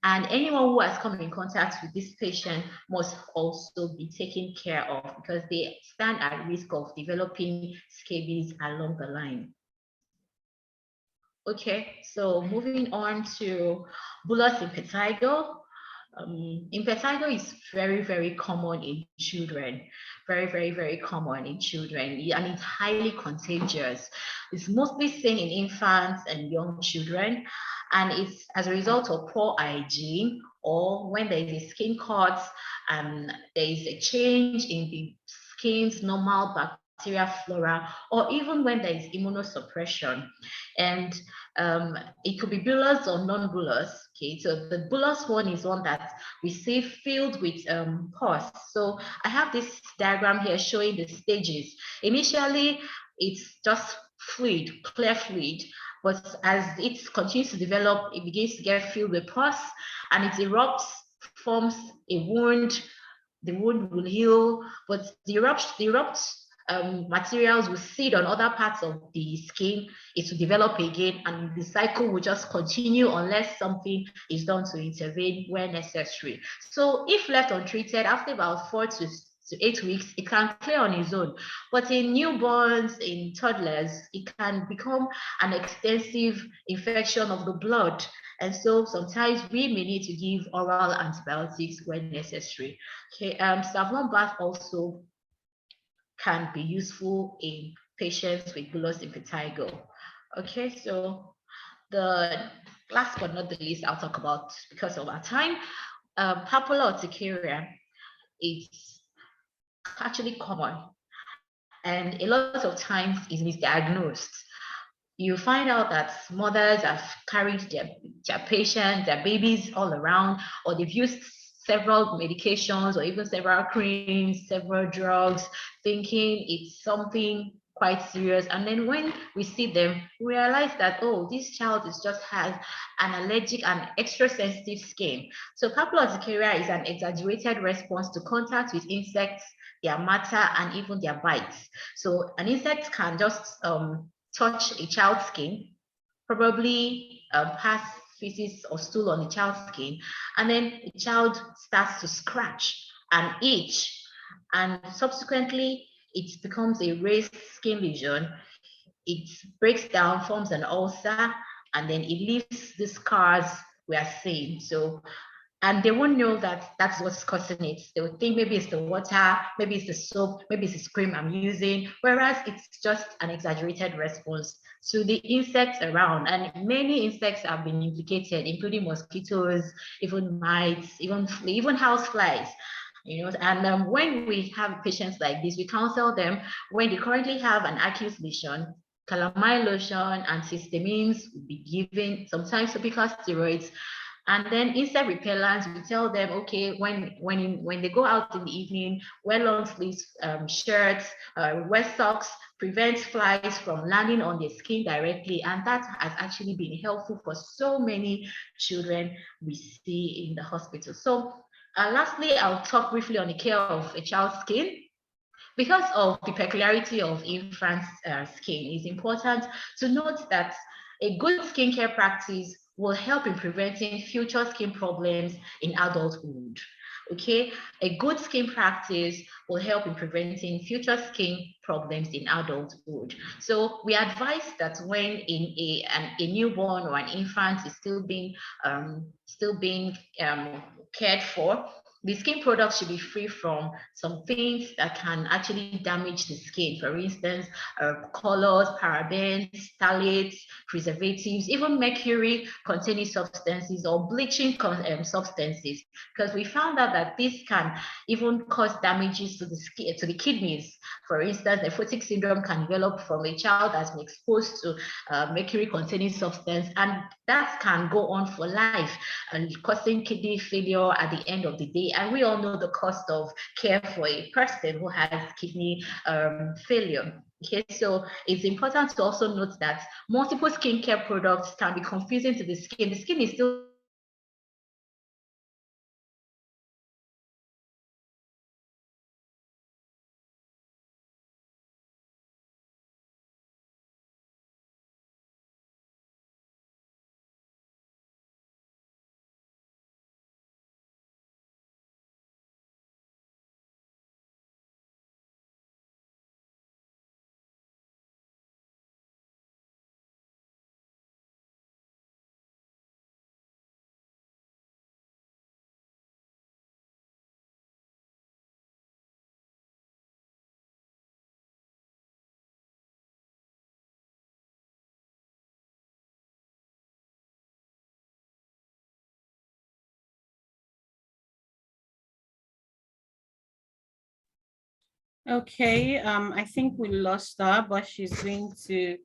And anyone who has come in contact with this patient must also be taken care of because they stand at risk of developing scabies along the line. Okay, so moving on to bullous impetigo. Impetigo is very, very common in children. Very, very, very common in children, and it's highly contagious. It's mostly seen in infants and young children, and it's as a result of poor hygiene or when there is a skin cut, there is a change in the skin's normal bacterial flora, or even when there is immunosuppression. And it could be bullous or non-bullous. Okay, so the bullous one is one that we see filled with pus. So I have this diagram here showing the stages. Initially, it's just fluid, clear fluid, but as it continues to develop, it begins to get filled with pus, and it erupts, forms a wound. The wound will heal, but the materials will seed on other parts of the skin. It will develop again, and the cycle will just continue unless something is done to intervene where necessary. So if left untreated, after about 4 to 8 weeks, it can clear on its own. But in newborns, in toddlers, it can become an extensive infection of the blood. And so sometimes we may need to give oral antibiotics when necessary. Okay, Savlon bath also can be useful in patients with bullous impetigo. Okay, so the last but not the least, I'll talk about, because of our time, papilla urticaria. It's actually common, and a lot of times is misdiagnosed. You find out that mothers have carried their patients, their babies all around, or they've used several medications or even several creams, several drugs, thinking it's something quite serious. And then when we see them, we realize that, oh, this child just has an allergic and extra sensitive skin. So papilla urticaria is an exaggerated response to contact with insects, their matter, and even their bites. So an insect can just touch a child's skin, probably pass feces or stool on the child's skin, and then the child starts to scratch and itch, and subsequently it becomes a raised skin lesion. It breaks down, forms an ulcer, and then it leaves the scars we are seeing. So, and they won't know that that's what's causing it. They would think maybe it's the water, maybe it's the soap, maybe it's the cream I'm using, whereas it's just an exaggerated response to the insects around. And many insects have been implicated, including mosquitoes, even mites, even house flies. You know, and when we have patients like this, we counsel them when they currently have an acute lesion. Calamine lotion, antihistamines will be given, sometimes topical steroids, and then insect repellents. We tell them, okay, when they go out in the evening, wear long sleeves shirts, wear socks, prevent flies from landing on their skin directly, and that has actually been helpful for so many children we see in the hospital. So lastly, I'll talk briefly on the care of a child's skin. Because of the peculiarity of infant skin, it's important to note that a good skincare practice will help in preventing future skin problems in adulthood. Okay, a good skin practice will help in preventing future skin problems in adulthood. So we advise that when a newborn or an infant is still being cared for, the skin products should be free from some things that can actually damage the skin. For instance, colors, parabens, phthalates, preservatives, even mercury containing substances or bleaching substances, because we found out that this can even cause damages to the skin, to the kidneys. For instance, nephrotic syndrome can develop from a child that's been exposed to mercury containing substance, and that can go on for life, causing kidney failure at the end of the day. And we all know the cost of care for a person who has kidney failure. Okay, so it's important to also note that multiple skincare products can be confusing to the skin. The skin is still Okay, I think we lost her, but she's going to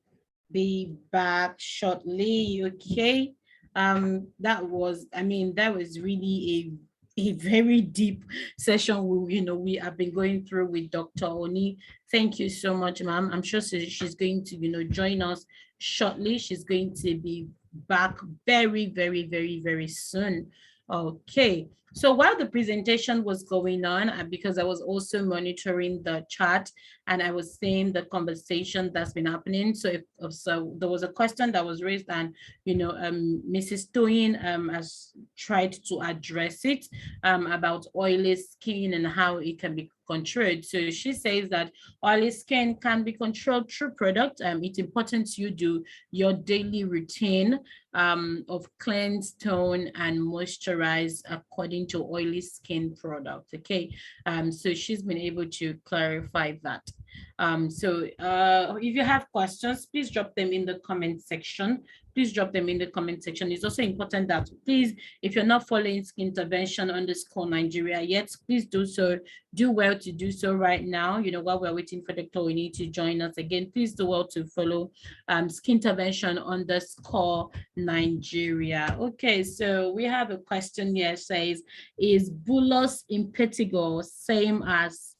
be back shortly. Okay. That was, I mean, that was really a very deep session we have been going through with Dr. Oni. Thank you so much, ma'am. I'm sure she's going to, join us shortly. She's going to be back very, very, very, very soon. Okay. So while the presentation was going on, because I was also monitoring the chat and I was seeing the conversation that's been happening. So so there was a question that was raised, and Mrs. Toyin has tried to address it about oily skin and how it can be controlled. So she says that oily skin can be controlled through product. It's important you do your daily routine of cleanse, tone, and moisturize according to oily skin product. Okay, so she's been able to clarify that. So if you have questions, please drop them in the comment section. Please drop them in the comment section. It's also important that please, if you're not following SKINTERVENTION_Nigeria yet, please do so. Do well to do so right now. While we're waiting for the Chloe to join us again, please do well to follow SKINTERVENTION_Nigeria. Okay, so we have a question here. Says, is bullous impetigo same as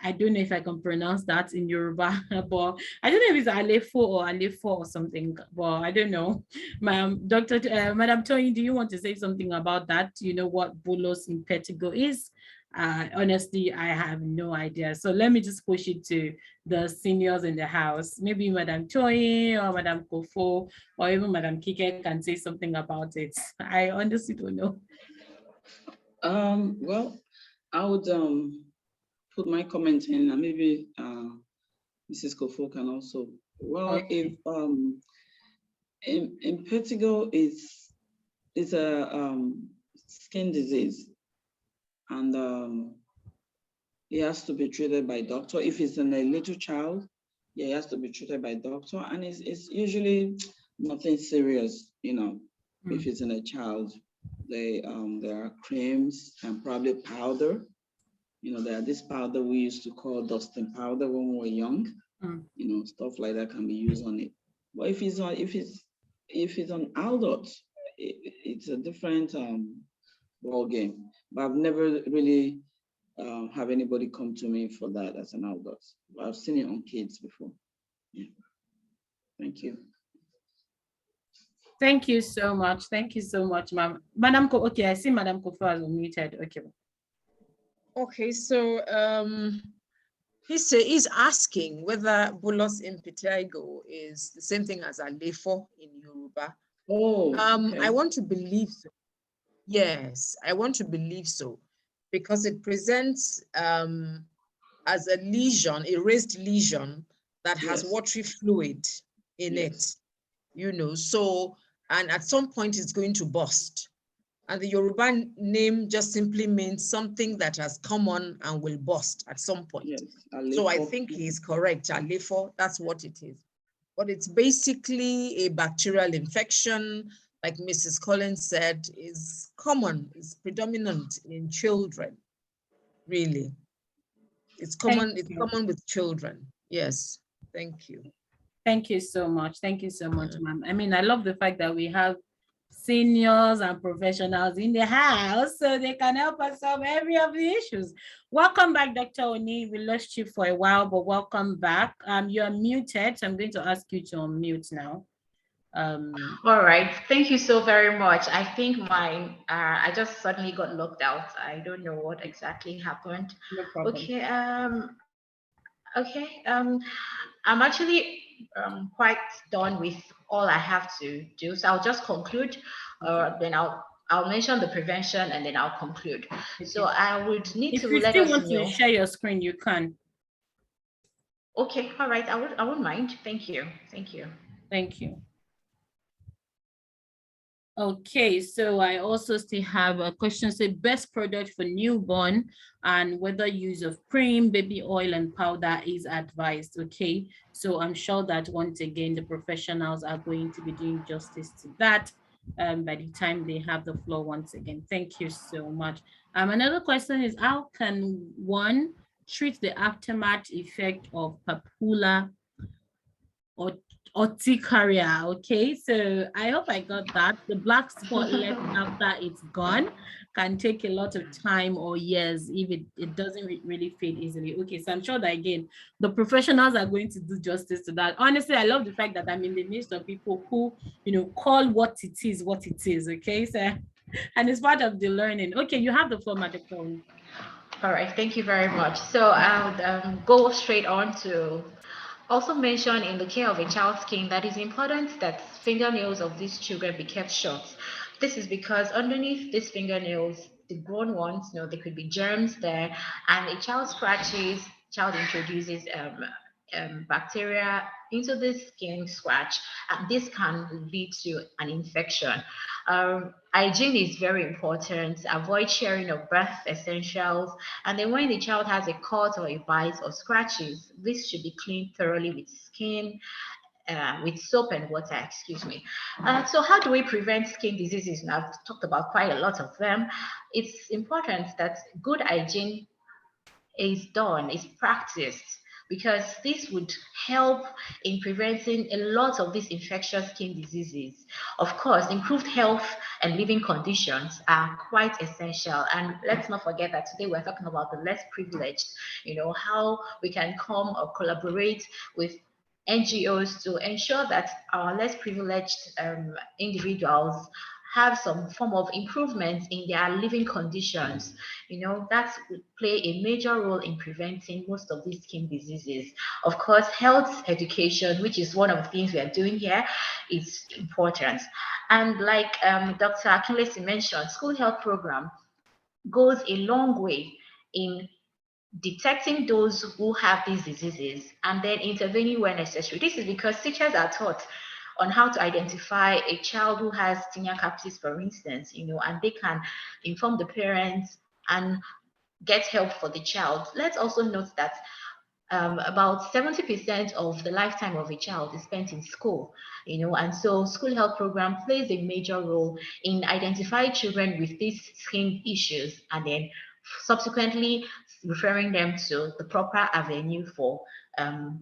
I don't know if I can pronounce that in Yoruba, but I don't know if it's Alefo or something, but I don't know. Madam Toyin, do you want to say something about that? Do you know what bullous impetigo is? Honestly, I have no idea. So let me just push it to the seniors in the house. Maybe Madam Toyin or Madam Kofo or even Madam Kike can say something about it. I honestly don't know. Well, I would put my comment in, and maybe Mrs. Kofo can also. Well, Okay. if impetigo is a skin disease, and it has to be treated by doctor. If it's in a little child, yeah, it has to be treated by doctor, and it's usually nothing serious, If it's in a child, there are creams and probably powder. There are this powder we used to call dusting powder when we were young. Stuff like that can be used on it. But if it's on adults, it's a different ball game. But I've never really have anybody come to me for that as an adult. But I've seen it on kids before. Yeah. Thank you. Thank you so much. Thank you so much, ma'am. Madam Ko, okay, I see Madam Kofo has unmuted. Okay. Okay, so he's asking whether bullous impetigo is the same thing as Alefo in Yoruba. Oh, okay. I want to believe so. Yes, I want to believe so, because it presents as a lesion, a raised lesion that has watery fluid in it, so, and at some point it's going to burst. And the Yoruba name just simply means something that has come on and will burst at some point. Yes, so I think he's correct, Alefo, that's what it is. But it's basically a bacterial infection, like Mrs. Collins said, is common, is predominant in children, really. It's common, common with children. Yes, thank you. Thank you so much. Thank you so much, ma'am. I mean, I love the fact that we have seniors and professionals in the house so they can help us solve every of the issues. Welcome back, Dr. Oni. We lost you for a while, but welcome back. You're muted, so I'm going to ask you to unmute now. All right, thank you so very much. I think I just suddenly got locked out. I don't know what exactly happened. No problem. I'm actually quite done with all I have to do. So I'll just conclude, then I'll mention the prevention and then I'll conclude. Okay. So I would need to let us know. If you still want to share your screen, you can. Okay, all right, I wouldn't mind. Thank you. Thank you. Thank you. Okay, so I also still have a question. Say best product for newborn and whether use of cream, baby oil, and powder is advised. Okay, so I'm sure that once again the professionals are going to be doing justice to that by the time they have the floor once again. Thank you so much. Another question is, how can one treat the aftermath effect of papula or urticaria. Okay, so I hope I got that. The black spot left after it's gone can take a lot of time or years if it doesn't really fade easily. Okay, so I'm sure that again the professionals are going to do justice to that. Honestly, I love the fact that I'm in the midst of people who, you know, call what it is. Okay, so and it's part of the learning. Okay, you have the floor, Madam. All right, thank you very much. So I would go straight on to also mention in the care of a child's skin that it's important that fingernails of these children be kept short. This is because underneath these fingernails, the grown ones, you know, there could be germs there, and a child scratches, child introduces bacteria into the skin scratch, and this can lead to an infection. Hygiene is very important. Avoid sharing of bath essentials. And then when the child has a cut or a bite or scratches, this should be cleaned thoroughly with soap and water, excuse me. So how do we prevent skin diseases? And I've talked about quite a lot of them. It's important that good hygiene is done, is practiced, because this would help in preventing a lot of these infectious skin diseases. Of course, improved health and living conditions are quite essential. And let's not forget that today we're talking about the less privileged, you know, how we can come or collaborate with NGOs to ensure that our less privileged individuals have some form of improvement in their living conditions. You know, that would play a major role in preventing most of these skin diseases. Of course, health education, which is one of the things we are doing here, is important. And like Dr. Akinlesi mentioned, school health program goes a long way in detecting those who have these diseases and then intervening where necessary. This is because teachers are taught on how to identify a child who has tinea captis, for instance, you know, and they can inform the parents and get help for the child. Let's also note that about 70% of the lifetime of a child is spent in school, you know, and so school health program plays a major role in identifying children with these skin issues and then subsequently referring them to the proper avenue for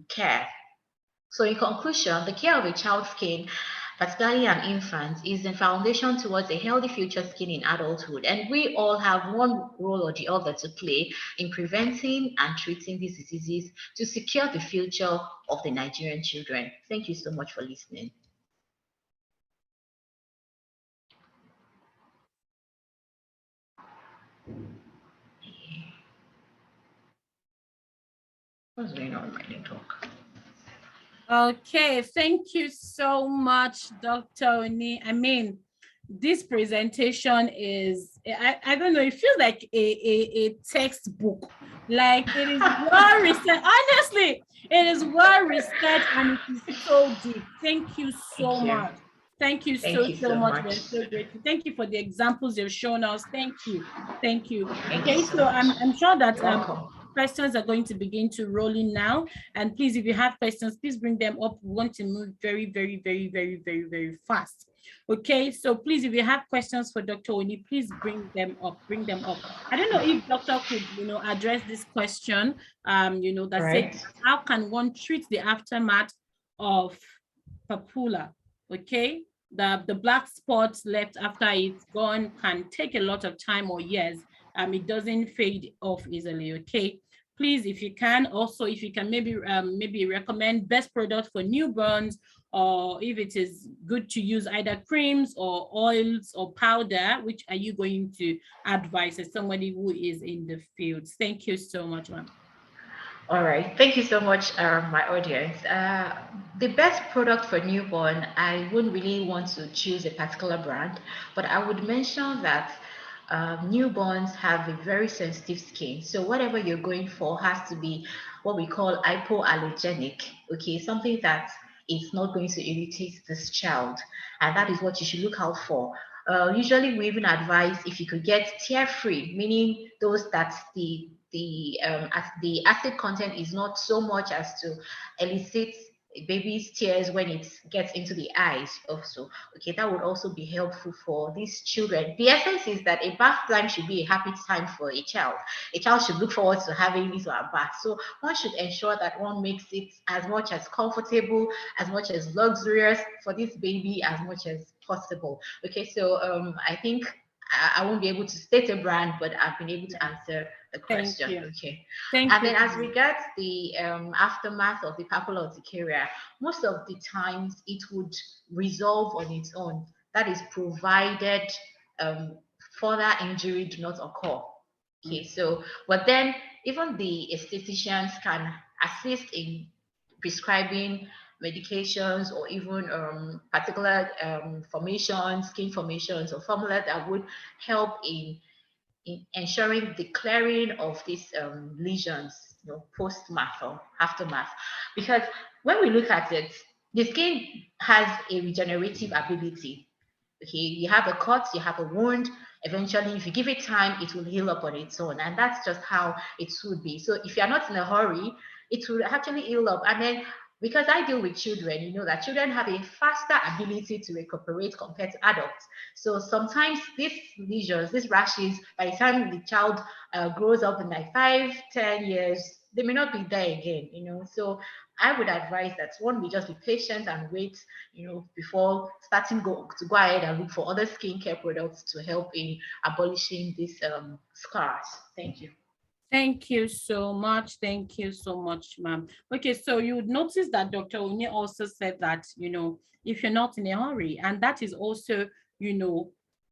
care. So in conclusion, the care of a child's skin, particularly an infant, is the foundation towards a healthy future skin in adulthood. And we all have one role or the other to play in preventing and treating these diseases to secure the future of the Nigerian children. Thank you so much for listening. What's going on with my network? Okay, thank you so much, Dr. Oni. I mean, this presentation is, I don't know, it feels like a textbook. Like it is well researched. Honestly, it is well researched and it is so deep. Thank you so much. Thank you so much. We're so grateful. Thank you for the examples you've shown us. Thank you. Okay, so I'm sure that questions are going to begin to roll in now. And please, if you have questions, please bring them up. We want to move very, very, very, very, very, very fast. Okay, so please, if you have questions for Dr. Oni, please bring them up. I don't know if doctor could, you know, address this question, you know, that said, how can one treat the aftermath of papula? Okay, the black spots left after it's gone can take a lot of time or years. It doesn't fade off easily. Okay, please, if you can, also if you can maybe recommend best product for newborns, or if it is good to use either creams or oils or powder, which are you going to advise as somebody who is in the field? Thank you so much, ma'am. All right, thank you so much, my audience. The best product for newborn, I wouldn't really want to choose a particular brand, but I would mention that newborns have a very sensitive skin. So whatever you're going for has to be what we call hypoallergenic, okay? Something that is not going to irritate this child. And that is what you should look out for. Usually we even advise if you could get tear-free, meaning those that the acid content is not so much as to elicit baby's tears when it gets into the eyes also. Okay, that would also be helpful for these children. The essence is that a bath time should be a happy time for a child. A child should look forward to having this or a bath. So one should ensure that one makes it as much as comfortable, as much as luxurious for this baby as much as possible. Okay, so I think I won't be able to state a brand, but I've been able to answer the question. Thank you. Okay. Thank And you. then as regards the aftermath of the papilla urticaria, most of the times it would resolve on its own. That is provided further injury do not occur. Okay, so, but then even the estheticians can assist in prescribing medications or even particular formations, skin formations or formula that would help in ensuring the clearing of these lesions, post-math or aftermath. Because when we look at it, the skin has a regenerative ability. Okay, you have a cut, you have a wound. Eventually, if you give it time, it will heal up on its own, and that's just how it should be. So if you're not in a hurry, it will actually heal up. And then, because I deal with children, you know that children have a faster ability to recuperate compared to adults. So sometimes these lesions, these rashes, by the time the child grows up in like 5-10 years, they may not be there again, So I would advise that one, we just be patient and wait, before starting to go ahead and look for other skincare products to help in abolishing these scars. Thank you. Thank you so much. Thank you so much, ma'am. Okay, so you would notice that Dr. Oni also said that, if you're not in a hurry, and that is also,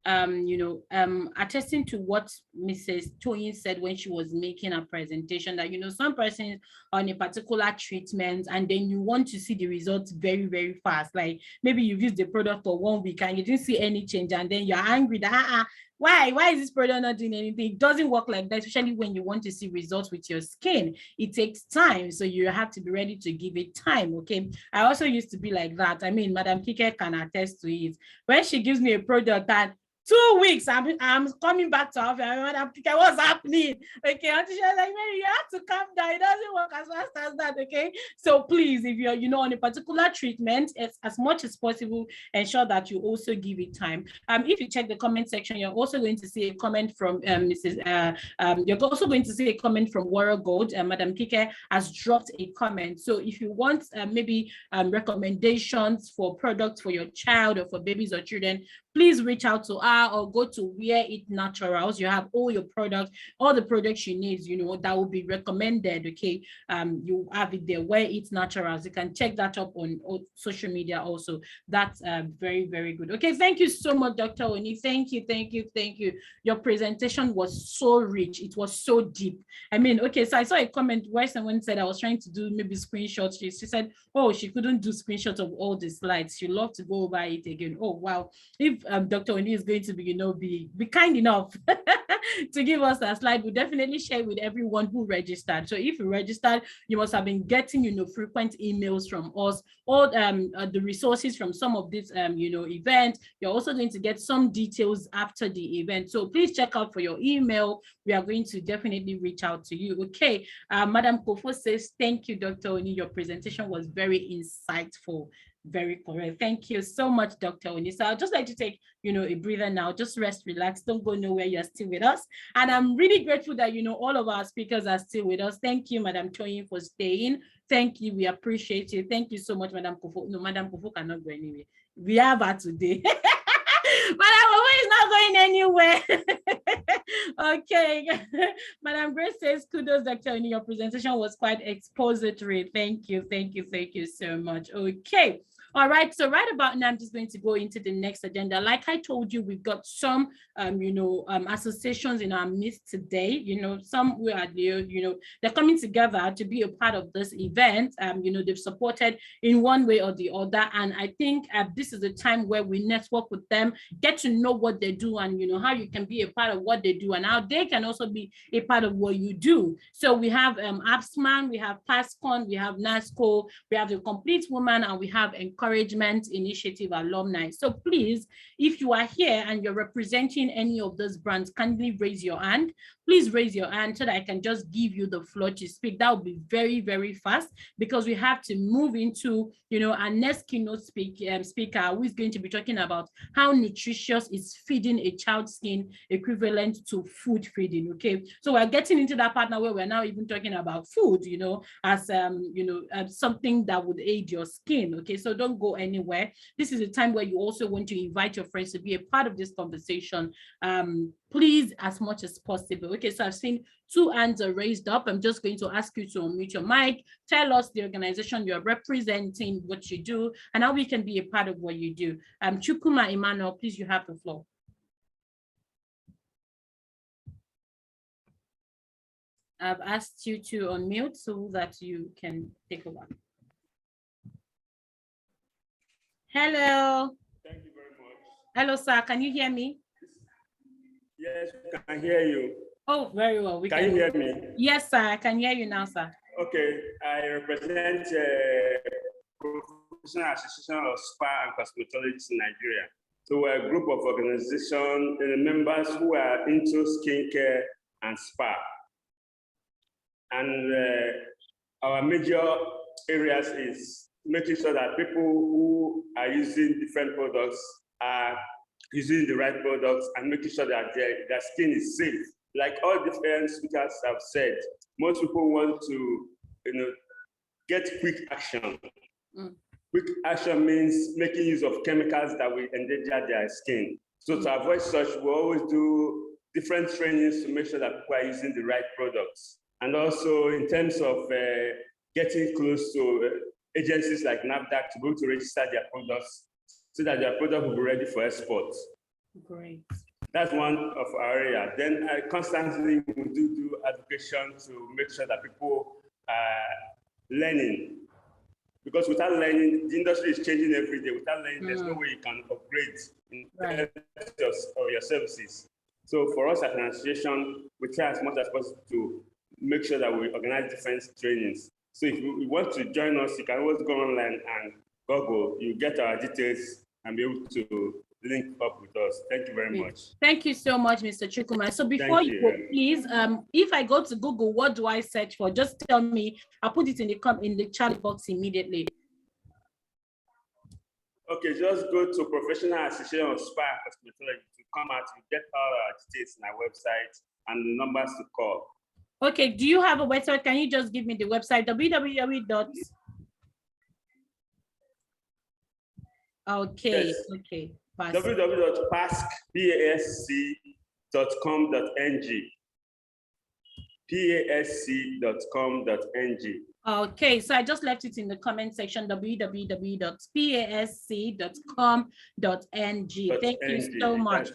attesting to what Mrs. Toyin said when she was making a presentation, that, some persons on a particular treatment and then you want to see the results very, very fast. Like maybe you've used the product for 1 week and you didn't see any change, and then you're angry that, why is this product not doing anything? It doesn't work like that, especially when you want to see results with your skin. It takes time, so you have to be ready to give it time. Okay, I also used to be like that. I mean, Madam Kike can attest to it. When she gives me a product that 2 weeks, I'm coming back to her. Madam Kike, what's happening? Okay, until she was like, Mary, you have to calm down. It doesn't work as fast as that. Okay, so please, if you're on a particular treatment, as much as possible, ensure that you also give it time. If you check the comment section, you're also going to see a comment from you're also going to see a comment from Warrior Gold. Madam Kike has dropped a comment. So if you want maybe recommendations for products for your child or for babies or children, please reach out to her or go to Wear It Naturals. You have all your products, all the products you need, that will be recommended. Okay, you have it there, Wear It Naturals. You can check that up on social media also. That's very, very good. Okay, thank you so much, Dr. Oni. Thank you. Your presentation was so rich. It was so deep. I mean, okay, so I saw a comment where someone said I was trying to do maybe screenshots. She said, oh, she couldn't do screenshots of all the slides. She'd love to go over it again. Oh, wow. If Dr. Oni is going to be kind enough to give us a slide, we'll definitely share with everyone who registered. So if you registered, you must have been getting, frequent emails from us, all the resources from some of these, events. You're also going to get some details after the event. So please check out for your email. We are going to definitely reach out to you. Okay. Madam Kofo says, thank you, Dr. Oni. Your presentation was very insightful. Very correct. Thank you so much, Dr. Oni. So I'll just like to take, a breather now. Just rest, relax. Don't go nowhere. You're still with us. And I'm really grateful that, all of our speakers are still with us. Thank you, Madam Toyin, for staying. Thank you. We appreciate you. Thank you so much, Madam Kofo. No, Madam Kofo cannot go anywhere. We have her today. Madam Kofo is not going anywhere. Okay. Madam Grace says, kudos, Dr. Oni. Your presentation was quite expository. Thank you so much. Okay. All right, so right about now, I'm just going to go into the next agenda. Like I told you, we've got some, associations in our midst today. Some we are, they're coming together to be a part of this event. They've supported in one way or the other, and I think this is a time where we network with them, get to know what they do, and how you can be a part of what they do, and how they can also be a part of what you do. So we have APSMAN, we have PASCON, we have NASCO, we have the Complete Woman, and we have Encouragement Initiative alumni. So please, if you are here and you're representing any of those brands, kindly raise your hand. please raise your hand so that I can just give you the floor to speak. That would be very, very fast because we have to move into, our next keynote speaker who is going to be talking about how nutritious is feeding a child's skin equivalent to food feeding. Okay, so we're getting into that part now where we're now even talking about food, as something that would aid your skin. Okay, so don't go anywhere. This is a time where you also want to invite your friends to be a part of this conversation. Please, as much as possible. Okay, so I've seen 2 hands are raised up. I'm just going to ask you to unmute your mic, tell us the organization you're representing, what you do, and how we can be a part of what you do. Chukuma Emmanuel, please, you have the floor. I've asked you to unmute so that you can take over. Hello. Thank you very much. Hello, sir. Can you hear me? Yes, we can hear you. Oh, very well. Can you hear me? Yes, sir. I can hear you now, sir. Okay. I represent Professional Association of Spa and Cosmetologists in Nigeria. So we're a group of organizations and members who are into skincare and spa. And our major areas is making sure that people who are using different products are using the right products and making sure that their skin is safe. Like all different speakers have said, most people want to, get quick action. Quick action means making use of chemicals that will endanger their skin. So to avoid such, we always do different trainings to make sure that people are using the right products. And also in terms of getting close to agencies like NAFDAC to be able to register their products so that their product will be ready for export. Great. That's one of our area. Then constantly we do education to make sure that people are learning. Because without learning, the industry is changing every day. Without learning, there's no way you can upgrade in terms of your services. So for us as an association, we try as much as possible to make sure that we organize different trainings. So if you want to join us, you can always go online and Google. You get our details and be able to link up with us. Thank you very much. Thank you so much, Mr. Chukuma. So before you go, please, if I go to Google, what do I search for? Just tell me. I'll put it in the chat box immediately. Okay, just go to Professional Association of Spa and Cosmetology to come out. You get all our details on our website and the numbers to call. Okay, do you have a website? Can you just give me the website? www. Okay, yes. Okay. www.pasc.com.ng. pasc.com.ng. Okay, so I just left it in the comment section, www.pasc.com.ng. Thank you so much.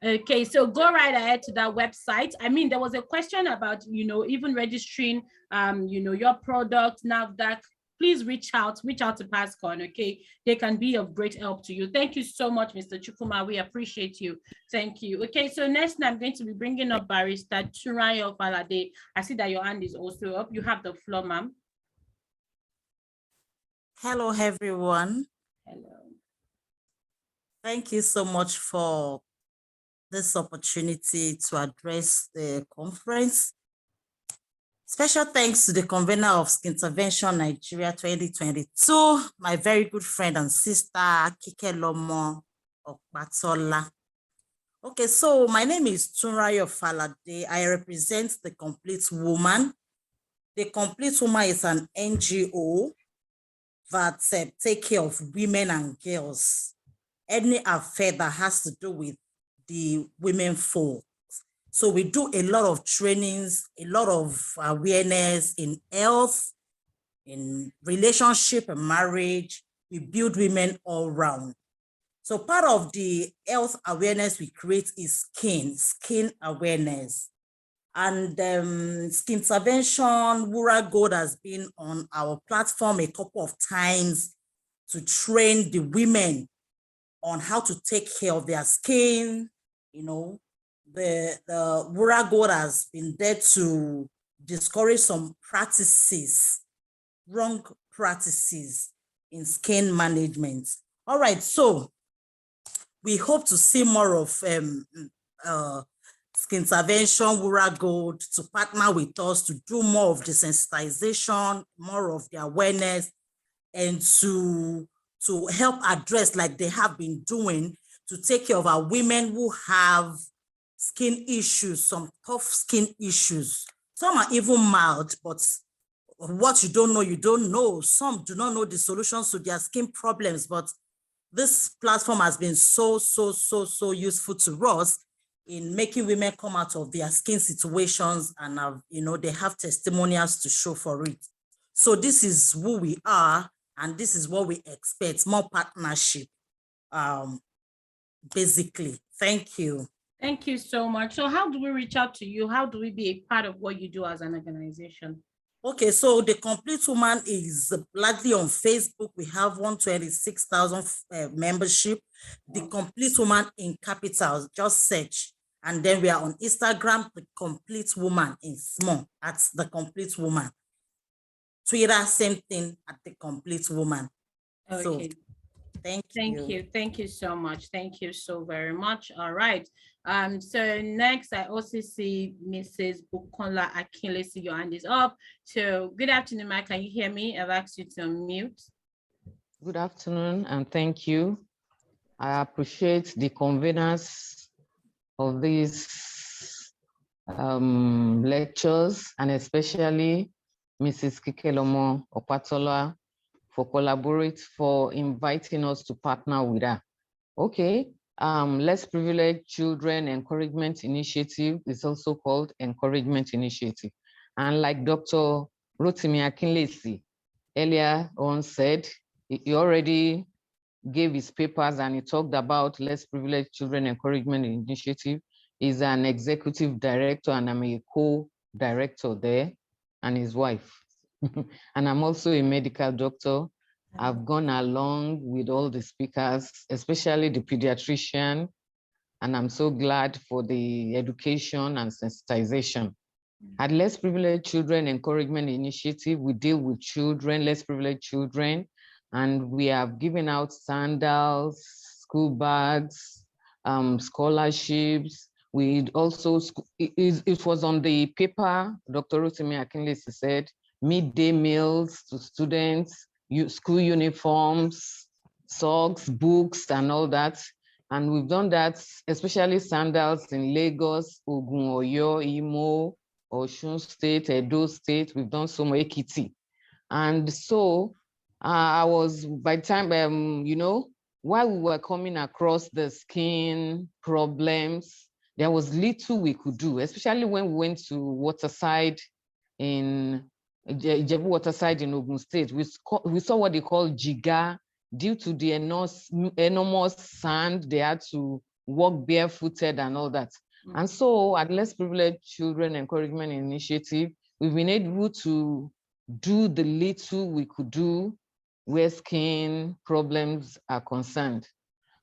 Okay, so go right ahead to that website. I mean, there was a question about, even registering, your product, NAFDAC. Please reach out to PASCON, okay? They can be of great help to you. Thank you so much, Mr. Chukuma. We appreciate you. Thank you. Okay, so next I'm going to be bringing up Barrister Tunrayo Falade. I see that your hand is also up. You have the floor, ma'am. Hello, everyone. Hello. Thank you so much for this opportunity to address the conference. Special thanks to the convener of SKINTERVENTION Nigeria 2022, my very good friend and sister, Kikelomo Okpatola. Okay, so my name is Tunrayo Falade. I represent The Complete Woman. The Complete Woman is an NGO that take care of women and girls. Any affair that has to do with the women folk. So we do a lot of trainings, a lot of awareness in health, in relationship and marriage. We build women all around. So part of the health awareness we create is skin awareness. And SKINTERVENTION, Wura Gold has been on our platform a couple of times to train the women on how to take care of their skin. The Wura Gold has been there to discourage some practices, wrong practices in skin management. All right, so we hope to see more of SKINTERVENTION, Wura Gold to partner with us to do more of the sensitization, more of the awareness, and to help address, like they have been doing, to take care of our women who have skin issues, some tough skin issues. Some are even mild, but what you don't know, you don't know. Some do not know the solutions to their skin problems, but this platform has been so useful to us in making women come out of their skin situations, and they have testimonials to show for it. So this is who we are, and this is what we expect, more partnership, basically. Thank you. Thank you so much. So how do we reach out to you? How do we be a part of what you do as an organization? Okay, so the Complete Woman is largely on Facebook. We have 126,000 membership. The Complete Woman in capitals, just search. And then we are on Instagram, The Complete Woman in small, at The Complete Woman. Twitter, same thing, at The Complete Woman. Okay. So, thank you so much. Thank you so very much. All right. So next I also see Mrs. Bukola Akinlesi. Your hand is up. So good afternoon, Mike. Can you hear me? I've asked you to unmute. Good afternoon and thank you. I appreciate the conveners of these lectures, and especially Mrs. Kikelomo Opatola for inviting us to partner with her. Okay, Less Privileged Children Encouragement Initiative is also called Encouragement Initiative. And like Dr. Rotimi Akinlesi earlier on said, he already gave his papers and he talked about Less Privileged Children Encouragement Initiative. He's an executive director and I'm a co-director there, and his wife. And I'm also a medical doctor. I've gone along with all the speakers, especially the pediatrician, and I'm so glad for the education and sensitization. At Less Privileged Children Encouragement Initiative, we deal with children, less privileged children, and we have given out sandals, school bags, scholarships. We also, it was on the paper, Dr. Rotimi Akinlesi said, midday meals to students, school uniforms, socks, books, and all that. And we've done that, especially sandals in Lagos, Ogun, Oyo, Imo, Osun State, Edo State. We've done some Ekiti. And so I was, by the time, while we were coming across the skin problems, there was little we could do, especially when we went to Waterside in Ijebu Waterside in Ogun State. We saw what they call jiga. Due to the enormous sand, they had to walk barefooted and all that. And so at Less Privileged Children Encouragement Initiative, we've been able to do the little we could do where skin problems are concerned.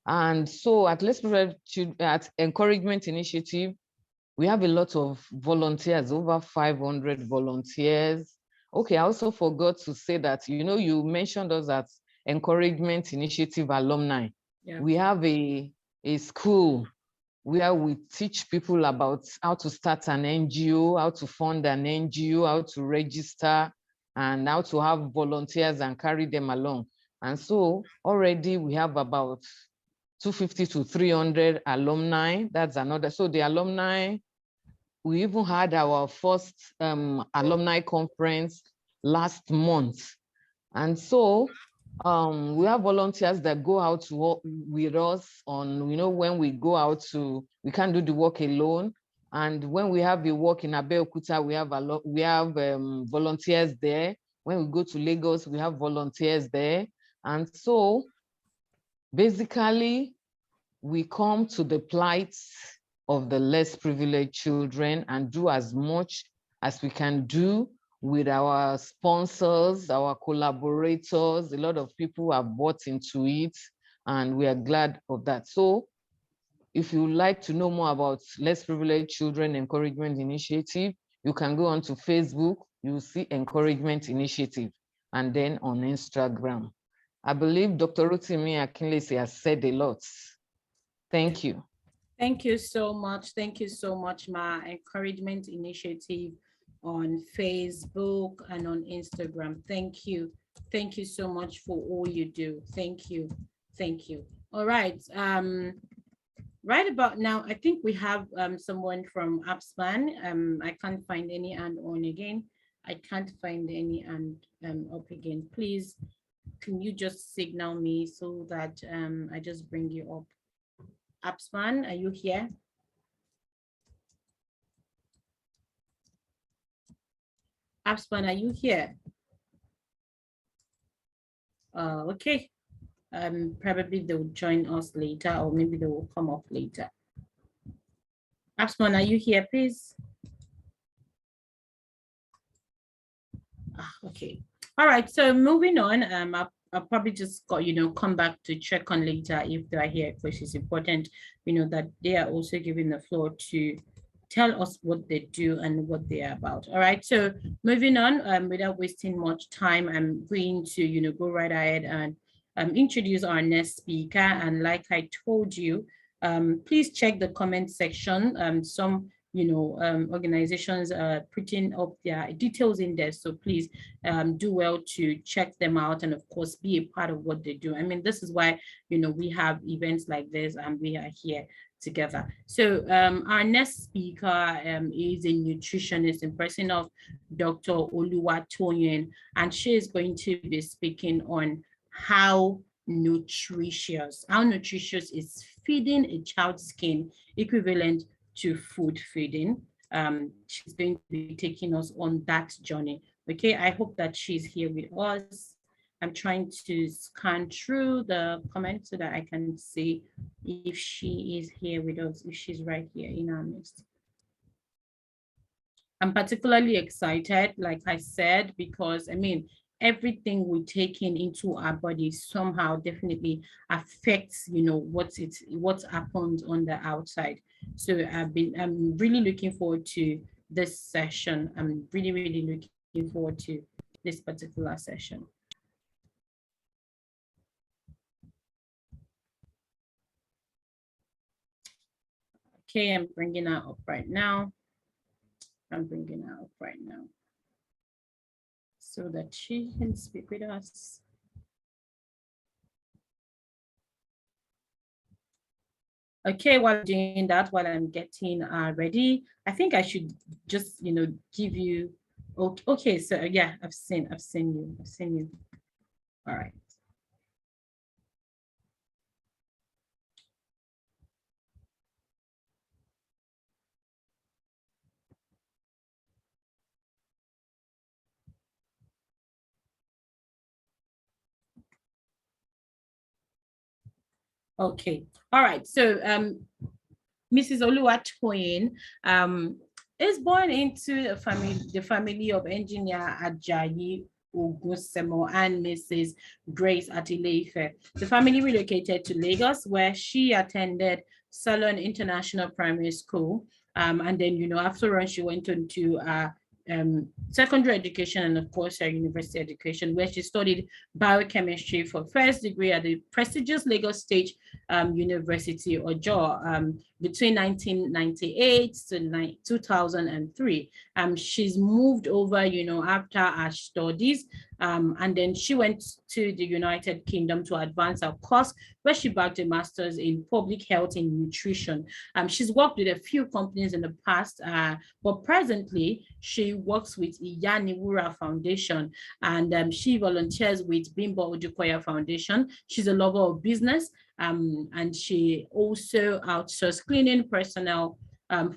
And so at Less Privileged at Encouragement Initiative, we have a lot of volunteers, over 500 volunteers. Okay, I also forgot to say that, you mentioned us at Encouragement Initiative alumni. Yeah. We have a school where we teach people about how to start an NGO, how to fund an NGO, how to register, and how to have volunteers and carry them along. And so already we have about 250 to 300 alumni. That's another. So the alumni, we even had our first alumni conference last month. And so we have volunteers that go out to work with us on, when we go out we can't do the work alone. And when we have a work in Abeokuta, we have volunteers there. When we go to Lagos, we have volunteers there. And so basically, we come to the plight of the less privileged children and do as much as we can do with our sponsors, our collaborators. A lot of people have bought into it, and we are glad of that. So if you would like to know more about Less Privileged Children Encouragement Initiative, you can go onto Facebook, you will see Encouragement Initiative, and then on Instagram. I believe Dr. Rotimi Akinlesi has said a lot. Thank you. Thank you so much. Thank you so much, Ma. Encouragement Initiative on Facebook and on Instagram. Thank you. Thank you so much for all you do. Thank you. Thank you. All right. Right about now, I think we have someone from Upspan. I can't find any and on again. I can't find any and up again. Please, can you just signal me so that I just bring you up? Upspan, are you here? Upspan, are you here? Okay. Probably they'll join us later, or maybe they will come up later. Upspan, are you here, please? Okay. All right. So moving on, I'll probably just got, come back to check on later if they are here, which is important, that they are also giving the floor to tell us what they do and what they are about. All right. So moving on, without wasting much time, I'm going to, go right ahead and introduce our next speaker. And like I told you, please check the comment section. Some organizations are putting up their details in there. So please do well to check them out and of course be a part of what they do. I mean, this is why, we have events like this and we are here together. So our next speaker is a nutritionist in person of Dr. Oluwatoyin, and she is going to be speaking on how nutritious is feeding a child's skin equivalent to food feeding. She's going to be taking us on that journey. Okay, I hope that she's here with us. I'm trying to scan through the comments so that I can see if she is here with us, if she's right here in our midst. I'm particularly excited, like I said, because I mean, everything we take into our body somehow definitely affects, what happens on the outside. So I'm really looking forward to this session. I'm really, really looking forward to this particular session. Okay, I'm bringing her up right now. So that she can speak with us. Okay, while doing that, while I'm getting ready, I think I should just, give you, okay, so yeah, I've seen you. All right. Okay, all right, so Mrs. Oluwatoyin is born into the family of engineer Ajayi Ogusemo and Mrs. Grace Atileife. The family relocated to Lagos, where she attended Salon International Primary School. And then, after all, she went on to secondary education and of course her university education, where she studied biochemistry for first degree at the prestigious Lagos State University, Ojo, between 1998 to 2003. She's moved over, after her studies, and then she went to the United Kingdom to advance her course, where she bagged a master's in public health and nutrition. She's worked with a few companies in the past, but presently she works with Iyaniwura Foundation, and she volunteers with Bimbo Odukoya Foundation. She's a lover of business, and she also outsourced cleaning personnel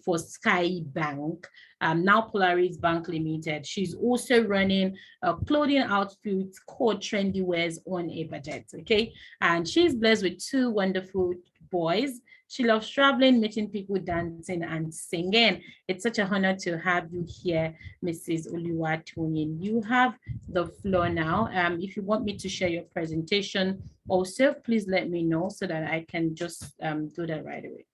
for Sky Bank, now Polaris Bank Limited. She's also running a clothing outfit called Trendy Wears on a Budget, okay? And she's blessed with two wonderful boys. She loves traveling, meeting people, dancing, and singing. It's such an honor to have you here, Mrs. Oluwatoyin. You have the floor now. If you want me to share your presentation also, please let me know so that I can just do that right away.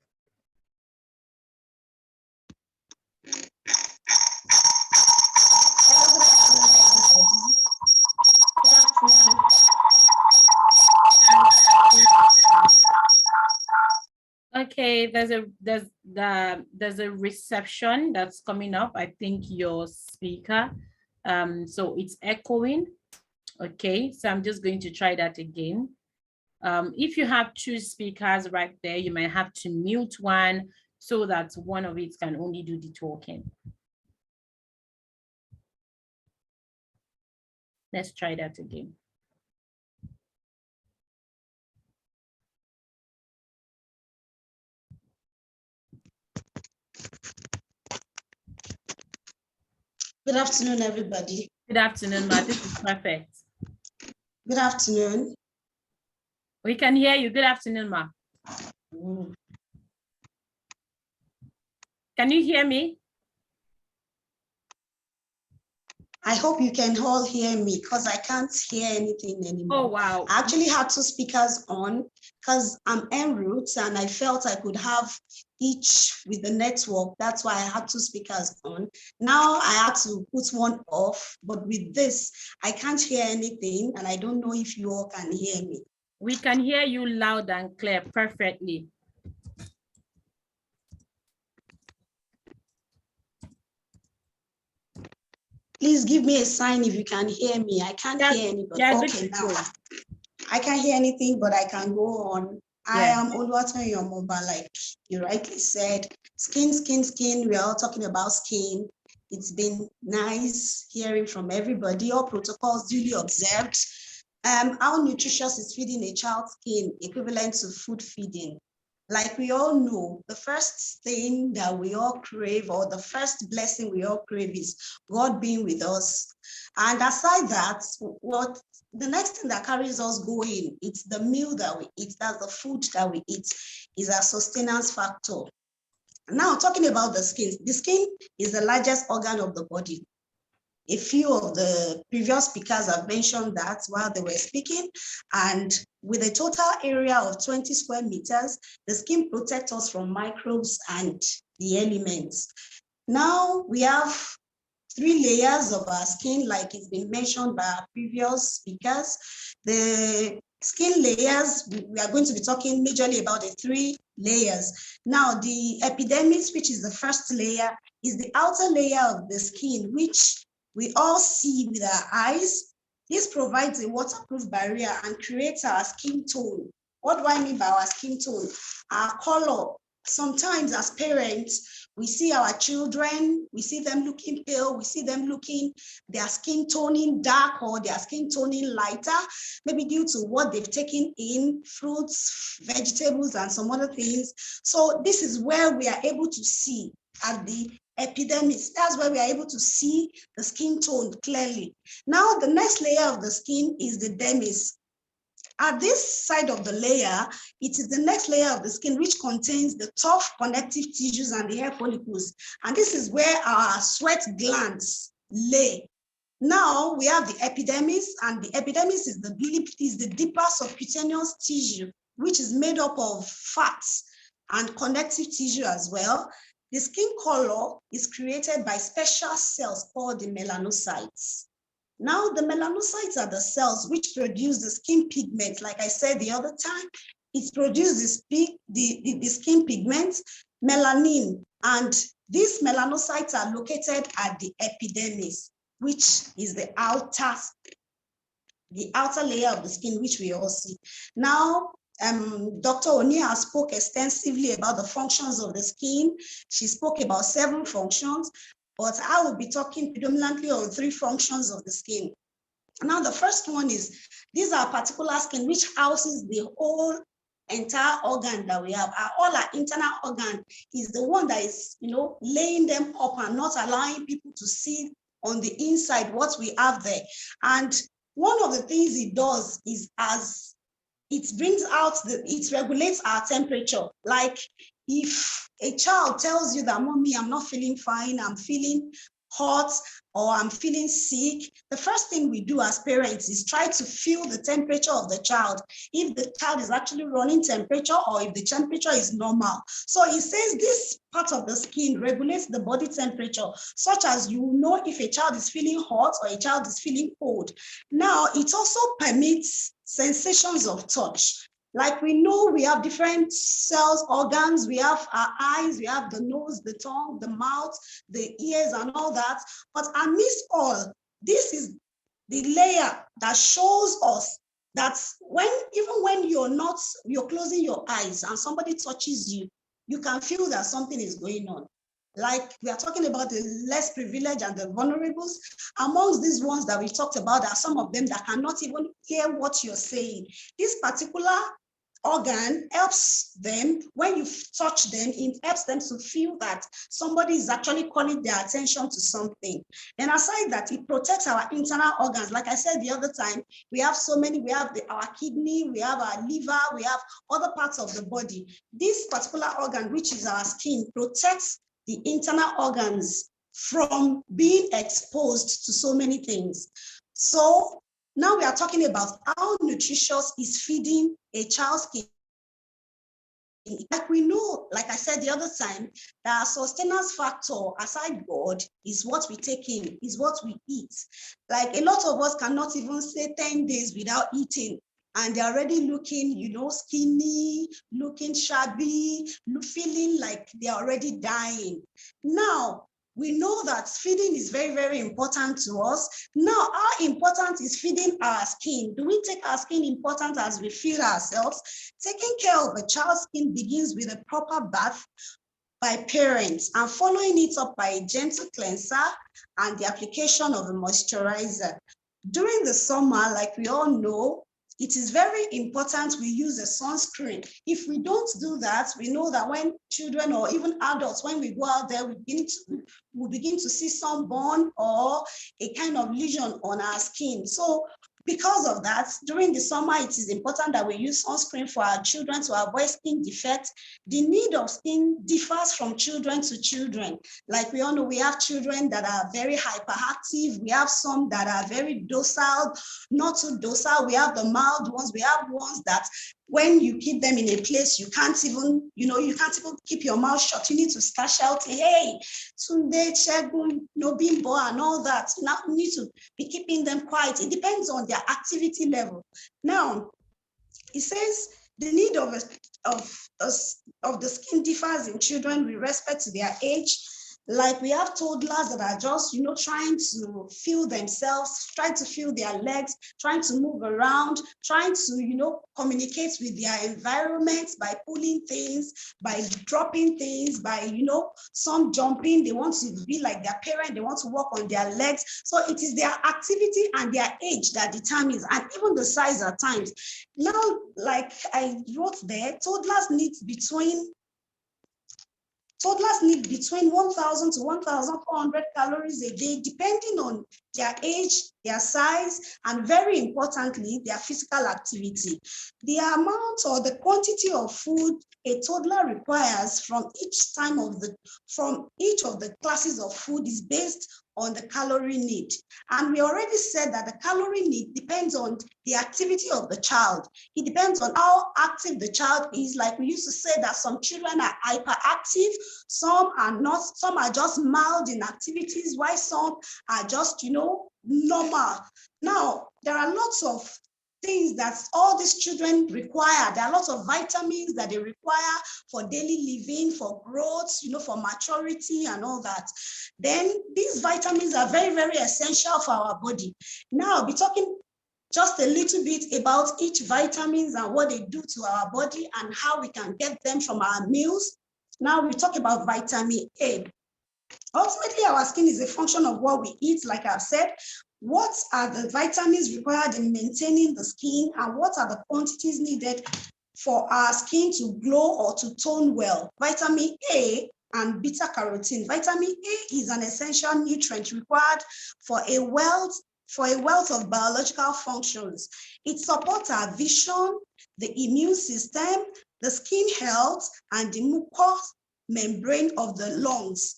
Okay, Okay, there's a reception that's coming up. I think your speaker, so it's echoing. Okay, so I'm just going to try that again. If you have two speakers right there, you might have to mute one so that one of it can only do the talking. Let's try that again. Good afternoon, everybody. Good afternoon, Ma. This is perfect. Good afternoon. We can hear you. Good afternoon, Ma. Can you hear me? I hope you can all hear me because I can't hear anything anymore. Oh, wow. I actually had two speakers on because I'm en route and I felt I could have each with the network. That's why I had two speakers on. Now I had to put one off, but with this, I can't hear anything and I don't know if you all can hear me. We can hear you loud and clear perfectly. Please give me a sign if you can hear me. I can't hear anybody. Yeah, okay, now I can't hear anything, but I can go on. I am Oluwatoyin Yomoba, like you rightly said. Skin. We are all talking about skin. It's been nice hearing from everybody. All protocols duly observed. How nutritious is feeding a child's skin equivalent to food feeding? Like we all know, the first thing that we all crave, or the first blessing we all crave, is God being with us. And aside that, what the next thing that carries us going, it's the meal that we eat, that's the food that we eat, is our sustenance factor. Now, talking about the skin is the largest organ of the body. A few of the previous speakers have mentioned that while they were speaking, and with a total area of 20 square meters, the skin protects us from microbes and the elements. Now we have 3 layers of our skin, like it's been mentioned by our previous speakers. The skin layers, we are going to be talking majorly about the 3 layers. Now, the epidermis, which is the first layer, is the outer layer of the skin, which we all see with our eyes. This provides a waterproof barrier and creates our skin tone. What do I mean by our skin tone? Our color. Sometimes as parents, we see our children, we see them looking pale, we see them looking, their skin toning dark or their skin toning lighter, maybe due to what they've taken in, fruits, vegetables, and some other things. So this is where we are able to see at the epidermis. That's where we are able to see the skin tone clearly. Now, the next layer of the skin is the dermis. At this side of the layer, it is the next layer of the skin which contains the tough connective tissues and the hair follicles. And this is where our sweat glands lay. Now we have the epidermis, and the epidermis is the deeper subcutaneous tissue, which is made up of fats and connective tissue as well. The skin color is created by special cells called the melanocytes. Now, the melanocytes are the cells which produce the skin pigment. Like I said the other time, it produces the skin pigment, melanin, and these melanocytes are located at the epidermis, which is the outer layer of the skin, which we all see. Now, Dr. Onia spoke extensively about the functions of the skin. She spoke about 7 functions, but I will be talking predominantly on 3 functions of the skin. Now, the first one is, these are particular skin which houses the whole entire organ that we have. All our internal organ is the one that is, laying them up and not allowing people to see on the inside what we have there. And one of the things it does is, as it brings out it regulates our temperature. Like if a child tells you that, "Mommy, I'm not feeling fine, I'm feeling hot, or I'm feeling sick," the first thing we do as parents is try to feel the temperature of the child, if the child is actually running temperature or if the temperature is normal. So it says this part of the skin regulates the body temperature, such as you know if a child is feeling hot or a child is feeling cold. Now, it also permits sensations of touch. Like we know we have different cells, organs, we have our eyes, we have the nose, the tongue, the mouth, the ears and all that. But amidst all, this is the layer that shows us that even when you're closing your eyes and somebody touches you, you can feel that something is going on. Like we are talking about the less privileged and the vulnerables. Amongst these ones that we talked about, there are some of them that cannot even hear what you're saying. This particular organ helps them, when you touch them, it helps them to feel that somebody is actually calling their attention to something. And aside that, it protects our internal organs. Like I said the other time, we have so many, we have our kidney, we have our liver, we have other parts of the body. This particular organ, which is our skin, protects the internal organs from being exposed to so many things. So now we are talking about how nutritious is feeding a child's skin. Like we know, like I said the other time, the sustenance factor aside God is what we take in, is what we eat. Like a lot of us cannot even say 10 days without eating, and they're already looking, skinny, looking shabby, feeling like they're already dying. Now, we know that feeding is very, very important to us. Now, how important is feeding our skin? Do we take our skin important as we feed ourselves? Taking care of a child's skin begins with a proper bath by parents and following it up by a gentle cleanser and the application of a moisturizer. During the summer, like we all know, it is very important we use a sunscreen. If we don't do that, we know that when children or even adults, when we go out there, we begin to see sunburn or a kind of lesion on our skin. So because of that, during the summer, it is important that we use sunscreen for our children to avoid skin defects. The need of skin differs from children to children. Like we all know, we have children that are very hyperactive. We have some that are very docile, not too docile. We have the mild ones. We have ones that when you keep them in a place, you can't even keep your mouth shut. You need to start shouting, hey, Tunde, Chegun, Bimbo, and all that. Now you need to be keeping them quiet. It depends on their activity level. Now, it says the need of the skin differs in children with respect to their age. Like we have toddlers that are just, trying to feel themselves, trying to feel their legs, trying to move around, trying to, communicate with their environment by pulling things, by dropping things, by, some jumping. They want to be like their parent. They want to walk on their legs. So it is their activity and their age that determines, and even the size at times. Now, like I wrote there, toddlers need between 1,000 to 1,400 calories a day, depending on their age, their size, and very importantly, their physical activity. The amount or the quantity of food a toddler requires from each of the classes of food is based on the calorie need. And we already said that the calorie need depends on the activity of the child. It depends on how active the child is. Like we used to say that some children are hyperactive, some are not, some are just mild in activities, while some are just, normal. Now, there are lots of things that all these children require. There are lots of vitamins that they require for daily living, for growth, for maturity and all that. Then these vitamins are very, very essential for our body. Now I'll be talking just a little bit about each vitamins and what they do to our body and how we can get them from our meals. Now we talk about vitamin A. Ultimately, our skin is a function of what we eat, like I've said. What are the vitamins required in maintaining the skin, and what are the quantities needed for our skin to glow or to tone well? Vitamin A and beta carotene. Vitamin A is an essential nutrient required for a wealth of biological functions. It supports our vision, the immune system, the skin health, and the mucous membrane of the lungs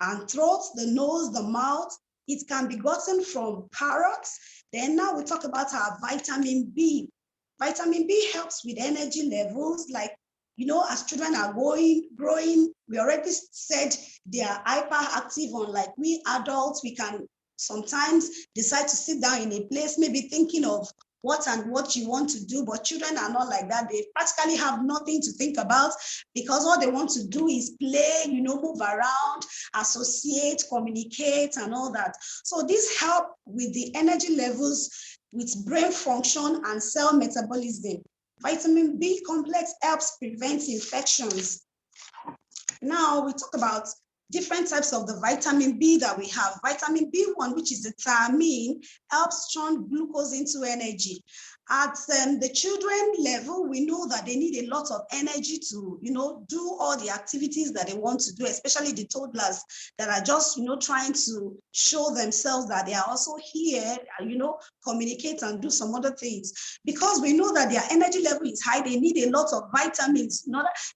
and throat, the nose, the mouth. It can be gotten from carrots. Then now we talk about our vitamin B. Vitamin B helps with energy levels, like, as children are growing, we already said they are hyperactive. Unlike we adults, we can sometimes decide to sit down in a place, maybe thinking of what you want to do, but children are not like that. They practically have nothing to think about because all they want to do is play, move around, associate, communicate, and all that. So this help with the energy levels, with brain function and cell metabolism. Vitamin B complex helps prevent infections. Now we talk about different types of the vitamin B that we have. Vitamin B1, which is the thiamine, helps turn glucose into energy. At the children level, we know that they need a lot of energy to, do all the activities that they want to do, especially the toddlers that are just, trying to show themselves that they are also here, communicate and do some other things. Because we know that their energy level is high, they need a lot of vitamins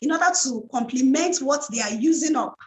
in order to complement what they are using up.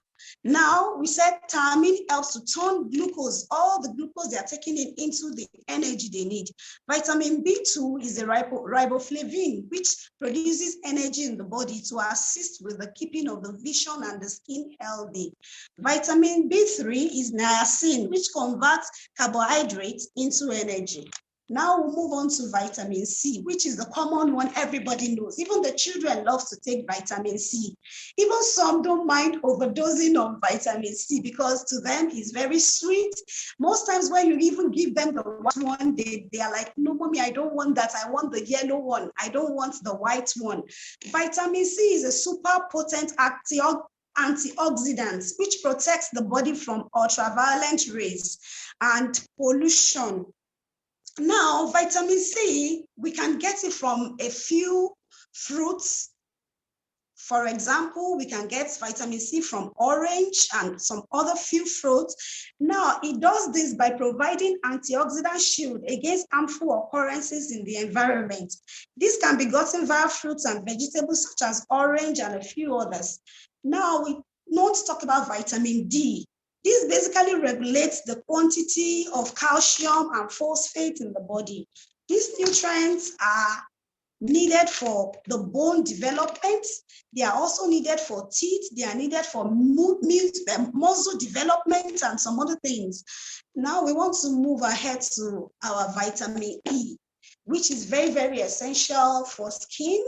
Now, we said thiamine helps to turn glucose, all the glucose they are taking in, into the energy they need. Vitamin B2 is a riboflavin, which produces energy in the body to assist with the keeping of the vision and the skin healthy. Vitamin B3 is niacin, which converts carbohydrates into energy. Now we'll move on to vitamin C, which is the common one everybody knows. Even the children love to take vitamin C. Even some don't mind overdosing on vitamin C because to them it's very sweet. Most times when you even give them the white one, they are like, no, mommy, I don't want that. I want the yellow one. I don't want the white one. Vitamin C is a super potent antioxidant, which protects the body from ultraviolet rays and pollution. Now, vitamin C, we can get it from a few fruits. For example, we can get vitamin C from orange and some other few fruits. Now, it does this by providing antioxidant shield against harmful occurrences in the environment. This can be gotten via fruits and vegetables such as orange and a few others. Now, we want to talk about vitamin D. This basically regulates the quantity of calcium and phosphate in the body. These nutrients are needed for the bone development. They are also needed for teeth. They are needed for muscle development and some other things. Now we want to move ahead to our vitamin E, which is very, very essential for skin.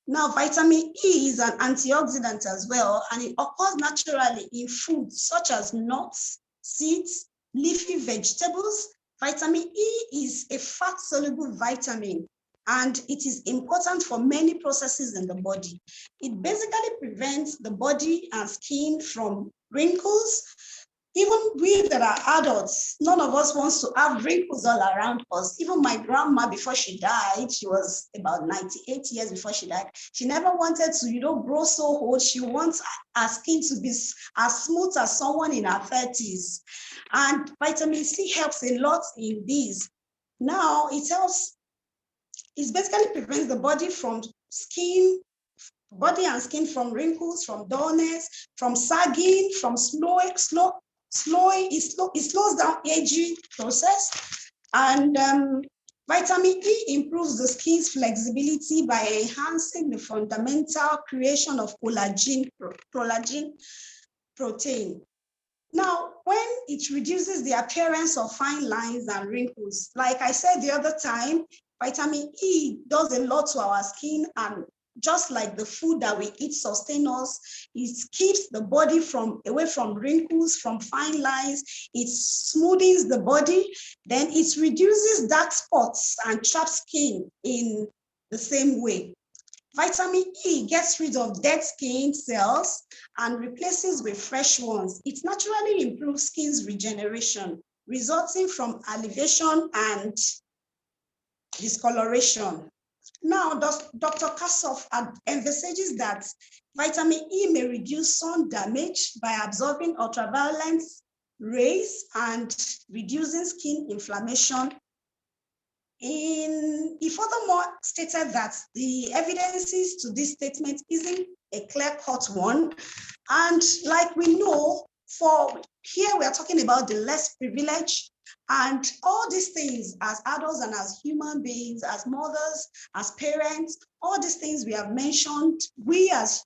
Now, vitamin E is an antioxidant as well, and it occurs naturally in foods such as nuts, seeds, leafy vegetables. Vitamin E is a fat-soluble vitamin, and it is important for many processes in the body. It basically prevents the body and skin from wrinkles. Even we that are adults, none of us wants to have wrinkles all around us. Even my grandma, before she died, she was about 98 years before she died. She never wanted to, grow so old. She wants her skin to be as smooth as someone in her 30s. And vitamin C helps a lot in this. Now, it basically prevents the body from body and skin from wrinkles, from dullness, from sagging, from it slows down aging process. And vitamin E improves the skin's flexibility by enhancing the fundamental creation of collagen protein. Now, when it reduces the appearance of fine lines and wrinkles, like I said the other time, vitamin E does a lot to our skin, and just like the food that we eat sustains us, it keeps the body away from wrinkles, from fine lines, it smoothens the body, then it reduces dark spots and chapped skin in the same way. Vitamin E gets rid of dead skin cells and replaces with fresh ones. It naturally improves skin's regeneration, resulting from elevation and discoloration. Now, Dr. Kassoff emphasizes that vitamin E may reduce sun damage by absorbing ultraviolet rays and reducing skin inflammation. He furthermore stated that the evidences to this statement isn't a clear-cut one. And like we know, for here we are talking about the less privileged, and all these things as adults and as human beings, as mothers, as parents, all these things we have mentioned, we as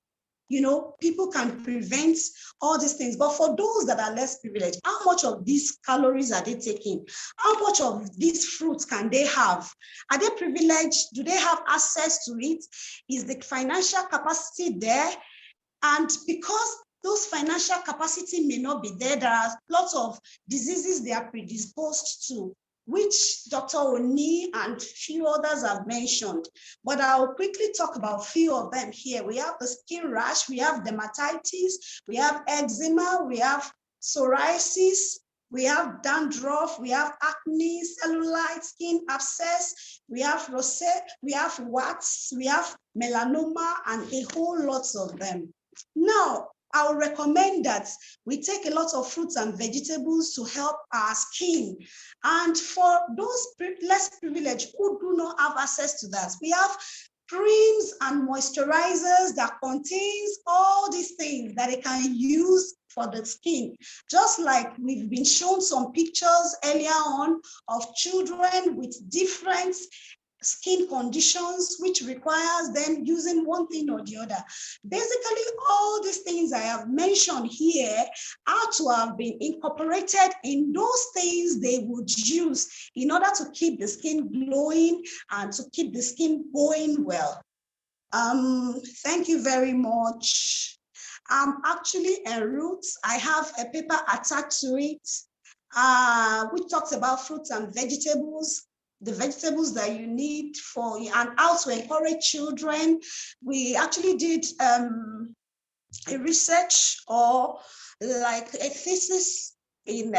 you know, people can prevent all these things. But for those that are less privileged, how much of these calories are they taking? How much of these fruits can they have? Are they privileged? Do they have access to it? Is the financial capacity there? And because those financial capacity may not be there, there are lots of diseases they are predisposed to, which Dr. Oni and few others have mentioned. But I'll quickly talk about a few of them here. We have the skin rash, we have dermatitis, we have eczema, we have psoriasis, we have dandruff, we have acne, cellulite, skin abscess, we have rosacea, we have warts, we have melanoma, and a whole lot of them. Now, I would recommend that we take a lot of fruits and vegetables to help our skin. And for those less privileged who do not have access to that, we have creams and moisturizers that contains all these things that they can use for the skin. Just like we've been shown some pictures earlier on of children with different skin conditions, which requires them using one thing or the other. Basically, all these things I have mentioned here are to have been incorporated in those things they would use in order to keep the skin glowing and to keep the skin going well. Thank you very much. I'm actually en route. I have a paper attached to it, which talks about fruits and vegetables, the vegetables that you need for, and how to encourage children. We actually did a research or like a thesis in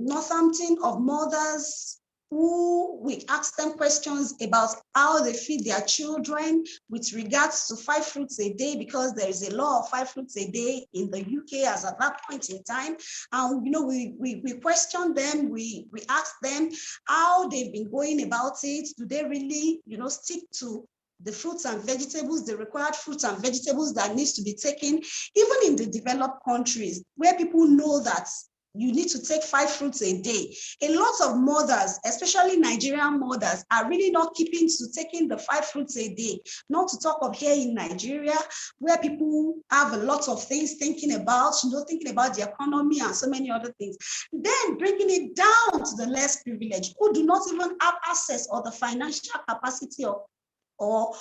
Northampton of mothers who we asked them questions about how they feed their children with regards to 5 fruits a day, because there is a law of 5 fruits a day in the UK as at that point in time. And, you know, we questioned them, we asked them how they've been going about it. Do they really, you know, stick to the fruits and vegetables, the required fruits and vegetables that needs to be taken, even in the developed countries where people know that you need to take 5 fruits a day. A lot of mothers, especially Nigerian mothers, are really not keeping to taking the 5 fruits a day, not to talk of here in Nigeria, where people have a lot of things thinking about, you know, thinking about the economy and so many other things. Then bringing it down to the less privileged, who do not even have access or the financial capacity or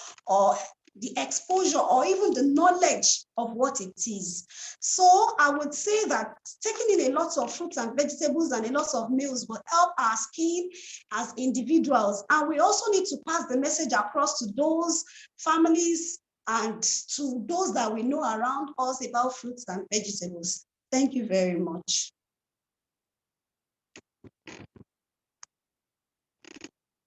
the exposure or even the knowledge of what it is. So I would say that taking in a lot of fruits and vegetables and a lot of meals will help our skin as individuals. And we also need to pass the message across to those families and to those that we know around us about fruits and vegetables. Thank you very much.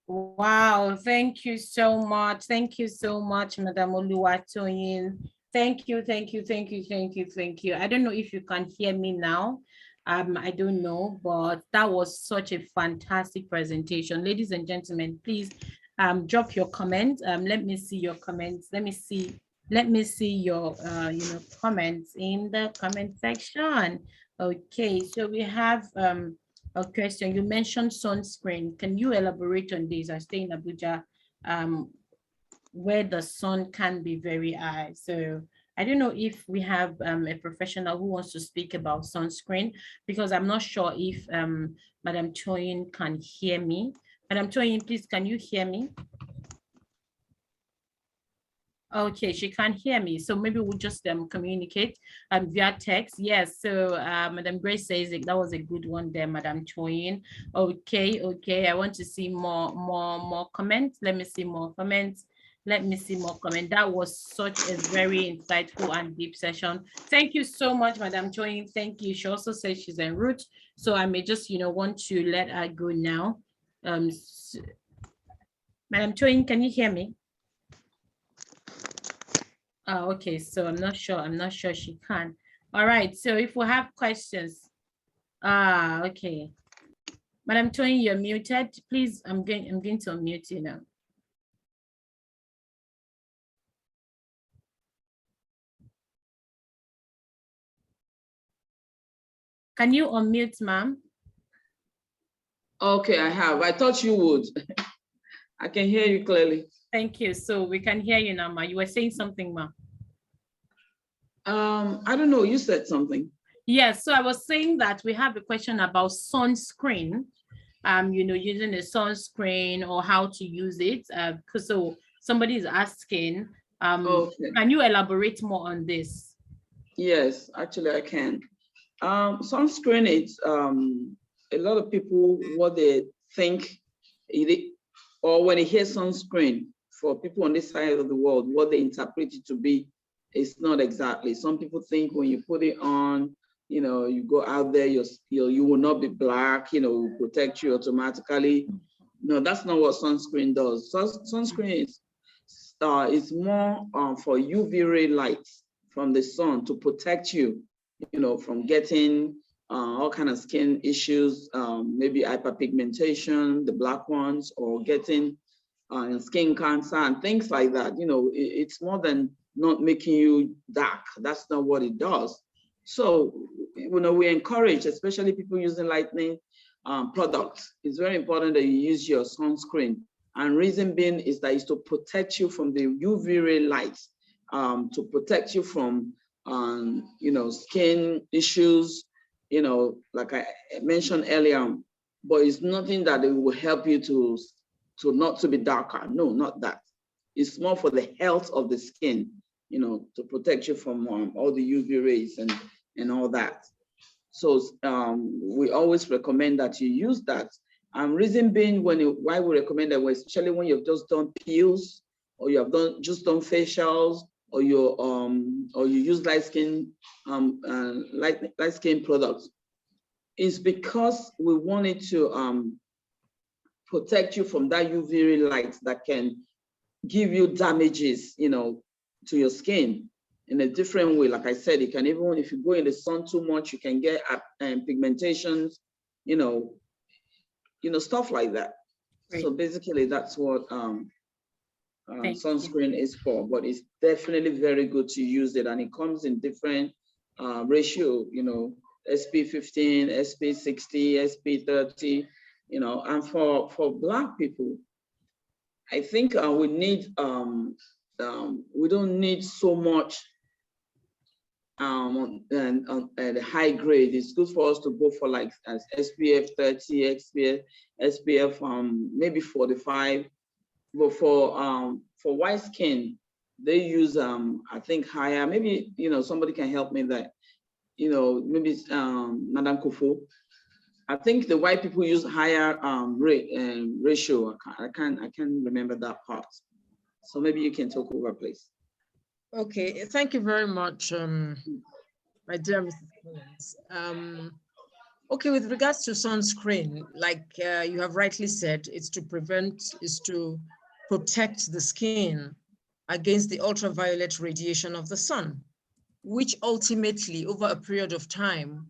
Wow, thank you so much. Thank you so much, Madam Oluwatoyin. Thank you, thank you, thank you, thank you, thank you. I don't know if you can hear me now. I don't know, but that was such a fantastic presentation. Ladies and gentlemen, please drop your comments. Let me see your comments. Let me see your comments in the comment section. Okay, so we have a question. You mentioned sunscreen. Can you elaborate on this? I stay in Abuja, where the sun can be very high. So I don't know if we have a professional who wants to speak about sunscreen, because I'm not sure if Madam Toyin can hear me. Madam Toyin, please, can you hear me? Okay, she can't hear me, so maybe we'll just communicate via text. Yes, so Madam Grace says that was a good one there, Madam Toyin. Okay, I want to see more comments. Let me see more comments. That was such a very insightful and deep session. Thank you so much, Madam Toyin. Thank you. She also says she's en route, so I may just want to let her go now. Madam Toyin, can you hear me? Oh, okay, so I'm not sure she can. All right, so if we have questions, okay. Madam Toyin, you're muted. Please, I'm going to unmute you now. Can you unmute, ma'am? Okay, I have. I thought you would. I can hear you clearly. Thank you. So we can hear you now, ma. You were saying something, ma. I don't know, you said something. Yes, so I was saying that we have a question about sunscreen, using a sunscreen or how to use it. So somebody is asking, Okay. can you elaborate more on this? Yes, actually I can. Sunscreen, it's a lot of people, what they think, or when they hear sunscreen, for people on this side of the world, what they interpret it to be, it's not exactly. Some people think when you put it on, you go out there, you will not be black, it will protect you automatically. No, that's not what sunscreen does. Sunscreen is more for UV ray lights from the sun to protect you, from getting all kind of skin issues, maybe hyperpigmentation, the black ones, or getting skin cancer and things like that. It's more than not making you dark. That's not what it does. So, we encourage, especially people using lightning products. It's very important that you use your sunscreen. And reason being is that it's to protect you from the UV ray lights, to protect you from, skin issues, like I mentioned earlier. But it's nothing that it will help you to not to be darker. No, not that. It's more for the health of the skin, to protect you from all the UV rays and all that. So we always recommend that you use that. Reason being, why we recommend that, especially when you've just done peels, or you have just done facials, or you use light skin products, is because we wanted to protect you from that UV ray light that can give you damages, to your skin in a different way. Like I said, it can, even if you go in the sun too much, you can get pigmentations, stuff like that. Great. So basically, that's what sunscreen is for. But it's definitely very good to use it, and it comes in different ratio. SP15, SP60, SP30. And for Black people, I think we need we don't need so much and high grade. It's good for us to go for like SPF 30, SPF maybe 45. But for white skin, they use I think higher. Maybe somebody can help me that. Maybe Madam Kofo. I think the white people use higher ratio. I can't remember that part. So maybe you can talk over, please. Okay, thank you very much, my dear Mrs. Collins. Okay, with regards to sunscreen, like you have rightly said, it's to protect the skin against the ultraviolet radiation of the sun, which ultimately, over a period of time,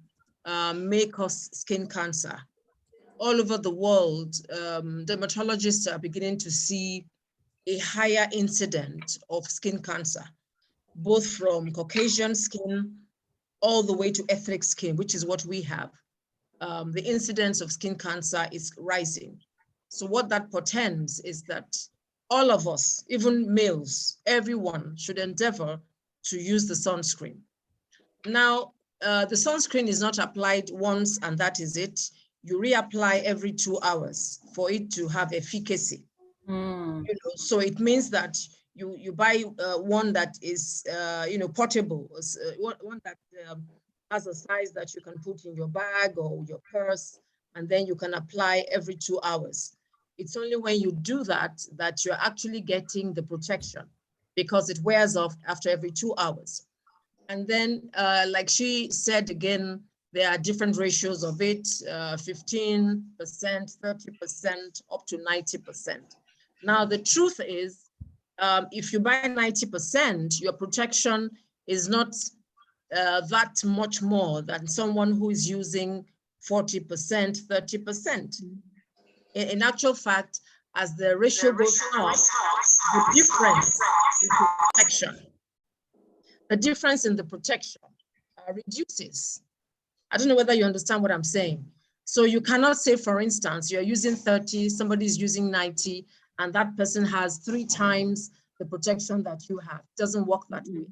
may cause skin cancer. All over the world, dermatologists are beginning to see a higher incidence of skin cancer, both from Caucasian skin all the way to ethnic skin, which is what we have. The incidence of skin cancer is rising. So what that portends is that all of us, even males, everyone should endeavor to use the sunscreen. Now, the sunscreen is not applied once and that is it. You reapply every 2 hours for it to have efficacy. So it means that you buy one that is portable, one that has a size that you can put in your bag or your purse, and then you can apply every 2 hours. It's only when you do that that you're actually getting the protection, because it wears off after every 2 hours. And then, like she said again, there are different ratios of it, 15%, 30%, up to 90%. Now, the truth is, if you buy 90%, your protection is not that much more than someone who is using 40%, 30%. In actual fact, as the ratio goes up, the difference in protection, reduces. I don't know whether you understand what I'm saying. So you cannot say, for instance, you're using 30, somebody's using 90, and that person has 3 times the protection that you have. It doesn't work that way.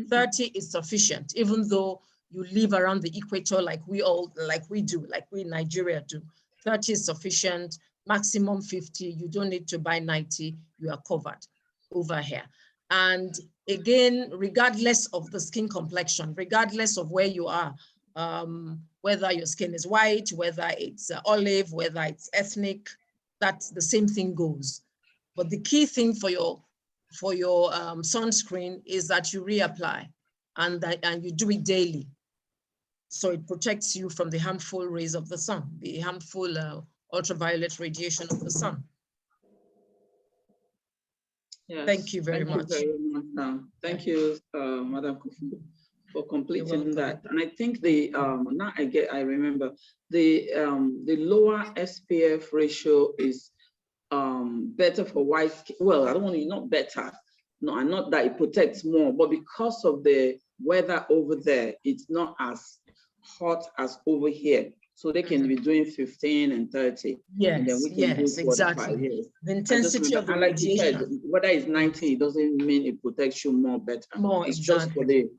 30 is sufficient, even though you live around the equator like we in Nigeria do. 30 is sufficient, maximum 50. You don't need to buy 90. You are covered over here. And again, regardless of the skin complexion, regardless of where you are, whether your skin is white, whether it's olive, whether it's ethnic, that's the same thing goes. But the key thing for your sunscreen is that you reapply and you do it daily. So it protects you from the harmful rays of the sun, the harmful ultraviolet radiation of the sun. Yes, thank you very much. Thank you, Madam Kufu, for completing that. And I think the now I remember the lower SPF ratio is better for white skin. Well, I don't want to, not better. No, and not that it protects more, but because of the weather over there, it's not as hot as over here. So they can be doing 15 and 30. Yes, and then we can do 45. exactly. Yes. The intensity of the like you said, radiation. whether it's 90, it doesn't mean it protects you more better. More, it's exactly. just for the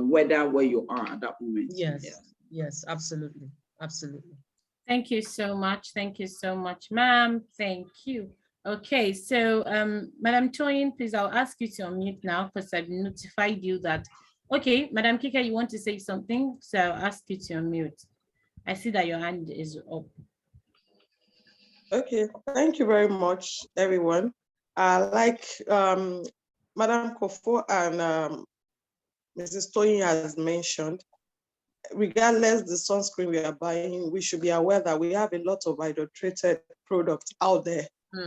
weather where you are at that moment. Yes, yes, absolutely, absolutely. Thank you so much. Thank you so much, ma'am. Thank you. Okay, so Madam Toyin, please, I'll ask you to unmute now because I've notified you that. Okay, Madam Kika, you want to say something? So I'll ask you to unmute. I see that your hand is up. Okay, thank you very much, everyone. Like Madam Kofo and Mrs. Toyin has mentioned, regardless the sunscreen we are buying, we should be aware that we have a lot of adulterated products out there.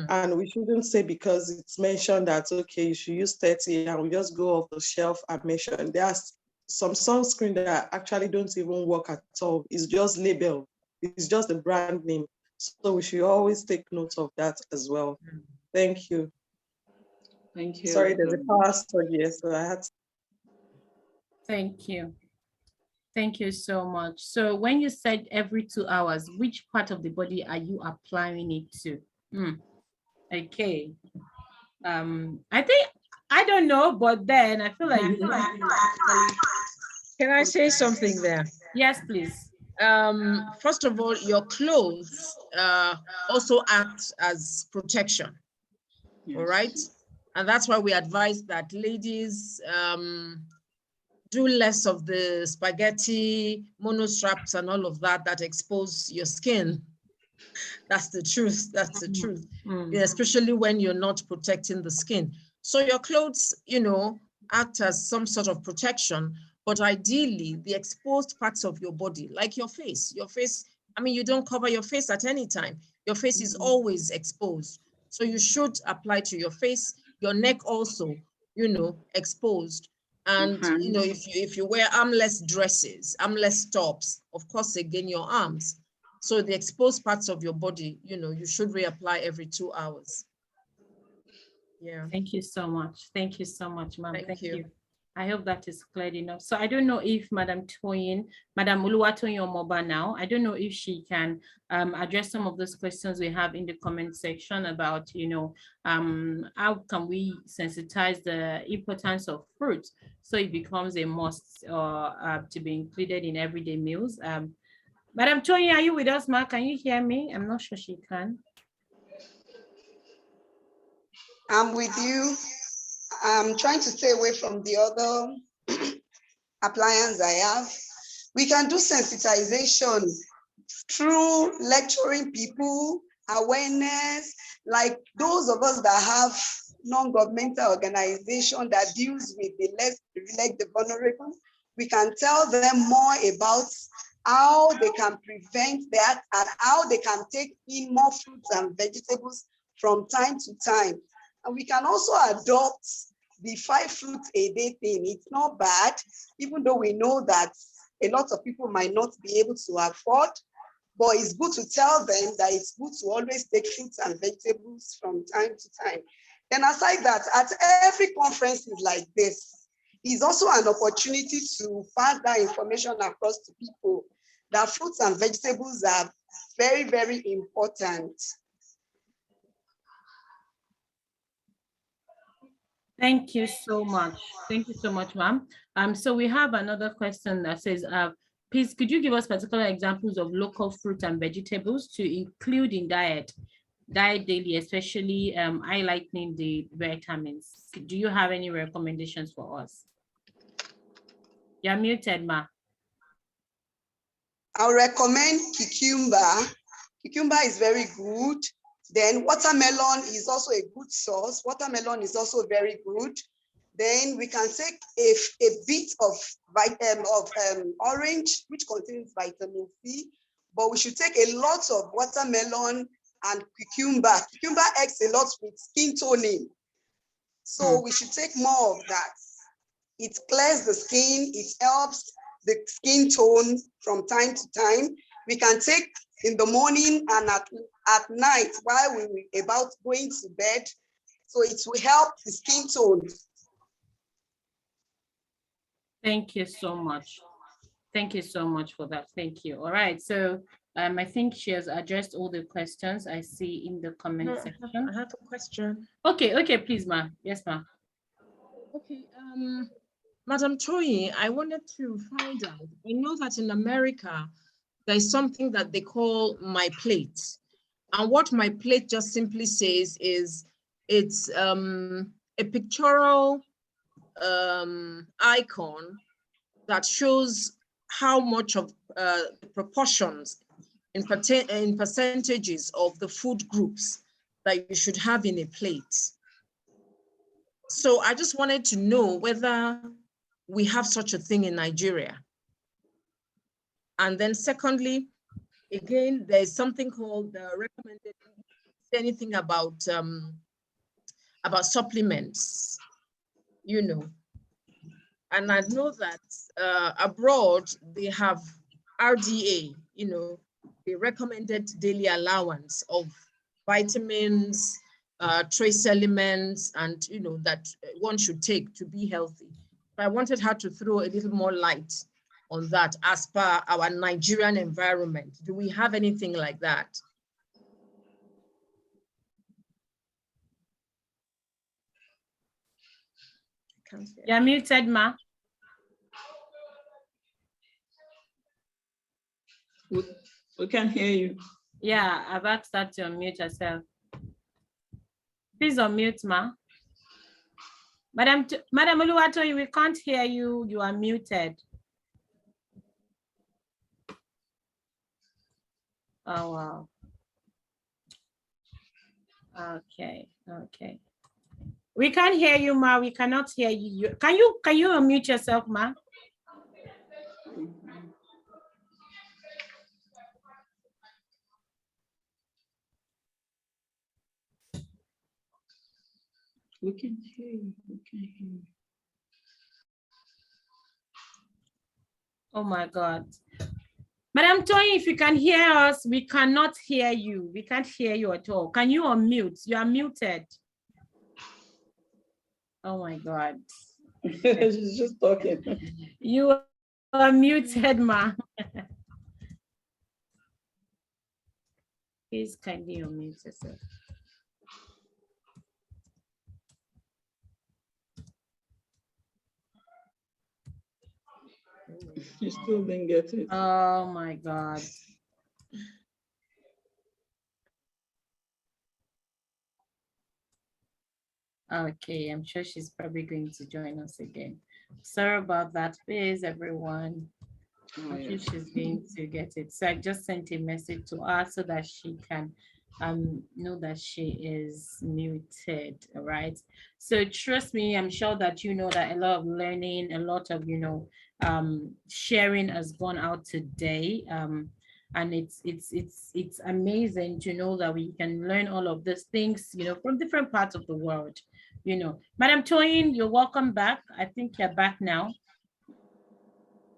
And we shouldn't say because it's mentioned that, okay, you should use 30 and we just go off the shelf and mention. There's some sunscreen that actually don't even work at all. It's just labeled. It's just a brand name. So we should always take note of that as well. Thank you. Thank you. Sorry, there's a power surge here, so I had to. Thank you. Thank you so much. So when you said every 2 hours, which part of the body are you applying it to? Okay. I don't know, but then I feel like Can I say something there? Yes, please. First of all, your clothes also act as protection. All right. And that's why we advise that ladies do less of the spaghetti, monostraps and all of that expose your skin. That's the truth. That's the truth. Yeah, especially when you're not protecting the skin. So your clothes, you know, act as some sort of protection, but ideally the exposed parts of your body, like your face, I mean, you don't cover your face at any time. Your face is always exposed. So you should apply to your face, your neck also, you know, exposed. And, you know, if you wear armless dresses, armless tops, of course, again, your arms. So the exposed parts of your body, you know, you should reapply every 2 hours. Yeah. Thank you so much. Thank you so much, ma'am. Thank you. I hope that is clear enough. So I don't know if Madam Oluwatoyin Omoba now, I don't know if she can address some of those questions we have in the comment section about, you know, how can we sensitize the importance of fruit so it becomes a must to be included in everyday meals. Madam Toyin, are you with us, ma? Can you hear me? I'm not sure she can. I'm with you. I'm trying to stay away from the other appliance I have. We can do sensitization through lecturing people, awareness, like those of us that have non-governmental organization that deals with the less privileged, the vulnerable. We can tell them more about how they can prevent that and how they can take in more fruits and vegetables from time to time. And we can also adopt the 5 fruits a day thing. It's not bad, even though we know that a lot of people might not be able to afford, but it's good to tell them that it's good to always take fruits and vegetables from time to time. Then aside that, at every conference like this, is also an opportunity to pass that information across to people that fruits and vegetables are very, very important. Thank you so much. Thank you so much, ma'am. So we have another question that says, please, could you give us particular examples of local fruit and vegetables to include in diet daily, especially highlighting the vitamins? Do you have any recommendations for us? You're muted, ma. I'll recommend cucumber. Cucumber is very good. Then watermelon is also a good source. Watermelon is also very good. Then we can take a bit of orange, which contains vitamin C, but we should take a lot of watermelon and cucumber. Cucumber helps a lot with skin toning. So we should take more of that. It clears the skin, it helps the skin tone from time to time. We can take in the morning and at night while we're about going to bed. So it will help the skin tone. Thank you so much. Thank you so much for that. Thank you. All right. So I think she has addressed all the questions I see in the comment section. I have a question. Okay, please, ma. Yes, ma. Okay, Madam Toyi, I wanted to find out, I know that in America, there's something that they call My Plate. And what My Plate just simply says is, it's a pictorial icon that shows how much of the proportions in percentages of the food groups that you should have in a plate. So I just wanted to know whether we have such a thing in Nigeria. And then secondly, again, there's something called recommended, anything about supplements, you know. And I know that abroad, they have RDA, you know, the recommended daily allowance of vitamins, trace elements, and, you know, that one should take to be healthy. But I wanted her to throw a little more light on that as per our Nigerian environment. Do we have anything like that? You're muted, ma. We can hear you. Yeah, I've asked that to unmute yourself. Please unmute, ma. Madam Oluwatoyin, we can't hear you. You are muted. Oh, wow. Okay. We can't hear you, ma. We cannot hear you. Can you unmute yourself, ma? We can hear you. We can hear you. Oh my God. Madam Toyin, if you can hear us, we cannot hear you. We can't hear you at all. Can you unmute? You are muted. Oh my God. She's just talking. You are muted, ma. Please kindly unmute yourself. You still didn't get it. Oh my God. Okay, I'm sure she's probably going to join us again. Sorry about that, please, everyone. I'm sure she's going to get it. So I just sent a message to her so that she can know that she is muted. All right. So trust me, I'm sure that you know that a lot of learning, a lot of sharing has gone out today. And it's amazing to know that we can learn all of these things, from different parts of the world. Madam Toyin, you're welcome back. I think you're back now.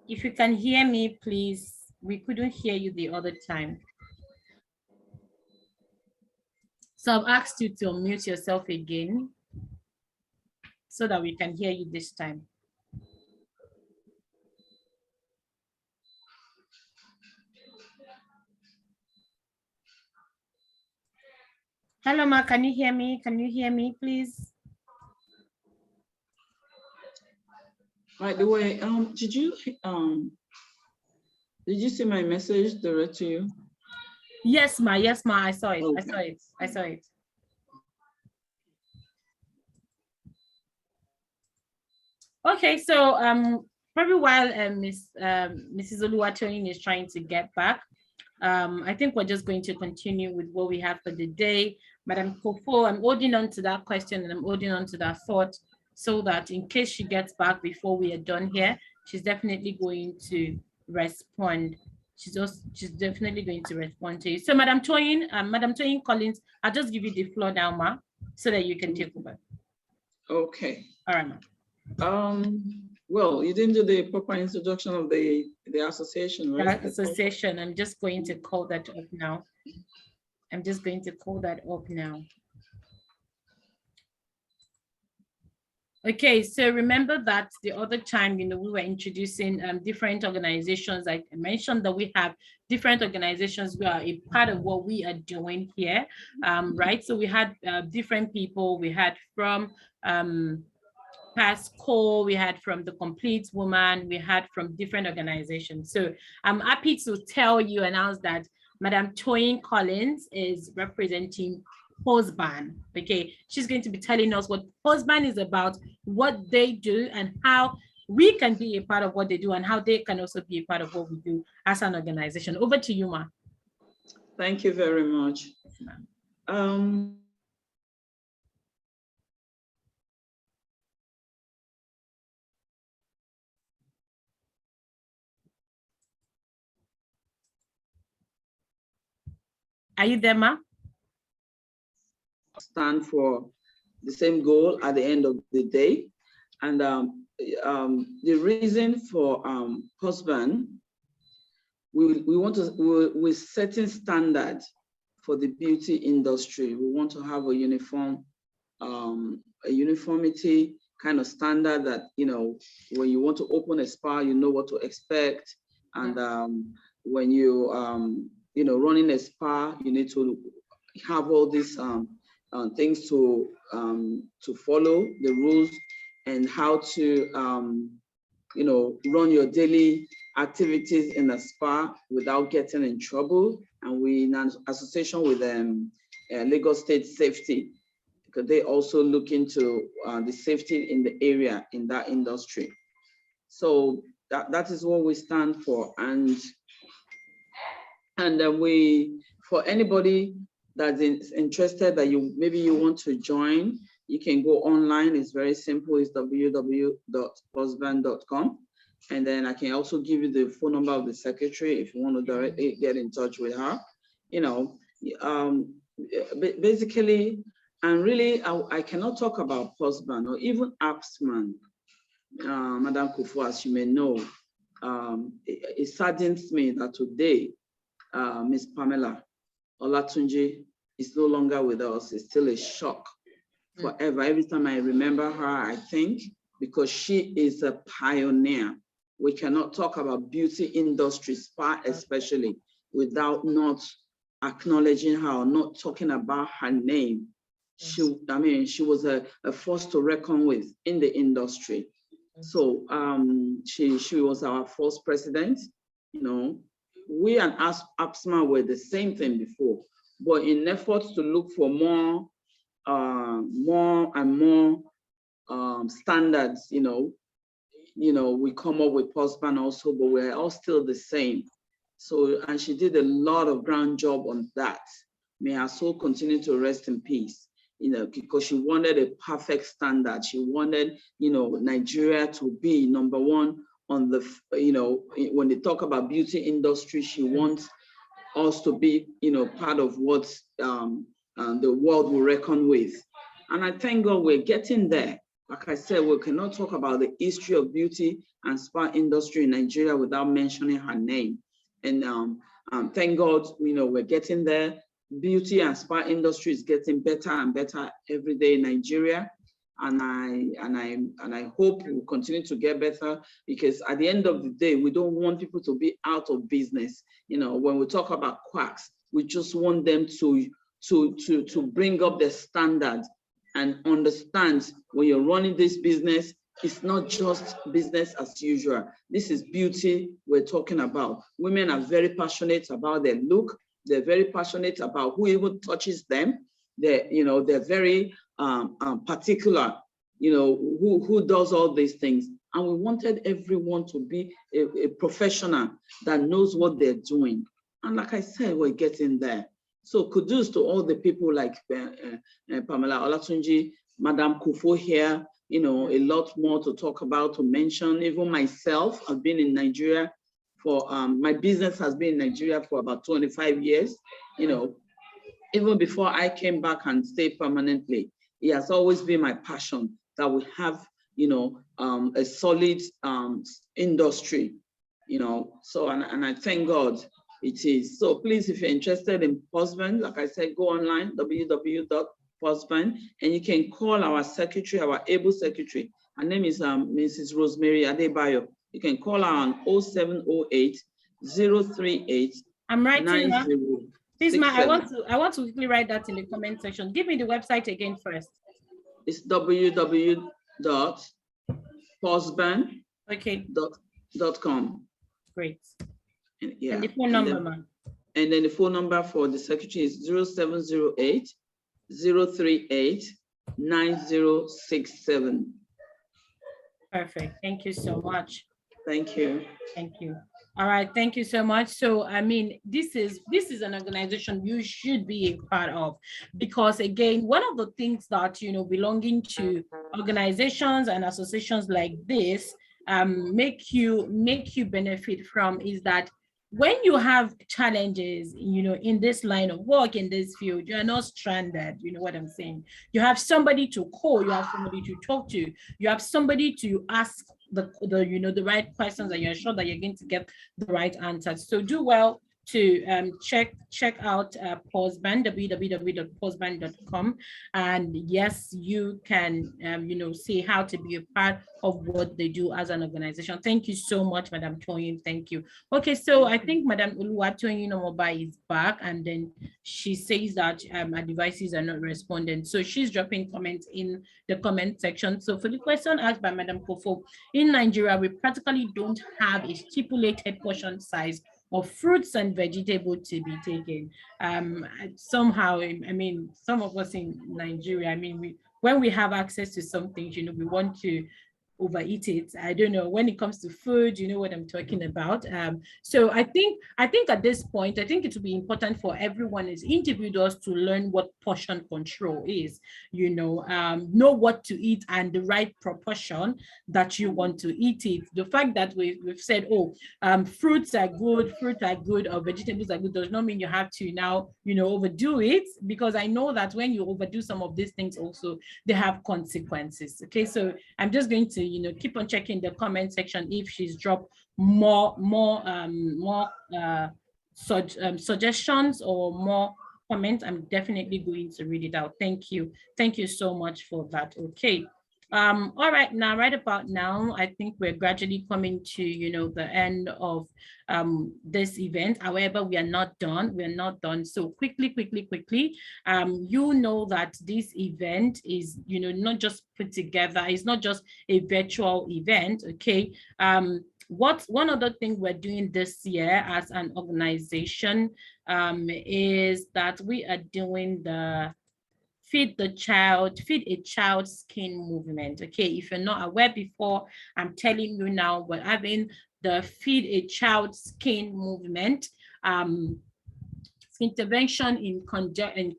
If you can hear me, please. We couldn't hear you the other time. So I've asked you to unmute yourself again so that we can hear you this time. Hello, ma, can you hear me? Can you hear me, please? By the way, did you see my message direct to you? Yes, ma. Yes, ma. I saw it. Okay. I saw it. I saw it. Okay, so probably while Mrs. Oluwatoyin is trying to get back, I think we're just going to continue with what we have for the day. Madam Kofo, I'm holding on to that question and I'm holding on to that thought so that in case she gets back before we are done here, she's definitely going to respond. She's definitely going to respond to you. So Madam Toyin Collins, I'll just give you the floor now, ma, so that you can take over. Okay. All right, ma. Well, you didn't do the proper introduction of the association, right? The association. I'm just going to call that up now. I'm just going to call that up now. Okay, so remember that the other time, we were introducing different organizations. Like I mentioned that we have different organizations who are a part of what we are doing here, right? So we had different people. We had from PASCO, we had from the Complete Woman, we had from different organizations. So I'm happy to announce that Madam Toyin Collins is representing POSBAN. Okay, she's going to be telling us what POSBAN is about, what they do, and how we can be a part of what they do, and how they can also be a part of what we do as an organization. Over to you, ma. Thank you very much. Are you there, ma? Stand for the same goal at the end of the day. And the reason for POSBAN, we're setting standard for the beauty industry. We want to have a uniformity kind of standard that, when you want to open a spa, you know what to expect. And when you, running a spa, you need to have all these things to follow the rules and how to, run your daily activities in a spa without getting in trouble. And we in an association with Lagos State Safety, because they also look into the safety in the area, in that industry. So that is what we stand for. And for anybody that is interested, that maybe you want to join, you can go online. It's very simple. It's www.posban.com. And then I can also give you the phone number of the secretary if you want to directly get in touch with her. Basically, and really, I cannot talk about POSBAN or even APSMAN, Madam Kofo, as you may know. It saddens me that today, Ms. Pamela Olatunji is no longer with us. It's still a shock forever. Every time I remember her, I think, because she is a pioneer. We cannot talk about beauty industry, spa especially, without not acknowledging her or not talking about her name. She was a force to reckon with in the industry. So she was our first president. We and APSMA were the same thing before, but in efforts to look for more and more standards, we come up with POSBAN also, but we're all still the same. So, and she did a lot of ground job on that. May her soul continue to rest in peace, because she wanted a perfect standard. She wanted, Nigeria to be number one on the, when they talk about beauty industry, she wants us to be, part of what the world will reckon with. And I thank God we're getting there. Like I said, we cannot talk about the history of beauty and spa industry in Nigeria without mentioning her name. And thank God, we're getting there. Beauty and spa industry is getting better and better every day in Nigeria. And I hope we will continue to get better, because at the end of the day, we don't want people to be out of business. When we talk about quacks, we just want them to bring up the standard and understand when you're running this business, it's not just business as usual. This is beauty we're talking about. Women are very passionate about their look. They're very passionate about who even touches them. They're very particular, who does all these things. And we wanted everyone to be a professional that knows what they're doing. And like I said, we're getting there. So kudos to all the people like Pamela Olatunji, Madame Kufo here, a lot more to talk about, to mention. Even myself, I've been in Nigeria for, my business has been in Nigeria for about 25 years, even before I came back and stayed permanently. It has always been my passion that we have, a solid industry, so, and I thank God it is. So please, if you're interested in husband, like I said, go online, www.husband, and you can call our secretary, our able secretary. Her name is Mrs. Rosemary Adebayo. You can call her on 0708 038 I'm writing now. 90. Please, Ma, I want to quickly write that in the comment section. Give me the website again first. It's www.husband.com. Great. Yeah. And the phone number, man. And then the phone number for the secretary is 0708 038 9067. Perfect. Thank you so much. Thank you. Thank you. All right. Thank you so much. So, I mean, this is an organization you should be a part of, because again, one of the things that, belonging to organizations and associations like this make you benefit from is that when you have challenges, in this line of work, in this field, you are not stranded. You know what I'm saying? You have somebody to call, you have somebody to talk to, you have somebody to ask the right questions, and you're sure that you're going to get the right answers. So do well to check out Pauseband, www.pauseband.com, and yes, you can see how to be a part of what they do as an organization. Thank you so much, Madam Toyin. Thank you. Okay, so I think Madam Oluwatoyin Omoba is back, and then she says that her devices are not responding. So she's dropping comments in the comment section. So for the question asked by Madam Kofo, in Nigeria, we practically don't have a stipulated portion size of fruits and vegetables to be taken. Somehow, I mean, some of us in Nigeria, I mean, when we have access to some things, we want to overeat it. I don't know, when it comes to food, you know what I'm talking about. So I think at this point, I think it will be important for everyone as individuals to learn what portion control is, know what to eat and the right proportion that you want to eat it. The fact that we've said, fruits are good, or vegetables are good, does not mean you have to now, overdo it, because I know that when you overdo some of these things also, they have consequences. Okay, so I'm just going to keep on checking the comment section if she's dropped more suggestions or more comments. I'm definitely going to read it out. Thank you so much for that. Okay. All right, now right about now, I think we're gradually coming to the end of this event. However, we are not done. So quickly, you know that this event is not just put together, it's not just a virtual event. Okay. One other thing we're doing this year as an organization is that we are doing the Feed a Child Skin movement. Okay, if you're not aware before, I'm telling you now, we're having the Feed a Child Skin movement. Intervention in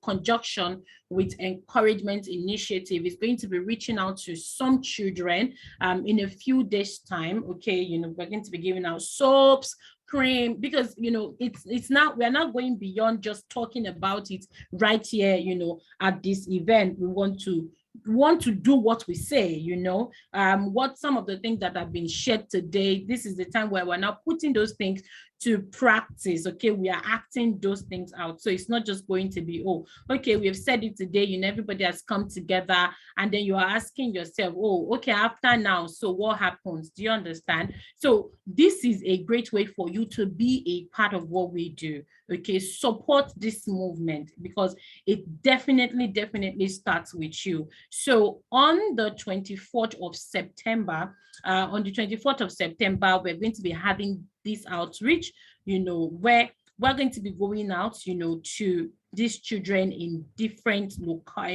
conjunction with encouragement initiative is going to be reaching out to some children in a few days time. Okay, we're going to be giving out soaps, cream, because it's not, we're not going beyond just talking about it right here at this event. We want to do what we say, what some of the things that have been shared today. This is the time where we're now putting those things to practice. Okay, we are acting those things out. So it's not just going to be, oh, okay, we've said it today, you know, everybody has come together, and then you are asking yourself, oh, okay, after now, so what happens? Do you understand? So this is a great way for you to be a part of what we do. Okay, support this movement, because it definitely starts with you. So on the 24th of September, we're going to be having this outreach, you know, where we're going to be going out, you know, to these children in different local,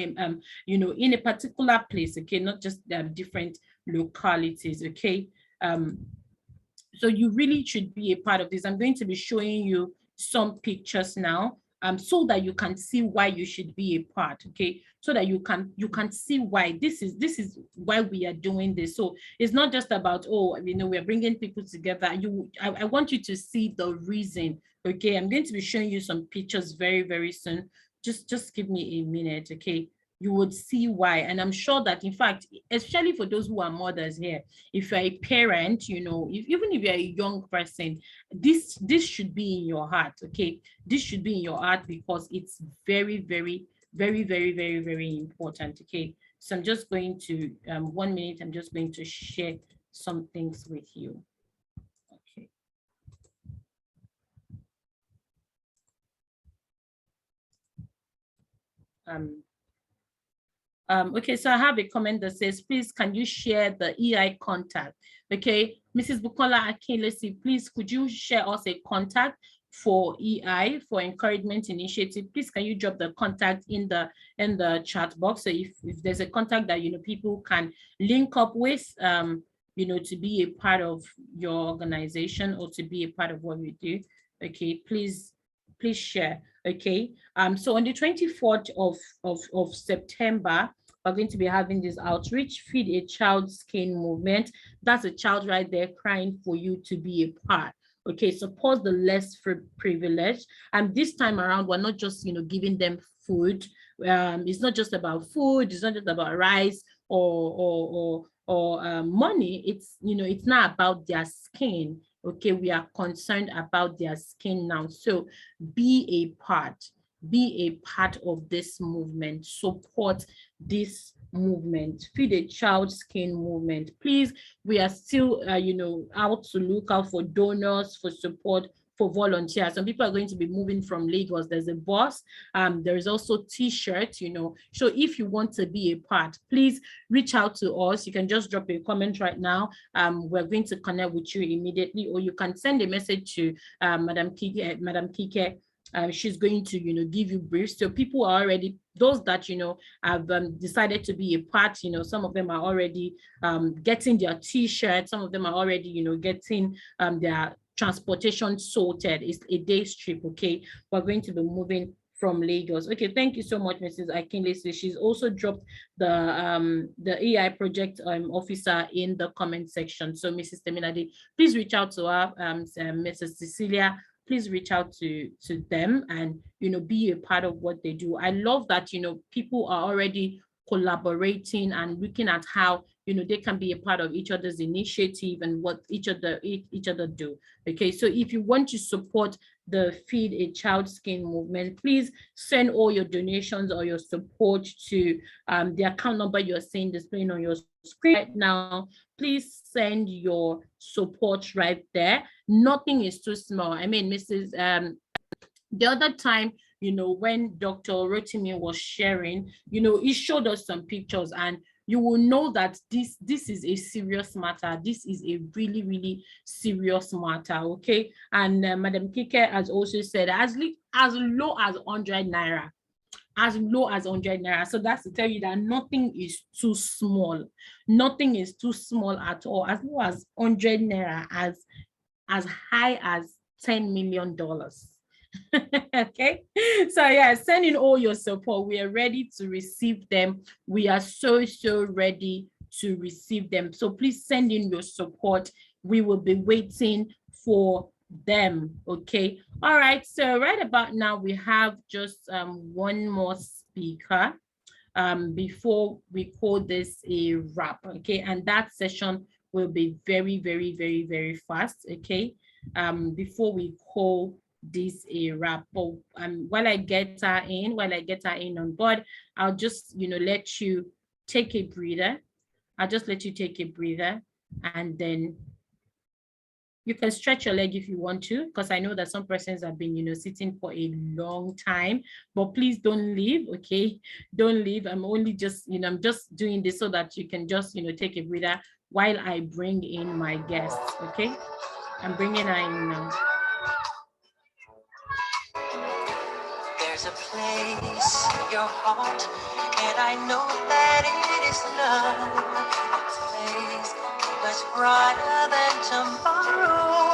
you know, in a particular place. Okay, not just different localities. Okay, so you really should be a part of this. I'm going to be showing you some pictures now, so that you can see why you should be a part. Okay, so that you can see why this is why we are doing this. So it's not just about, oh, you know, we're bringing people together. I want you to see the reason. Okay, I'm going to be showing you some pictures very soon. Just give me a minute. Okay, you would see why. And I'm sure that, in fact, especially for those who are mothers here, if you're a parent, you know, even if you're a young person, this should be in your heart. Okay, this should be in your heart, because it's very important. Okay, so I'm just going to 1 minute, I'm just going to share some things with you. Okay. Okay, so I have a comment that says, please, can you share the EI contact? Okay, Mrs. Bukola Akinlesi, please, could you share us a contact for EI, for Encouragement Initiative? Please, can you drop the contact in the chat box? So if there's a contact that, you know, people can link up with, you know, to be a part of your organization or to be a part of what we do. Okay, please share. Okay, so on the 24th of September, we're going to be having this outreach, Feed a Child Skin movement. That's a child right there crying for you to be a part. Okay, support the less privileged. And this time around, we're not just, you know, giving them food. It's not just about food. It's not just about rice or money. It's, you know, it's not about their skin. Okay, we are concerned about their skin now. So be a part of this movement. Support this movement. Feed a Child Skin movement. Please, we are still you know, out to look out for donors, for support, for volunteers. Some people are going to be moving from Lagos. There's a bus. There is also t-shirts, you know. So if you want to be a part, please reach out to us. You can just drop a comment right now. We're going to connect with you immediately, or you can send a message to Madam Kike. She's going to, you know, give you briefs. So people are already, those that, you know, have decided to be a part, you know, some of them are already getting their t-shirts. Some of them are already, you know, getting their transportation sorted. It's a day's trip. Okay, we're going to be moving from Lagos. Okay, thank you so much, Mrs. Akinlesi. She's also dropped the AI project officer in the comment section. So Mrs. Teminade, please reach out to her. Mrs. Cecilia, please reach out to them and, you know, be a part of what they do. I love that, you know, people are already collaborating and looking at how, you know, they can be a part of each other's initiative and what each other do. Okay, so if you want to support the Feed a Child Skin movement, please send all your donations or your support to the account number you're seeing displaying on your screen right now. Please send your support right there. Nothing is too small. I mean, Mrs. The other time, you know, when Dr. Rotimi was sharing, you know, he showed us some pictures, and you will know that this is a serious matter. This is a really serious matter. Okay, and Madam Kike has also said as low as 100 naira. As low as 100 naira. So that's to tell you that nothing is too small. Nothing is too small at all. As low as 100 naira, as high as $10 million. Okay, so yeah, send in all your support. We are ready to receive them. We are so ready to receive them. So please send in your support. We will be waiting for them. Okay, all right, so right about now we have just one more speaker before we call this a wrap. Okay, and that session will be very fast. Okay, before we call this a wrap. But while I get her in on board, I'll just let you take a breather. I'll just let you take a breather, and then you can stretch your leg if you want to, because I know that some persons have been, sitting for a long time, but please don't leave, okay? Don't leave. I'm only just, I'm just doing this so that you can just, take a breather while I bring in my guests, okay? I'm bringing her in now. There's a place in your heart, and I know that it is love. This place much brighter than tomorrow.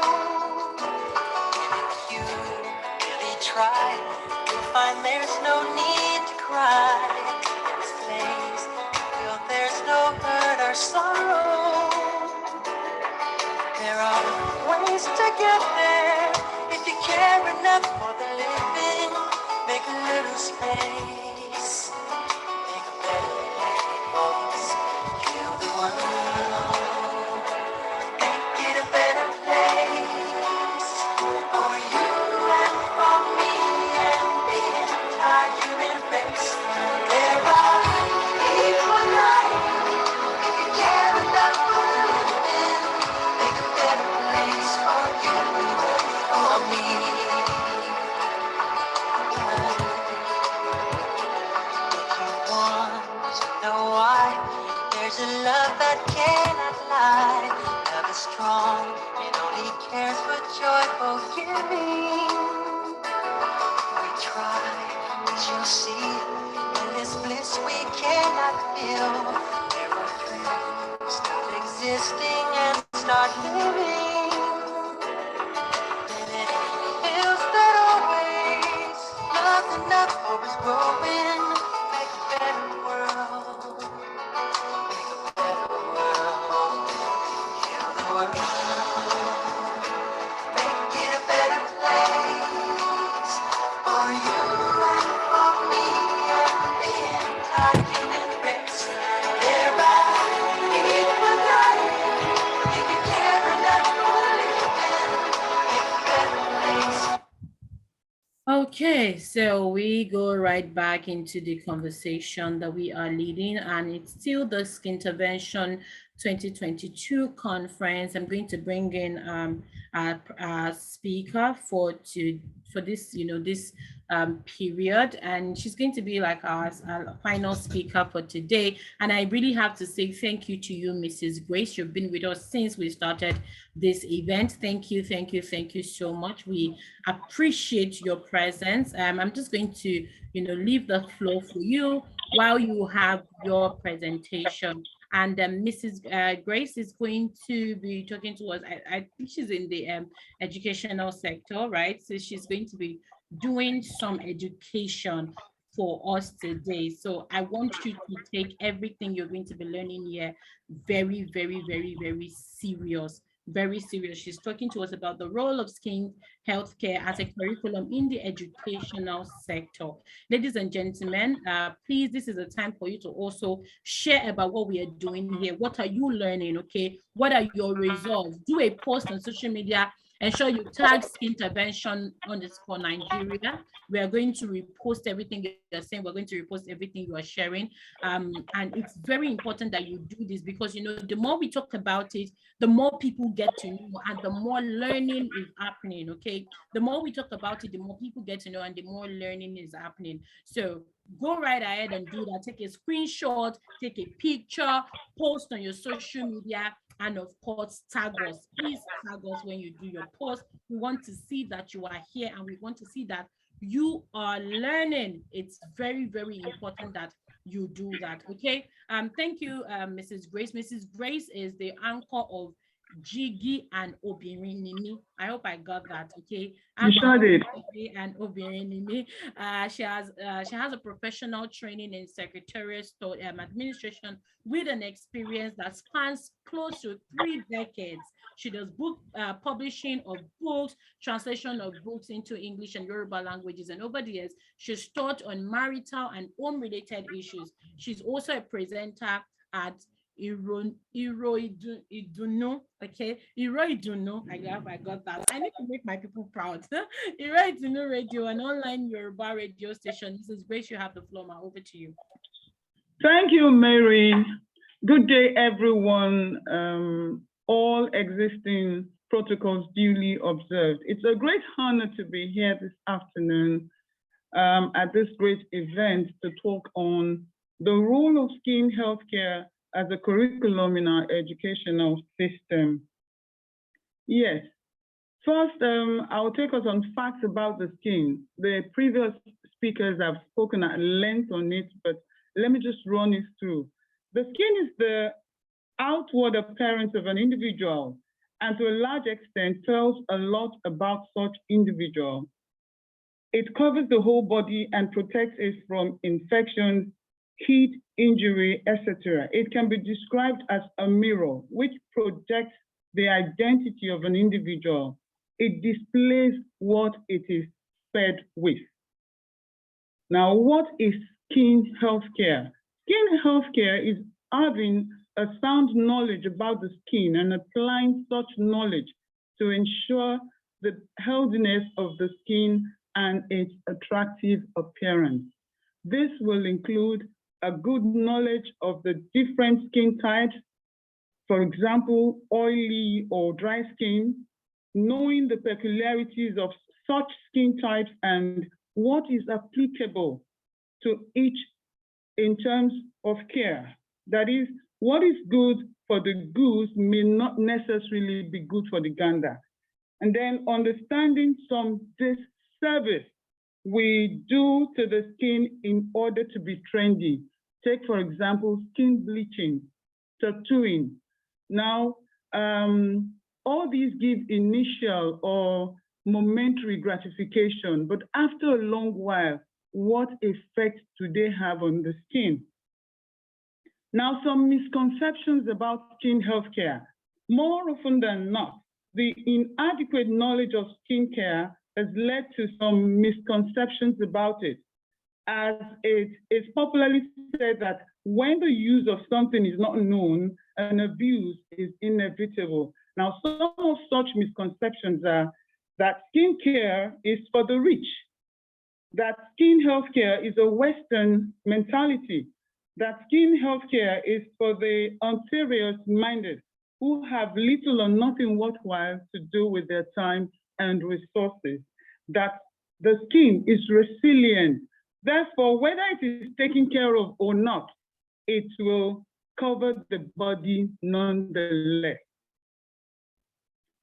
And if you really try, you'll find there's no need to cry. In this place, you feel there's no hurt or sorrow. There are ways to get there if you care enough for the living. Make a little space, make a better place. Heal the world, make it a better place for you and for me and the entire human race. There are equal life if you care enough for the living. Make a better place for you and for me. Know why? There's a love that cannot lie. Love is strong, it only cares for joyful giving. We try, but you'll see, in this bliss we cannot feel. There are things stop existing and start living. And it feels that always not enough hope is growing. Make a better world. Okay, so we go right back into the conversation that we are leading, and it's still the SKINTERVENTION 2022 conference. I'm going to bring in a speaker for this, this period, and she's going to be like our final speaker for today. And I really have to say thank you to you, Mrs. Grace. You've been with us since we started this event. Thank you, thank you, thank you so much. We appreciate your presence. I'm just going to, leave the floor for you while you have your presentation. And Mrs. Grace is going to be talking to us. I think she's in the educational sector, right? So she's going to be doing some education for us today. So I want you to take everything you're going to be learning here very, very, very, very serious. Very serious. She's talking to us about the role of skin healthcare as a curriculum in the educational sector. Ladies and gentlemen, please, this is a time for you to also share about what we are doing here. What are you learning, okay? What are your results? Do a post on social media. Ensure you tag SKINTERVENTION_Nigeria. We are going to repost everything you're saying. We're going to repost everything you are sharing. And it's very important that you do this because, the more we talk about it, the more people get to know and the more learning is happening, okay? The more we talk about it, the more people get to know and the more learning is happening. So go right ahead and do that. Take a screenshot, take a picture, post on your social media, and of course, tag us. Please tag us when you do your post. We want to see that you are here and we want to see that you are learning. It's very, very important that you do that, okay? Thank you, Mrs. Grace. Mrs. Grace is the anchor of Jiggy and Obirinimi. I hope I got that, okay? You sure did. Jiggy and Obirinimi. She has a professional training in secretarial administration with an experience that spans close to 3 decades. She does book publishing of books, translation of books into English and Yoruba languages, and over the years, she's taught on marital and home-related issues. She's also a presenter at Iroidunu, okay? Iroidunu, I got that. I need to make my people proud. Iroidunu Radio, an online Yoruba radio station. This is Grace, you have the floor, ma. Over to you. Thank you, Mary. Good day, everyone. All existing protocols duly observed. It's a great honor to be here this afternoon at this great event to talk on the role of skin healthcare as a curriculum in our educational system. Yes. First, I'll take us on facts about the skin. The previous speakers have spoken at length on it, but let me just run it through. The skin is the outward appearance of an individual, and to a large extent tells a lot about such individual. It covers the whole body and protects it from infections, heat, injury, etc. It can be described as a mirror, which projects the identity of an individual. It displays what it is fed with. Now, what is skin healthcare? Skin healthcare is having a sound knowledge about the skin and applying such knowledge to ensure the healthiness of the skin and its attractive appearance. This will include a good knowledge of the different skin types, for example, oily or dry skin, knowing the peculiarities of such skin types and what is applicable to each in terms of care. That is, what is good for the goose may not necessarily be good for the gander. And then understanding some disservice we do to the skin in order to be trendy. Take, for example, skin bleaching, tattooing. Now, all these give initial or momentary gratification, but after a long while, what effect do they have on the skin? Now, some misconceptions about skin healthcare. More often than not, the inadequate knowledge of skincare has led to some misconceptions about it, as it is popularly said that when the use of something is not known, an abuse is inevitable. Now, some of such misconceptions are that skincare is for the rich, that skin healthcare is a Western mentality, that skin healthcare is for the ulterior-minded who have little or nothing worthwhile to do with their time and resources, that the skin is resilient. Therefore, whether it is taken care of or not, it will cover the body nonetheless.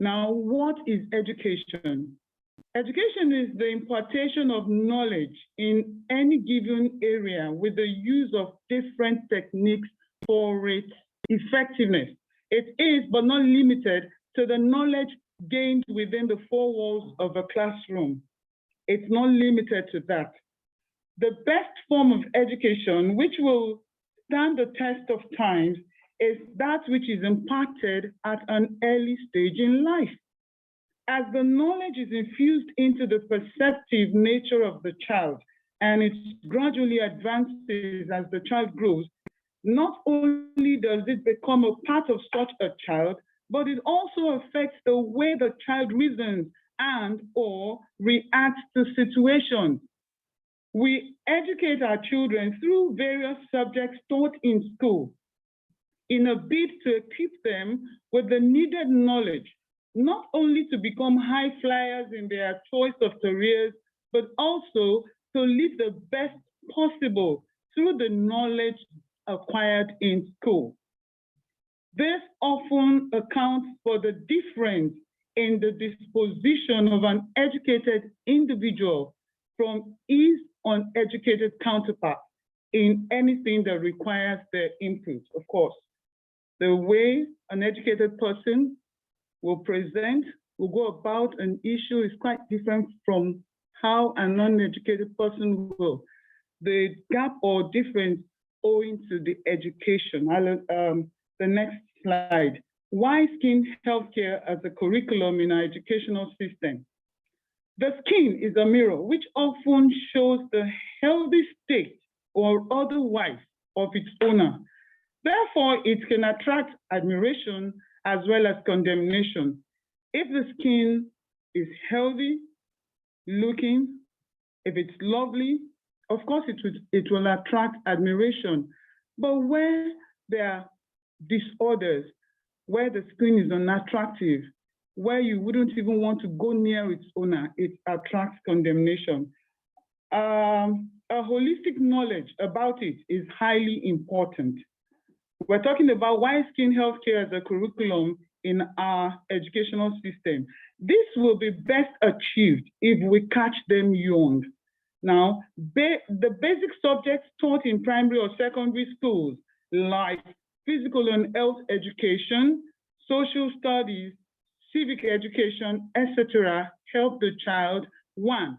Now, what is education? Education is the impartation of knowledge in any given area with the use of different techniques for its effectiveness. It is, but not limited to the knowledge gained within the four walls of a classroom. It's not limited to that. The best form of education, which will stand the test of time, is that which is imparted at an early stage in life. As the knowledge is infused into the perceptive nature of the child and it gradually advances as the child grows, not only does it become a part of such a child, but it also affects the way the child reasons and or reacts to situations. We educate our children through various subjects taught in school in a bid to equip them with the needed knowledge, not only to become high flyers in their choice of careers, but also to live the best possible through the knowledge acquired in school. This often accounts for the difference in the disposition of an educated individual from his uneducated counterpart in anything that requires their input, of course. The way an educated person will present, will go about an issue is quite different from how an uneducated person will. The gap or difference owing to the education. The next slide. Why skin healthcare as a curriculum in our educational system? The skin is a mirror which often shows the healthy state or otherwise of its owner. Therefore, it can attract admiration as well as condemnation. If the skin is healthy looking, if it's lovely, of course it will attract admiration. But where there are disorders, where the skin is unattractive, where you wouldn't even want to go near its owner, it attracts condemnation. A holistic knowledge about it is highly important. We're talking about why skin healthcare as a curriculum in our educational system. This will be best achieved if we catch them young. Now, the basic subjects taught in primary or secondary schools, like physical and health education, social studies, civic education, etc., help the child, one,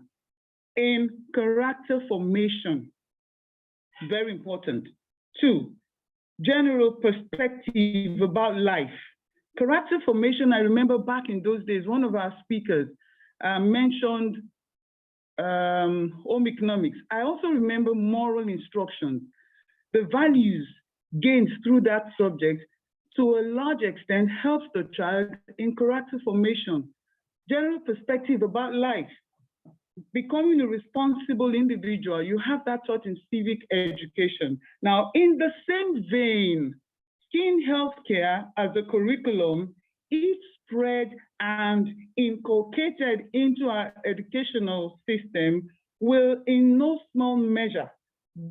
in character formation, very important. Two, general perspective about life. Character formation, I remember back in those days, one of our speakers mentioned home economics. I also remember moral instructions. The values gained through that subject, to a large extent, helps the child in character formation. General perspective about life. Becoming a responsible individual, you have that taught in civic education. Now, in the same vein, skin healthcare as a curriculum is spread and inculcated into our educational system will in no small measure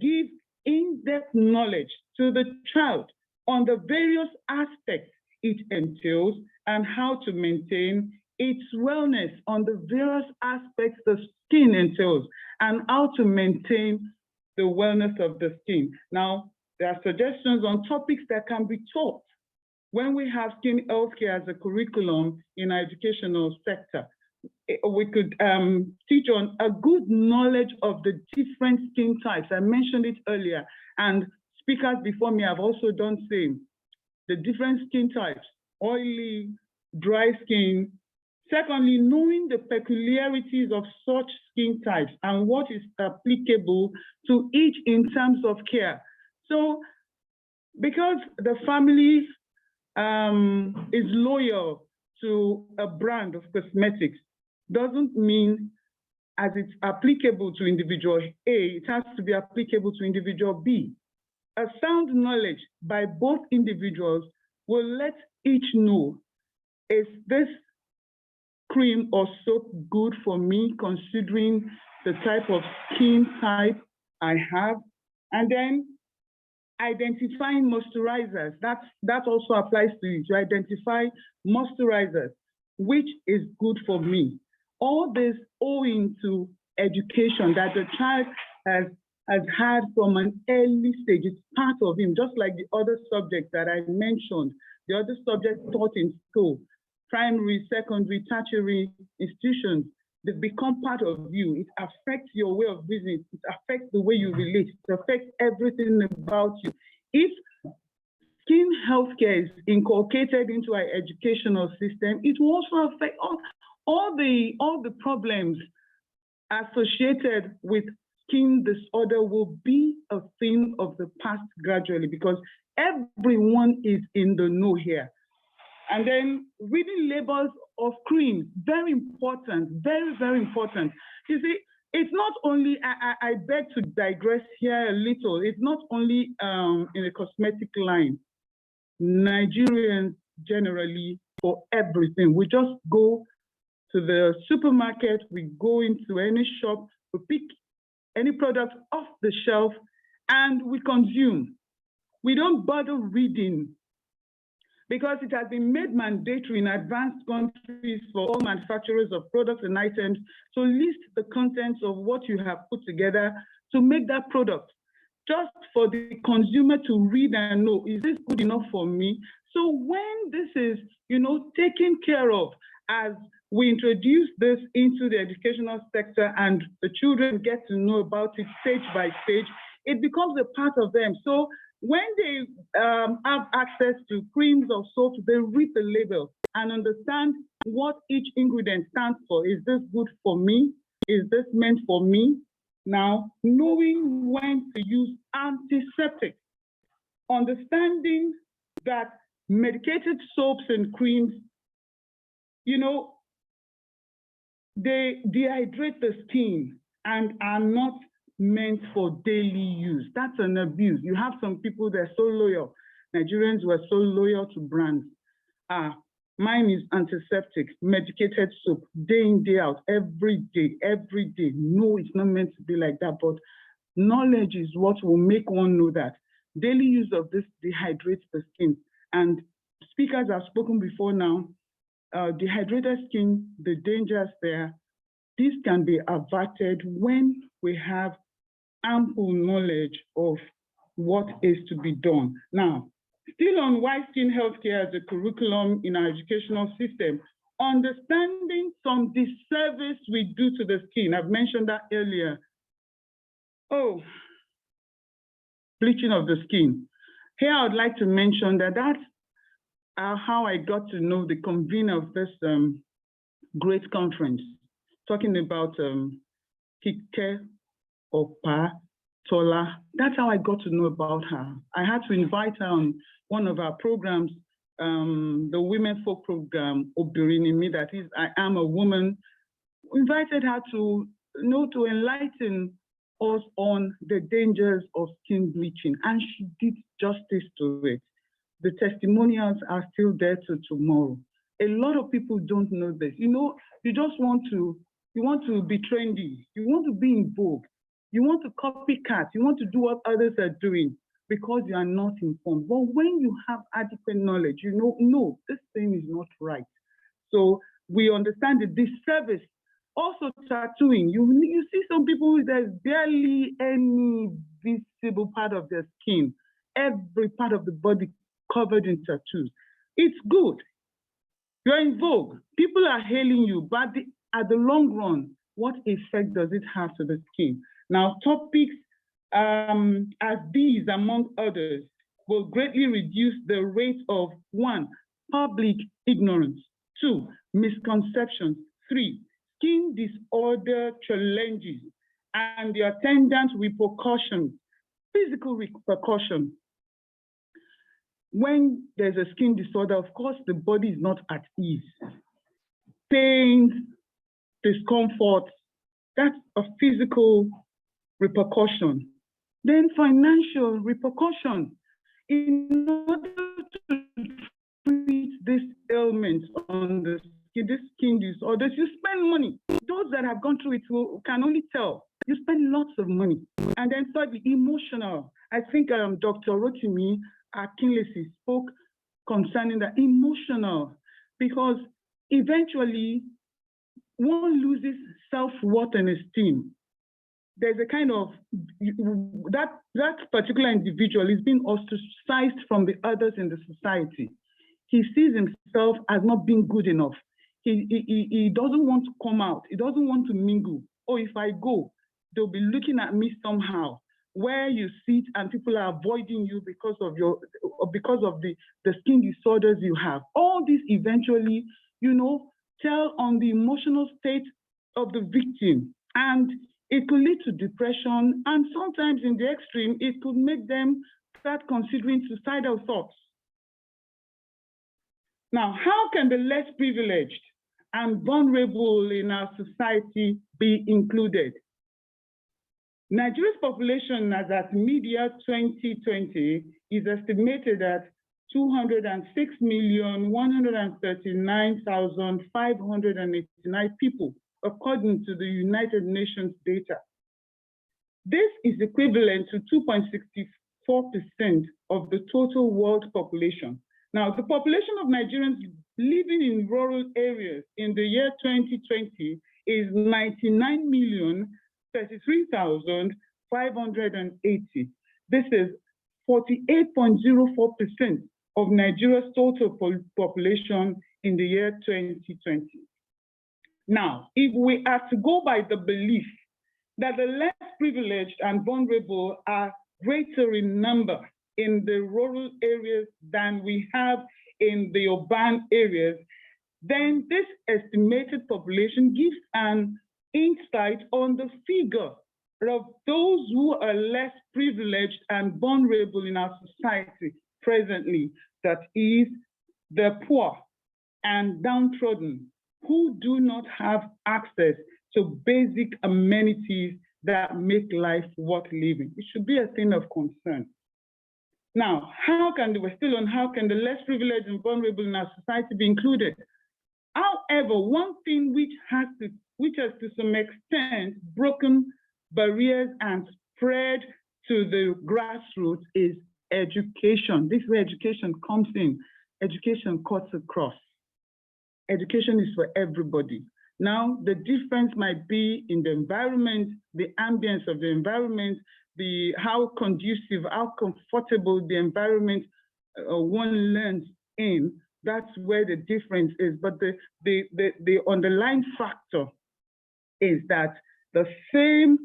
give in-depth knowledge to the child on the various aspects it entails and how to maintain its wellness on the various aspects the skin entails and how to maintain the wellness of the skin. Now, there are suggestions on topics that can be taught when we have skin healthcare as a curriculum in our educational sector. We could teach on a good knowledge of the different skin types. I mentioned it earlier, and speakers before me have also done same. The different skin types, oily, dry skin. Secondly, knowing the peculiarities of such skin types and what is applicable to each in terms of care. So, because the family is loyal to a brand of cosmetics, doesn't mean as it's applicable to individual A, it has to be applicable to individual B. A sound knowledge by both individuals will let each know, is this cream or soap good for me, considering the type of skin type I have? And then identifying moisturizers, that also applies to you, to identify moisturizers, which is good for me. All this owing to education that the child has had from an early stage. It's part of him, just like the other subjects that I mentioned, the other subjects taught in school, primary, secondary, tertiary institutions. They become part of you. It affects your way of business. It affects the way you relate. It affects everything about you. If skin healthcare is inculcated into our educational system, it will also affect all the problems associated with skin disorder will be a thing of the past gradually, because everyone is in the know here. And then reading labels of creams, very important, very, very important. You see, it's not only, I beg to digress here a little, it's not only in the cosmetic line. Nigerians generally, for everything, we just go to the supermarket, we go into any shop, we pick any product off the shelf and we consume. We don't bother reading, because it has been made mandatory in advanced countries for all manufacturers of products and items to list the contents of what you have put together to make that product, just for the consumer to read and know, is this good enough for me? So when this is, taken care of, as we introduce this into the educational sector and the children get to know about it stage by stage, it becomes a part of them. So when they have access to creams or soaps, they read the label and understand what each ingredient stands for. Is this good for me? Is this meant for me? Now, knowing when to use antiseptic. understanding that medicated soaps and creams, you know, they dehydrate the skin and are not meant for daily use. That's an abuse. You have some people that are so loyal. Nigerians were so loyal to brands. Mine is antiseptic, medicated soap, day in, day out, every day, every day. No, it's not meant to be like that, but knowledge is what will make one know that. Daily use of this dehydrates the skin. And speakers have spoken before now, dehydrated skin, the dangers there, this can be averted when we have ample knowledge of what is to be done. Now, still on why skin healthcare as a curriculum in our educational system, understanding some disservice we do to the skin. I've mentioned that earlier. Oh, bleaching of the skin. Here I would like to mention that that's how I got to know the convener of this great conference, talking about Kike Opatola. That's how I got to know about her. I had to invite her on one of our programs, the Women Folk program, Obirinimi, that is, I am a woman. Invited her to enlighten us on the dangers of skin bleaching, and she did justice to it. The testimonials are still there to tomorrow. A lot of people don't know this. You know, you want to be trendy, you want to be in vogue, you want to copycat, you want to do what others are doing because you are not informed. But when you have adequate knowledge, you know, no, this thing is not right. So we understand the disservice. Also tattooing, you see some people, there's barely any visible part of their skin, every part of the body covered in tattoos. It's good. You're in vogue. People are hailing you, but at the long run, what effect does it have to the skin? Now, topics as these, among others, will greatly reduce the rate of 1, public ignorance, 2, misconceptions, 3, skin disorder challenges, and the attendant repercussions, physical repercussions. When there's a skin disorder, of course, the body is not at ease. Pains, discomfort, that's a physical repercussion. Then financial repercussion. In order to treat this ailment on the skin, this skin disorders, you spend money. Those that have gone through it can only tell. You spend lots of money. And then thirdly, emotional. I think Dr. Rotimi Akinlesi spoke concerning the emotional, because eventually one loses self-worth and esteem. There's a kind of, that particular individual is being ostracized from the others in the society. He sees himself as not being good enough. He doesn't want to come out. He doesn't want to mingle. Oh, if I go, they'll be looking at me somehow. Where you sit and people are avoiding you because of the skin disorders you have. All this eventually, tell on the emotional state of the victim, and it could lead to depression, and sometimes in the extreme, it could make them start considering suicidal thoughts. Now, how can the less privileged and vulnerable in our society be included? Nigeria's population as at mid-year 2020 is estimated at 206,139,589 people, according to the United Nations data. This is equivalent to 2.64% of the total world population. Now, the population of Nigerians living in rural areas in the year 2020 is 99,033,580. This is 48.04% of Nigeria's total population in the year 2020. Now, if we are to go by the belief that the less privileged and vulnerable are greater in number in the rural areas than we have in the urban areas, then this estimated population gives an insight on the figure of those who are less privileged and vulnerable in our society presently, that is the poor and downtrodden, who do not have access to basic amenities that make life worth living. It should be a thing of concern. Now, how can the less privileged and vulnerable in our society be included? However, one thing which has to some extent broken barriers and spread to the grassroots is education. This is where education comes in. Education cuts across. Education is for everybody. Now, the difference might be in the environment, the ambience of the environment, how conducive, how comfortable the environment one learns in. That's where the difference is. But the underlying factor is that the same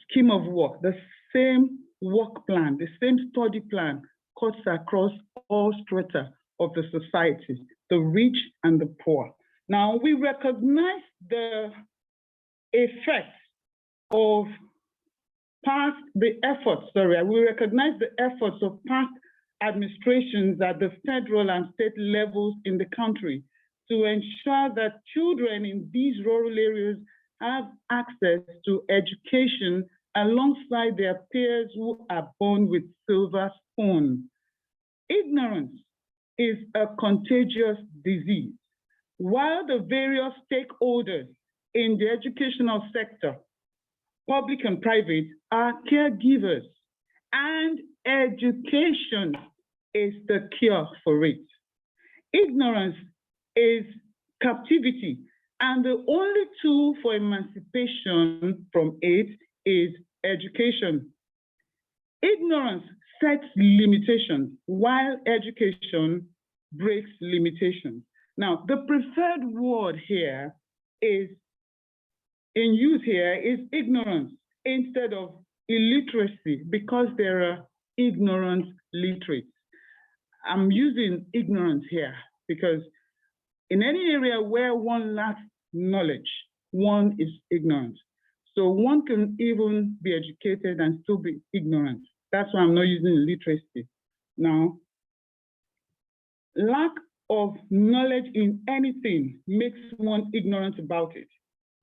scheme of work, the same work plan, the same study plan cuts across all strata of the society, the rich and the poor. Now, we recognize the effects of we recognize the efforts of past administrations at the federal and state levels in the country to ensure that children in these rural areas have access to education alongside their peers who are born with silver spoon. Ignorance is a contagious disease. While the various stakeholders in the educational sector, public and private, are caregivers, and education is the cure for it. Ignorance is captivity, and the only tool for emancipation from it is education. Ignorance sets limitations, while education breaks limitations. Now, the preferred word here is in use here is ignorance instead of illiteracy, because there are ignorant literates. I'm using ignorance here because in any area where one lacks knowledge, one is ignorant. So one can even be educated and still be ignorant. That's why I'm not using illiteracy. Now, lack of knowledge in anything makes one ignorant about it.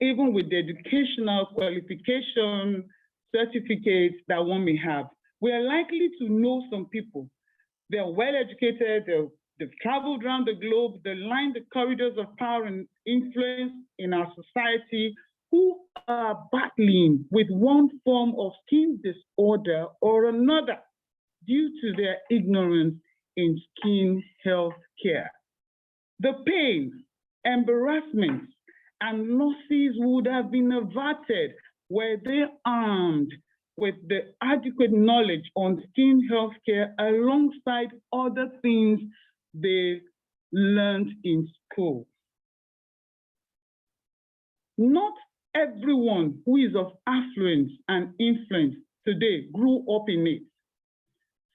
Even with the educational qualification certificates that one may have, we are likely to know some people. They're well educated, they've traveled around the globe, they line the corridors of power and influence in our society, who are battling with one form of skin disorder or another due to their ignorance in skin health care. The pain, embarrassment, and losses would have been averted were they armed with the adequate knowledge on skin health care alongside other things they learned in school. Not everyone who is of affluence and influence today grew up in it.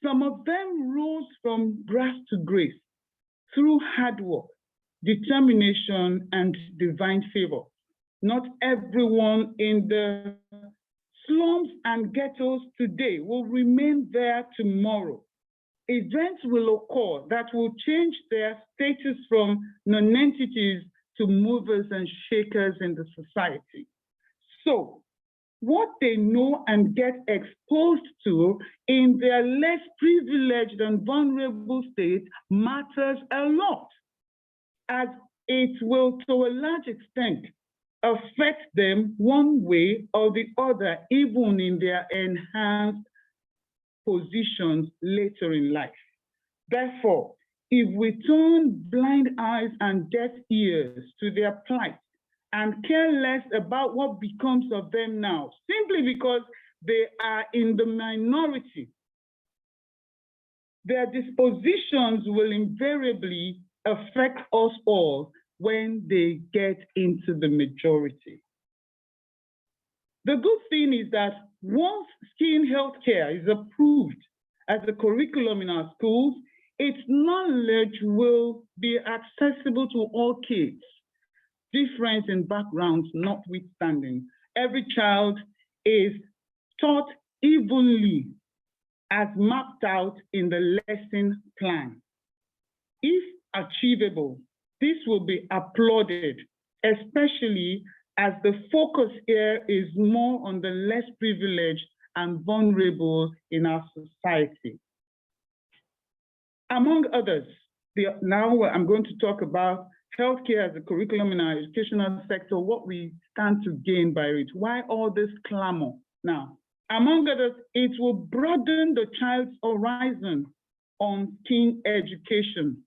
Some of them rose from grass to grace through hard work, determination, and divine favor. Not everyone in the slums and ghettos today will remain there tomorrow. Events will occur that will change their status from non-entities to movers and shakers in the society. So, what they know and get exposed to in their less privileged and vulnerable state matters a lot, as it will, to a large extent, affect them one way or the other, even in their enhanced positions later in life. Therefore, if we turn blind eyes and deaf ears to their plight and care less about what becomes of them now, simply because they are in the minority, their dispositions will invariably affect us all when they get into the majority. The good thing is that once skin health care is approved as a curriculum in our schools, its knowledge will be accessible to all kids, difference in backgrounds notwithstanding. Every child is taught evenly as mapped out in the lesson plan. If achievable, this will be applauded, especially as the focus here is more on the less privileged and vulnerable in our society. Among others, now I'm going to talk about healthcare as a curriculum in our educational sector, what we stand to gain by it. Why all this clamor? Now, among others, it will broaden the child's horizon on SKIN education.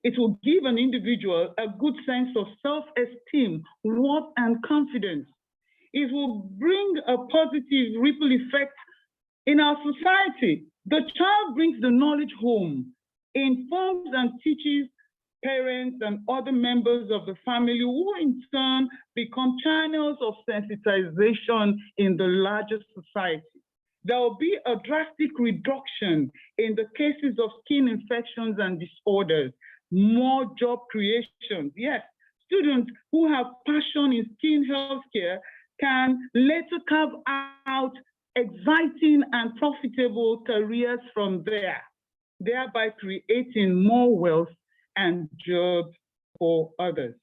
It will give an individual a good sense of self-esteem, worth, and confidence. It will bring a positive ripple effect in our society. The child brings the knowledge home, informs and teaches parents and other members of the family, who in turn become channels of sensitization in the larger society. There will be a drastic reduction in the cases of skin infections and disorders, more job creation. Yes, students who have passion in skin healthcare can later carve out exciting and profitable careers from there, thereby creating more wealth and jobs for others.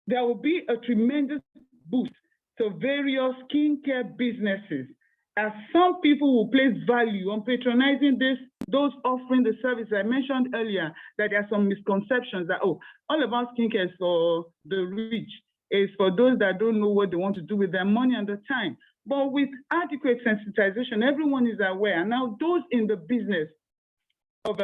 There will be a tremendous boost to various skincare businesses, as some people will place value on patronizing those offering the service. I mentioned earlier that there are some misconceptions that, oh, all about skincare is for the rich, is for those that don't know what they want to do with their money and their time. But with adequate sensitization, everyone is aware. Now, those in the business of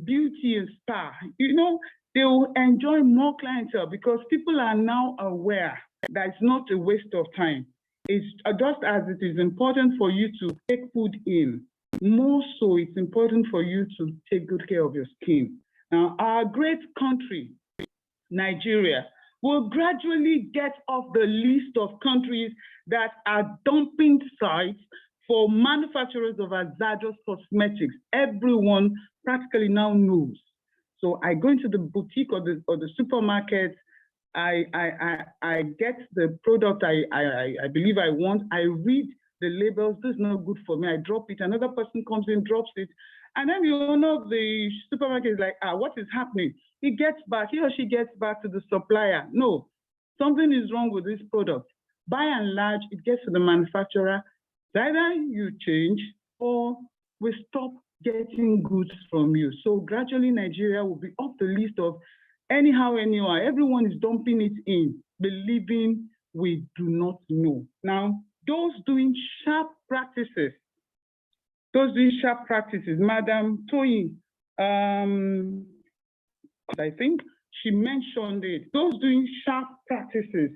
beauty and spa, you know, they will enjoy more clientele because people are now aware that it's not a waste of time. It's just as it is important for you to take food in, more so it's important for you to take good care of your skin. Now, our great country, Nigeria, will gradually get off the list of countries that are dumping sites for manufacturers of hazardous cosmetics. Everyone practically now knows. So I go into the boutique or the supermarket, I get the product I believe I want, I read the labels, this is not good for me, I drop it, another person comes in, drops it, and then the owner of the supermarket is like, what is happening? He or she gets back to the supplier. No, something is wrong with this product. By and large, it gets to the manufacturer. Either you change or we stop getting goods from you. So gradually Nigeria will be off the list of anyhow, everyone is dumping it in, believing we do not know. Now, those doing sharp practices, Madam Toyin, I think she mentioned it, those doing sharp practices,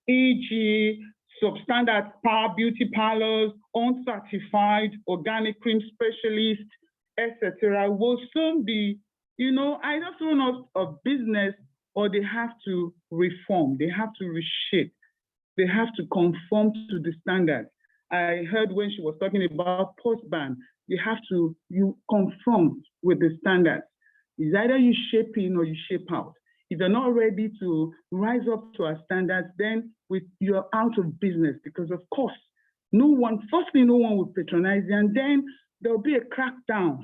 e.g., substandard beauty parlors, uncertified organic cream specialists, etc., will soon be, either thrown out of business or they have to reform, they have to reshape, they have to conform to the standards. I heard when she was talking about post-ban, you conform with the standards. It's either you shape in or you shape out. If you're not ready to rise up to our standards, then you're out of business because, of course, no one will patronize you, and then there'll be a crackdown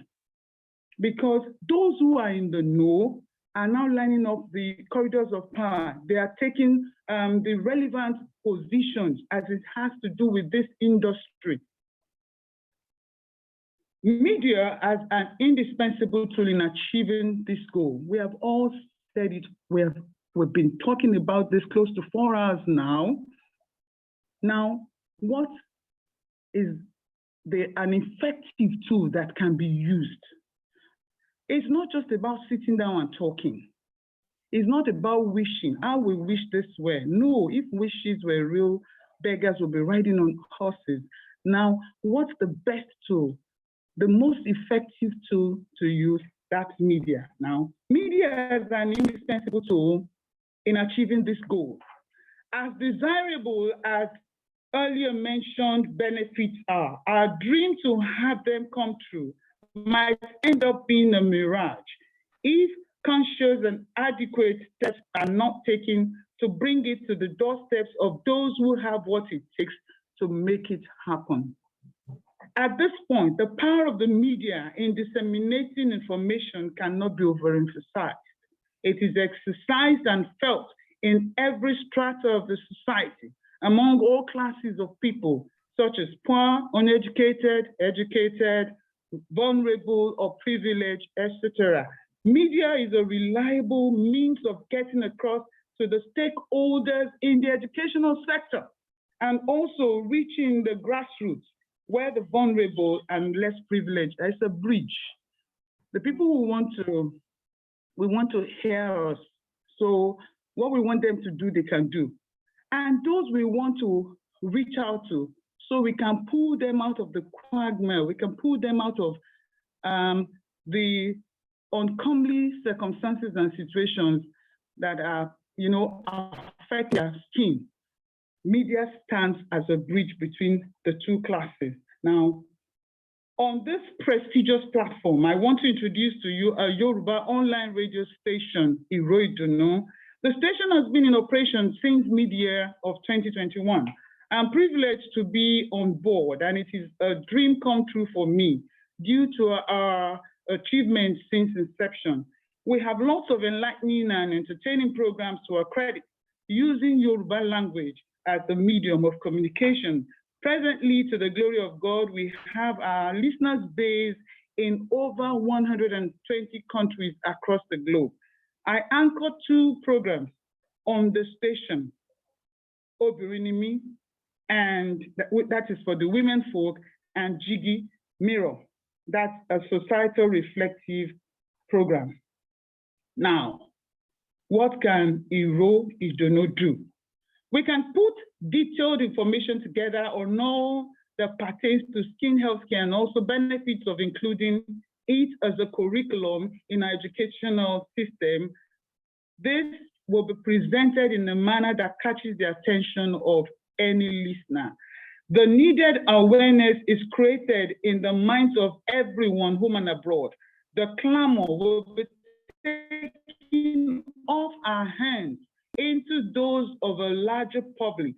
because those who are in the know are now lining up the corridors of power. They are taking the relevant positions as it has to do with this industry. Media as an indispensable tool in achieving this goal. We have all said it. We've been talking about this close to 4 hours now. Now, what is an effective tool that can be used? It's not just about sitting down and talking. It's not about wishing. I will wish this way. No, if wishes were real, beggars would be riding on horses. Now, what's the best tool? The most effective tool to use, that's media. Now, media is an indispensable tool in achieving this goal. As desirable as earlier mentioned benefits are, our dream to have them come true might end up being a mirage if conscious and adequate steps are not taken to bring it to the doorsteps of those who have what it takes to make it happen. At this point, the power of the media in disseminating information cannot be overemphasized. It is exercised and felt in every strata of the society, among all classes of people, such as poor, uneducated, educated, vulnerable, or privileged, etc. Media is a reliable means of getting across to the stakeholders in the educational sector and also reaching the grassroots where the vulnerable and less privileged, there's a bridge. The people who want to hear us. So what we want them to do, they can do. And those we want to reach out to, so we can pull them out of the quagmire, we can pull them out of the uncomely circumstances and situations that are, affect their skin. Media stands as a bridge between the two classes. Now, on this prestigious platform, I want to introduce to you a Yoruba online radio station, Iroiduno. The station has been in operation since mid-year of 2021. I'm privileged to be on board, and it is a dream come true for me due to our achievements since inception. We have lots of enlightening and entertaining programs to our credit, using Yoruba language as the medium of communication. Presently, to the glory of God, we have our listeners based in over 120 countries across the globe. I anchor 2 programs on the station, Obirinimi, and that is for the women folk, and Jigi Mirror. That's a societal reflective program. Now, what can Iroiduno do? We can put detailed information together on all that pertains to skin healthcare and also benefits of including it as a curriculum in our educational system. This will be presented in a manner that catches the attention of any listener. The needed awareness is created in the minds of everyone, home and abroad. The clamor will be taken off our hands into those of a larger public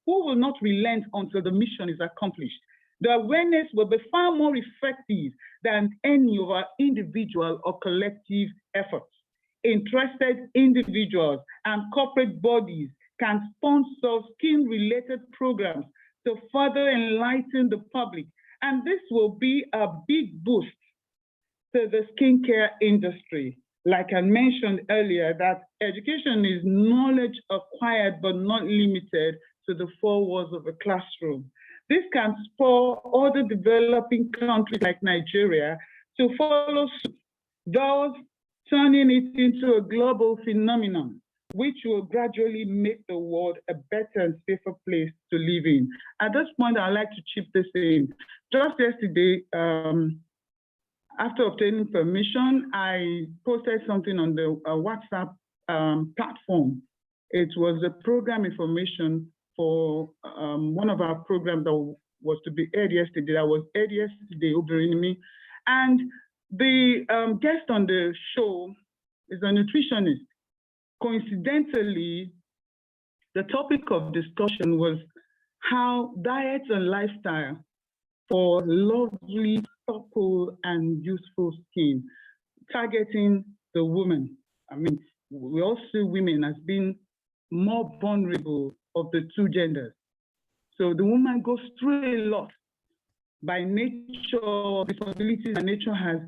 who will not relent until the mission is accomplished. The awareness will be far more effective than any of our individual or collective efforts. Interested individuals and corporate bodies can sponsor skin-related programs to further enlighten the public, and this will be a big boost to the skincare industry. Like I mentioned earlier, that education is knowledge acquired but not limited to the 4 walls of a classroom. This can spur other developing countries like Nigeria to follow suit, thus turning it into a global phenomenon, which will gradually make the world a better and safer place to live in. At this point, I'd like to chip this in. Just yesterday, after obtaining permission, I posted something on the WhatsApp platform. It was a program information for one of our programs that was to be aired yesterday. Obirinimi. And the guest on the show is a nutritionist. Coincidentally, the topic of discussion was how diet and lifestyle for lovely, supple, and youthful skin, targeting the woman. I mean, we all see women as being more vulnerable of the 2 genders. So the woman goes through a lot by nature, responsibilities that nature has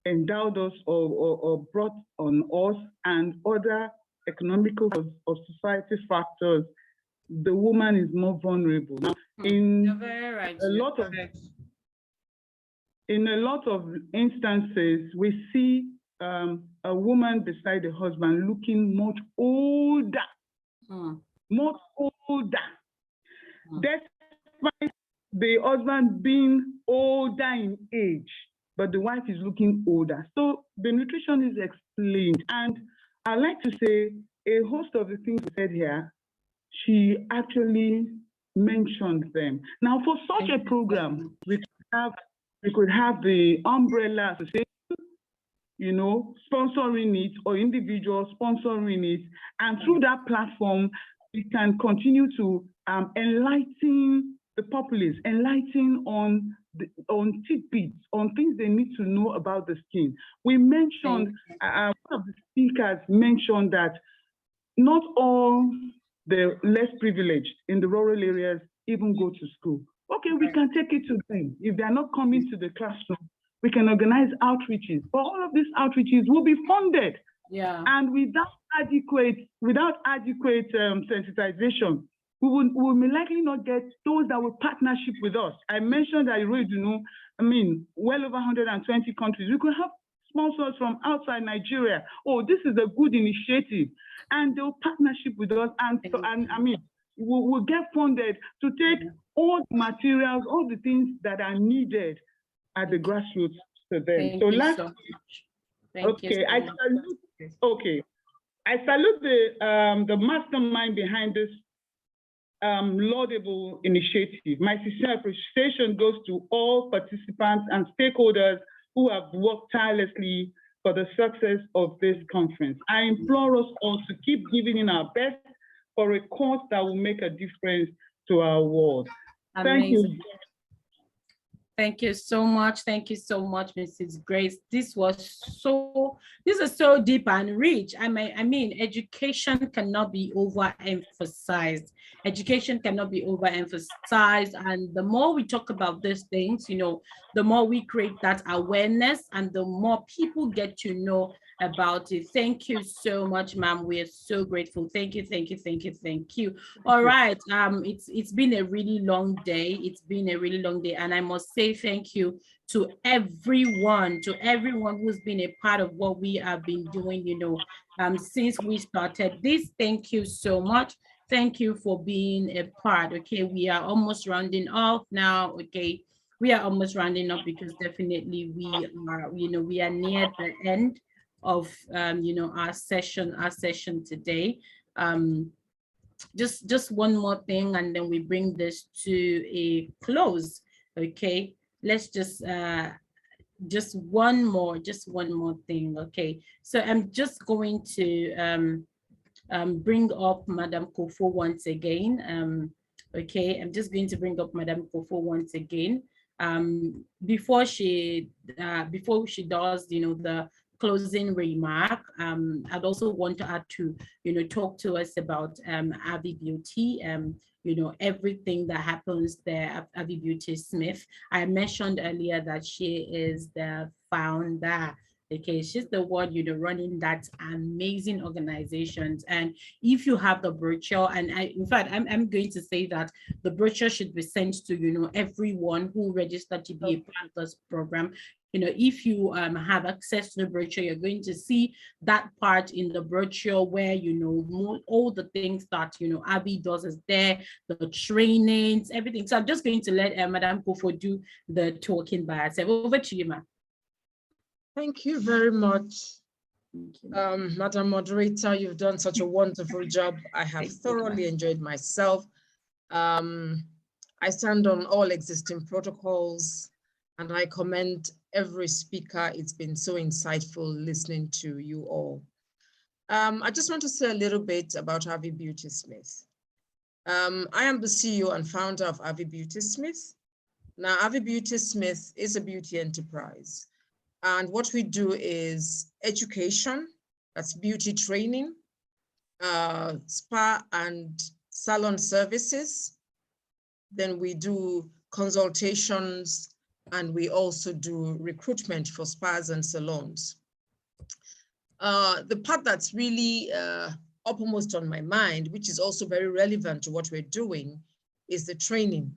endowed us or brought on us, and other economical or society factors. The woman is more vulnerable. Now, in a lot of instances, we see a woman beside the husband looking much older, despite the husband being older in age, but the wife is looking older. So the nutrition is explained. And I like to say a host of the things we said here, she actually mentioned them. Now, for such a program, we could have the umbrella association, sponsoring it, or individuals sponsoring it. And through that platform, we can continue to enlighten the populace, enlighten on tidbits, on things they need to know about the skin. We mentioned, one of the speakers mentioned that not all the less privileged in the rural areas even go to school. Okay, we can take it to them. If they are not coming to the classroom, we can organize outreaches. But all of these outreaches will be funded. Yeah. And without adequate sensitization, we will likely not get those that will partnership with us. I mentioned that well over 120 countries. We could have sponsors from outside Nigeria. Oh, this is a good initiative. And they'll partnership with us. We'll get funded to take all the materials, all the things that are needed at the grassroots to them. I salute the mastermind behind this laudable initiative. My sincere appreciation goes to all participants and stakeholders who have worked tirelessly for the success of this conference. I implore us all to keep giving in our best for a cause that will make a difference to our world. Thank you. Thank you so much. Thank you so much, Mrs. Grace. This is so deep and rich. I mean, education cannot be overemphasized. Education cannot be overemphasized. And the more we talk about these things, the more we create that awareness and the more people get to know about it. Thank you so much, ma'am. We are so grateful. Thank you, thank you, thank you, thank you. All right. It's been a really long day. It's been a really long day. And I must say thank you to everyone who's been a part of what we have been doing, since we started this. Thank you so much. Thank you for being a part. Okay, we are almost rounding off now. Okay, we are almost rounding up because definitely we are near the end of our session today. Just one more thing and then we bring this to a close. Okay, let's just one more thing. Okay, so I'm just going to bring up Madam Kofo once again. Okay, I'm just going to bring up Madam Kofo once again. Before she does the closing remark, I'd also want her to talk to us about Avi Beauty, everything that happens there at Avi Beauty Smith. I mentioned earlier that she is the founder. Okay, she's the one running that amazing organizations. And if you have the brochure, and in fact I'm going to say that the brochure should be sent to everyone who registered to be a part of this program. If you have access to the brochure, you're going to see that part in the brochure where all the things that Abby does is there, the trainings, everything. So I'm just going to let Madam Kofo do the talking by herself. Over to you, ma'am. Thank you very much, Madam Moderator. You've done such a wonderful job. I have thoroughly enjoyed myself. I stand on all existing protocols and I commend every speaker. It's been so insightful listening to you all. I just want to say a little bit about Avi Beauty Smith. I am the CEO and founder of Avi Beauty Smith. Now, Avi Beauty Smith is a beauty enterprise. And what we do is education, that's beauty training, spa and salon services. Then we do consultations and we also do recruitment for spas and salons. The part that's really uppermost on my mind, which is also very relevant to what we're doing, is the training,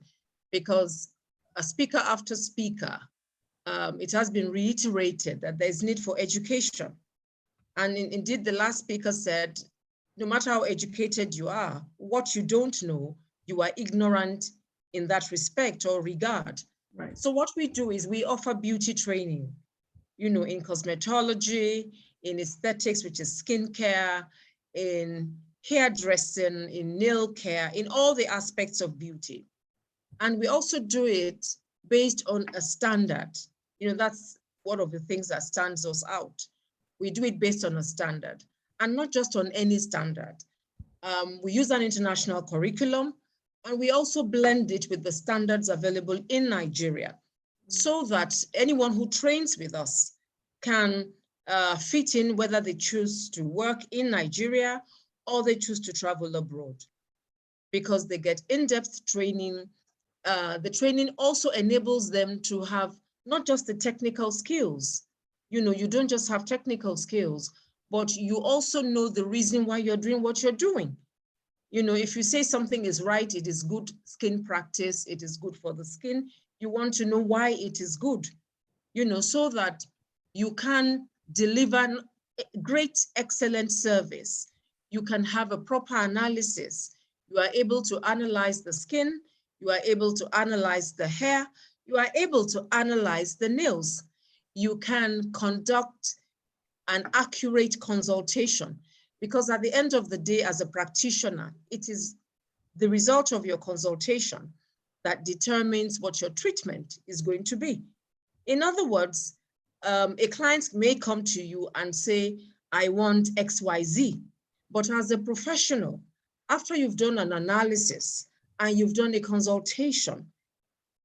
because a speaker after speaker, it has been reiterated that there's need for education. And indeed, the last speaker said, no matter how educated you are, what you don't know, you are ignorant in that respect or regard. Right. So what we do is we offer beauty training, in cosmetology, in aesthetics, which is skincare, in hairdressing, in nail care, in all the aspects of beauty. And we also do it based on a standard. That's one of the things that stands us out. We do it based on a standard, and not just on any standard. We use an international curriculum, and we also blend it with the standards available in Nigeria, so that anyone who trains with us can fit in, whether they choose to work in Nigeria or they choose to travel abroad, because they get in-depth training. The training also enables them to have not just the technical skills. You know, you don't just have technical skills, but you also know the reason why you're doing what you're doing. You know, if you say something is right, it is good skin practice, it is good for the skin, you want to know why it is good, you know, so that you can deliver great, excellent service. You can have a proper analysis. You are able to analyze the skin, you are able to analyze the hair, you are able to analyze the nails. You can conduct an accurate consultation, because at the end of the day, as a practitioner, it is the result of your consultation that determines what your treatment is going to be. In other words, a client may come to you and say, I want XYZ, but as a professional, after you've done an analysis and you've done a consultation,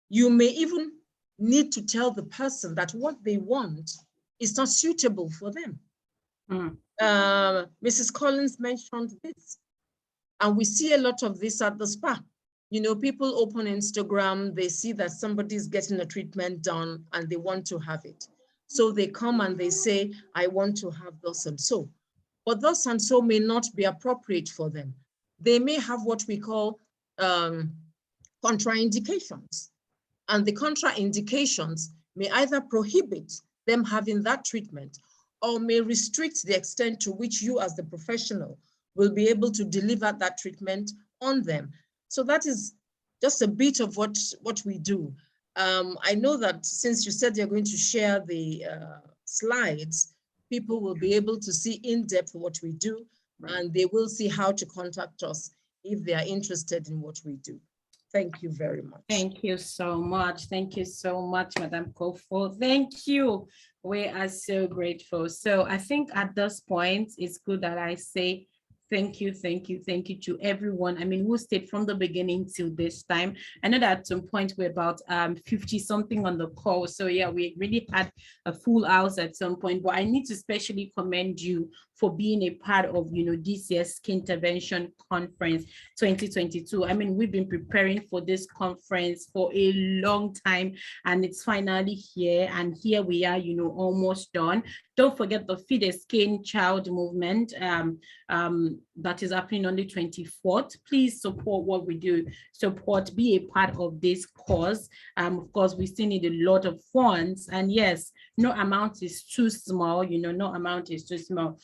you may even need to tell the person that what they want is not suitable for them. Mrs. Collins mentioned this, and we see a lot of this at the spa. You know, people open Instagram, they see that somebody's getting a treatment done and they want to have it. So they come and they say, I want to have thus and so. But thus and so may not be appropriate for them. They may have what we call contraindications. And the contraindications may either prohibit them having that treatment or may restrict the extent to which you as the professional will be able to deliver that treatment on them. So that is just a bit of what we do. I know that since you said you're going to share the slides, people will be able to see in depth what we do, and they will see how to contact us if they are interested in what we do. Thank you very much. Thank you so much. Thank you so much, Madam Kofo. Thank you. We are so grateful. So I think at this point, it's good that I say thank you to everyone. I mean, who stayed from the beginning till this time. I know that at some point we're about 50 something on the call. So yeah, we really had a full house at some point, but I need to especially commend you for being a part of, you know, this year's SKINTERVENTION Conference 2022. I mean, we've been preparing for this conference for a long time, and it's finally here. And here we are, you know, almost done. Don't forget the Feed a Skin Child movement that is happening on the 24th. Please support what we do. Support, be a part of this cause. Of course, we still need a lot of funds. And yes, no amount is too small, you know, no amount is too small.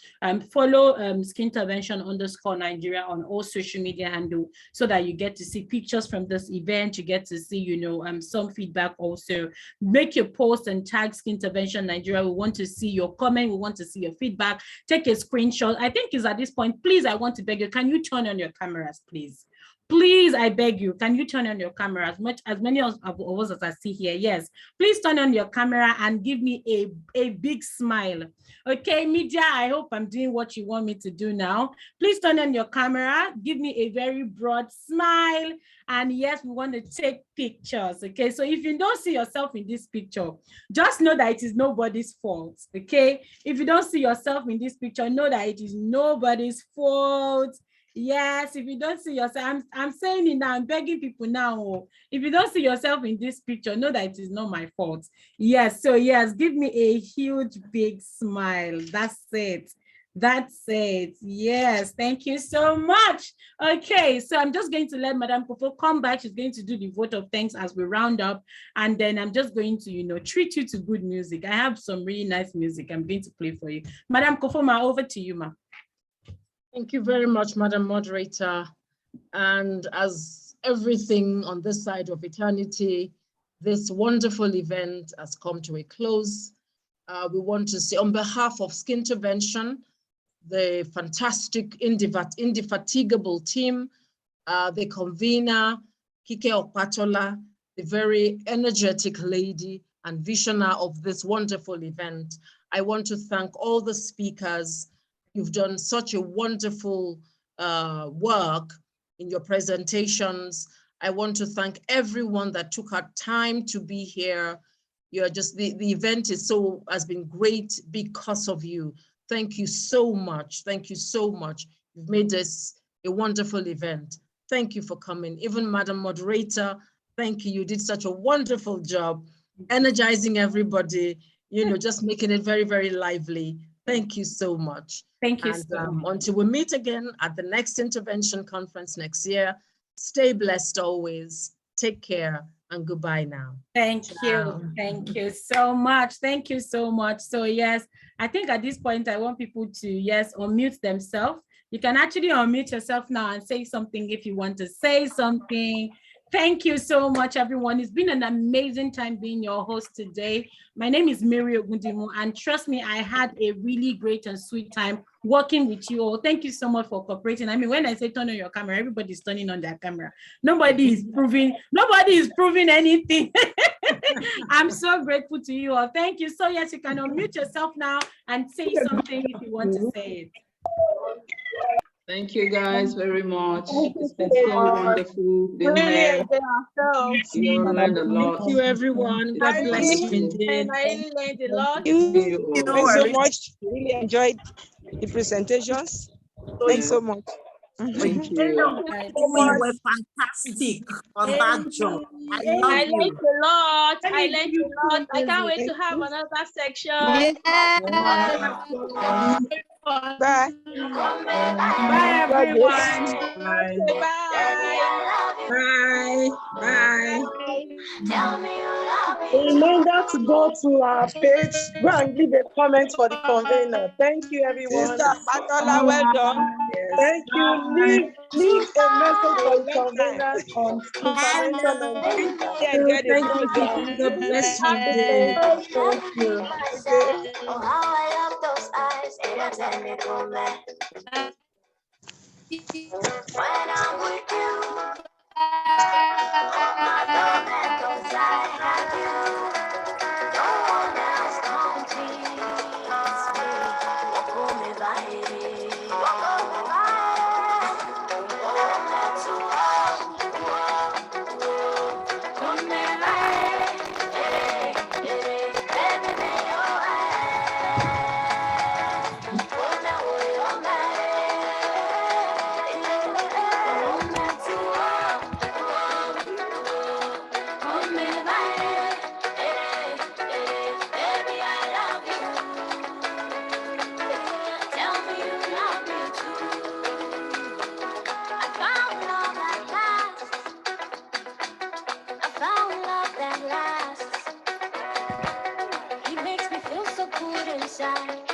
Follow SKINTERVENTION_Nigeria on all social media handle so that you get to see pictures from this event. You get to see, you know, some feedback also. Make your post and tag SKINTERVENTION Nigeria. We want to see your comment. We want to see your feedback. Take a screenshot. I think it's at this point, please, I want to beg you, can you turn on your cameras, please? Please, I beg you, can you turn on your camera? As many of us as I see here, yes. Please turn on your camera and give me a big smile. Okay, media, I hope I'm doing what you want me to do now. Please turn on your camera, give me a very broad smile. And yes, we want to take pictures, okay? So if you don't see yourself in this picture, just know that it is nobody's fault, okay? If you don't see yourself in this picture, know that it is nobody's fault. Yes, if you don't see yourself, I'm saying it now, I'm begging people now. If you don't see yourself in this picture, know that it is not my fault. Yes, so yes, give me a huge, big smile. That's it. That's it. Yes, thank you so much. Okay, so I'm just going to let Madam Kofo come back. She's going to do the vote of thanks as we round up. And then I'm just going to, you know, treat you to good music. I have some really nice music I'm going to play for you. Madam Kofo, ma, over to you, ma. Thank you very much, Madam Moderator. And as everything on this side of eternity, this wonderful event has come to a close. We want to say on behalf of SKINTERVENTION, the fantastic, indefatigable team, the convener, Kike Okpatola, the very energetic lady, and visionary of this wonderful event. I want to thank all the speakers. You've done such a wonderful work in your presentations. I want to thank everyone that took our time to be here. You're just, the event has been great because of you. Thank you so much. Thank you so much. You've made this a wonderful event. Thank you for coming. Even Madam Moderator, thank you. You did such a wonderful job, energizing everybody, you know, just making it very, very lively. Thank you so much. Thank you and so much. Until we meet again at the next intervention conference next year, stay blessed always. Take care and goodbye now. Thank you. Thank you so much. Thank you so much. So yes, I think at this point, I want people to, yes, unmute themselves. You can actually unmute yourself now and say something if you want to say something. Thank you so much, everyone. It's been an amazing time being your host today. My name is Mary Ogundimu, and trust me, I had a really great and sweet time working with you all. Thank you so much for cooperating. I mean, when I say turn on your camera, everybody's turning on their camera. Nobody is proving anything. I'm so grateful to you all. Thank you. So yes, you can unmute yourself now and say something if you want to say it. Thank you guys very much. It's been so wonderful being here. You all learned a lot. Thank you, everyone. God bless you. I learned a lot. Thank you so much. Really enjoyed the presentations. Thanks so much. Thank you. You were fantastic on that job. I love you. Learned a lot. I learned a lot. I can't wait to have another section. Bye. Bye, everyone. Bye. Bye. Bye. Reminder to go to our page, go and leave a comment for the convener. Thank you, everyone. Sister Patola, well done. Thank you. Leave a message for the convener on intervention. Thank you. God bless you. Thank you. Oh, how I love those eyes. When I'm with you, oh my tormentos, I have you. No one else competes me. Walk me by, walk me by. Oh, that's come me by, baby, me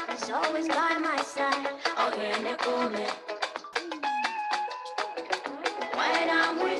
He's always by my side. Oh, when I'm with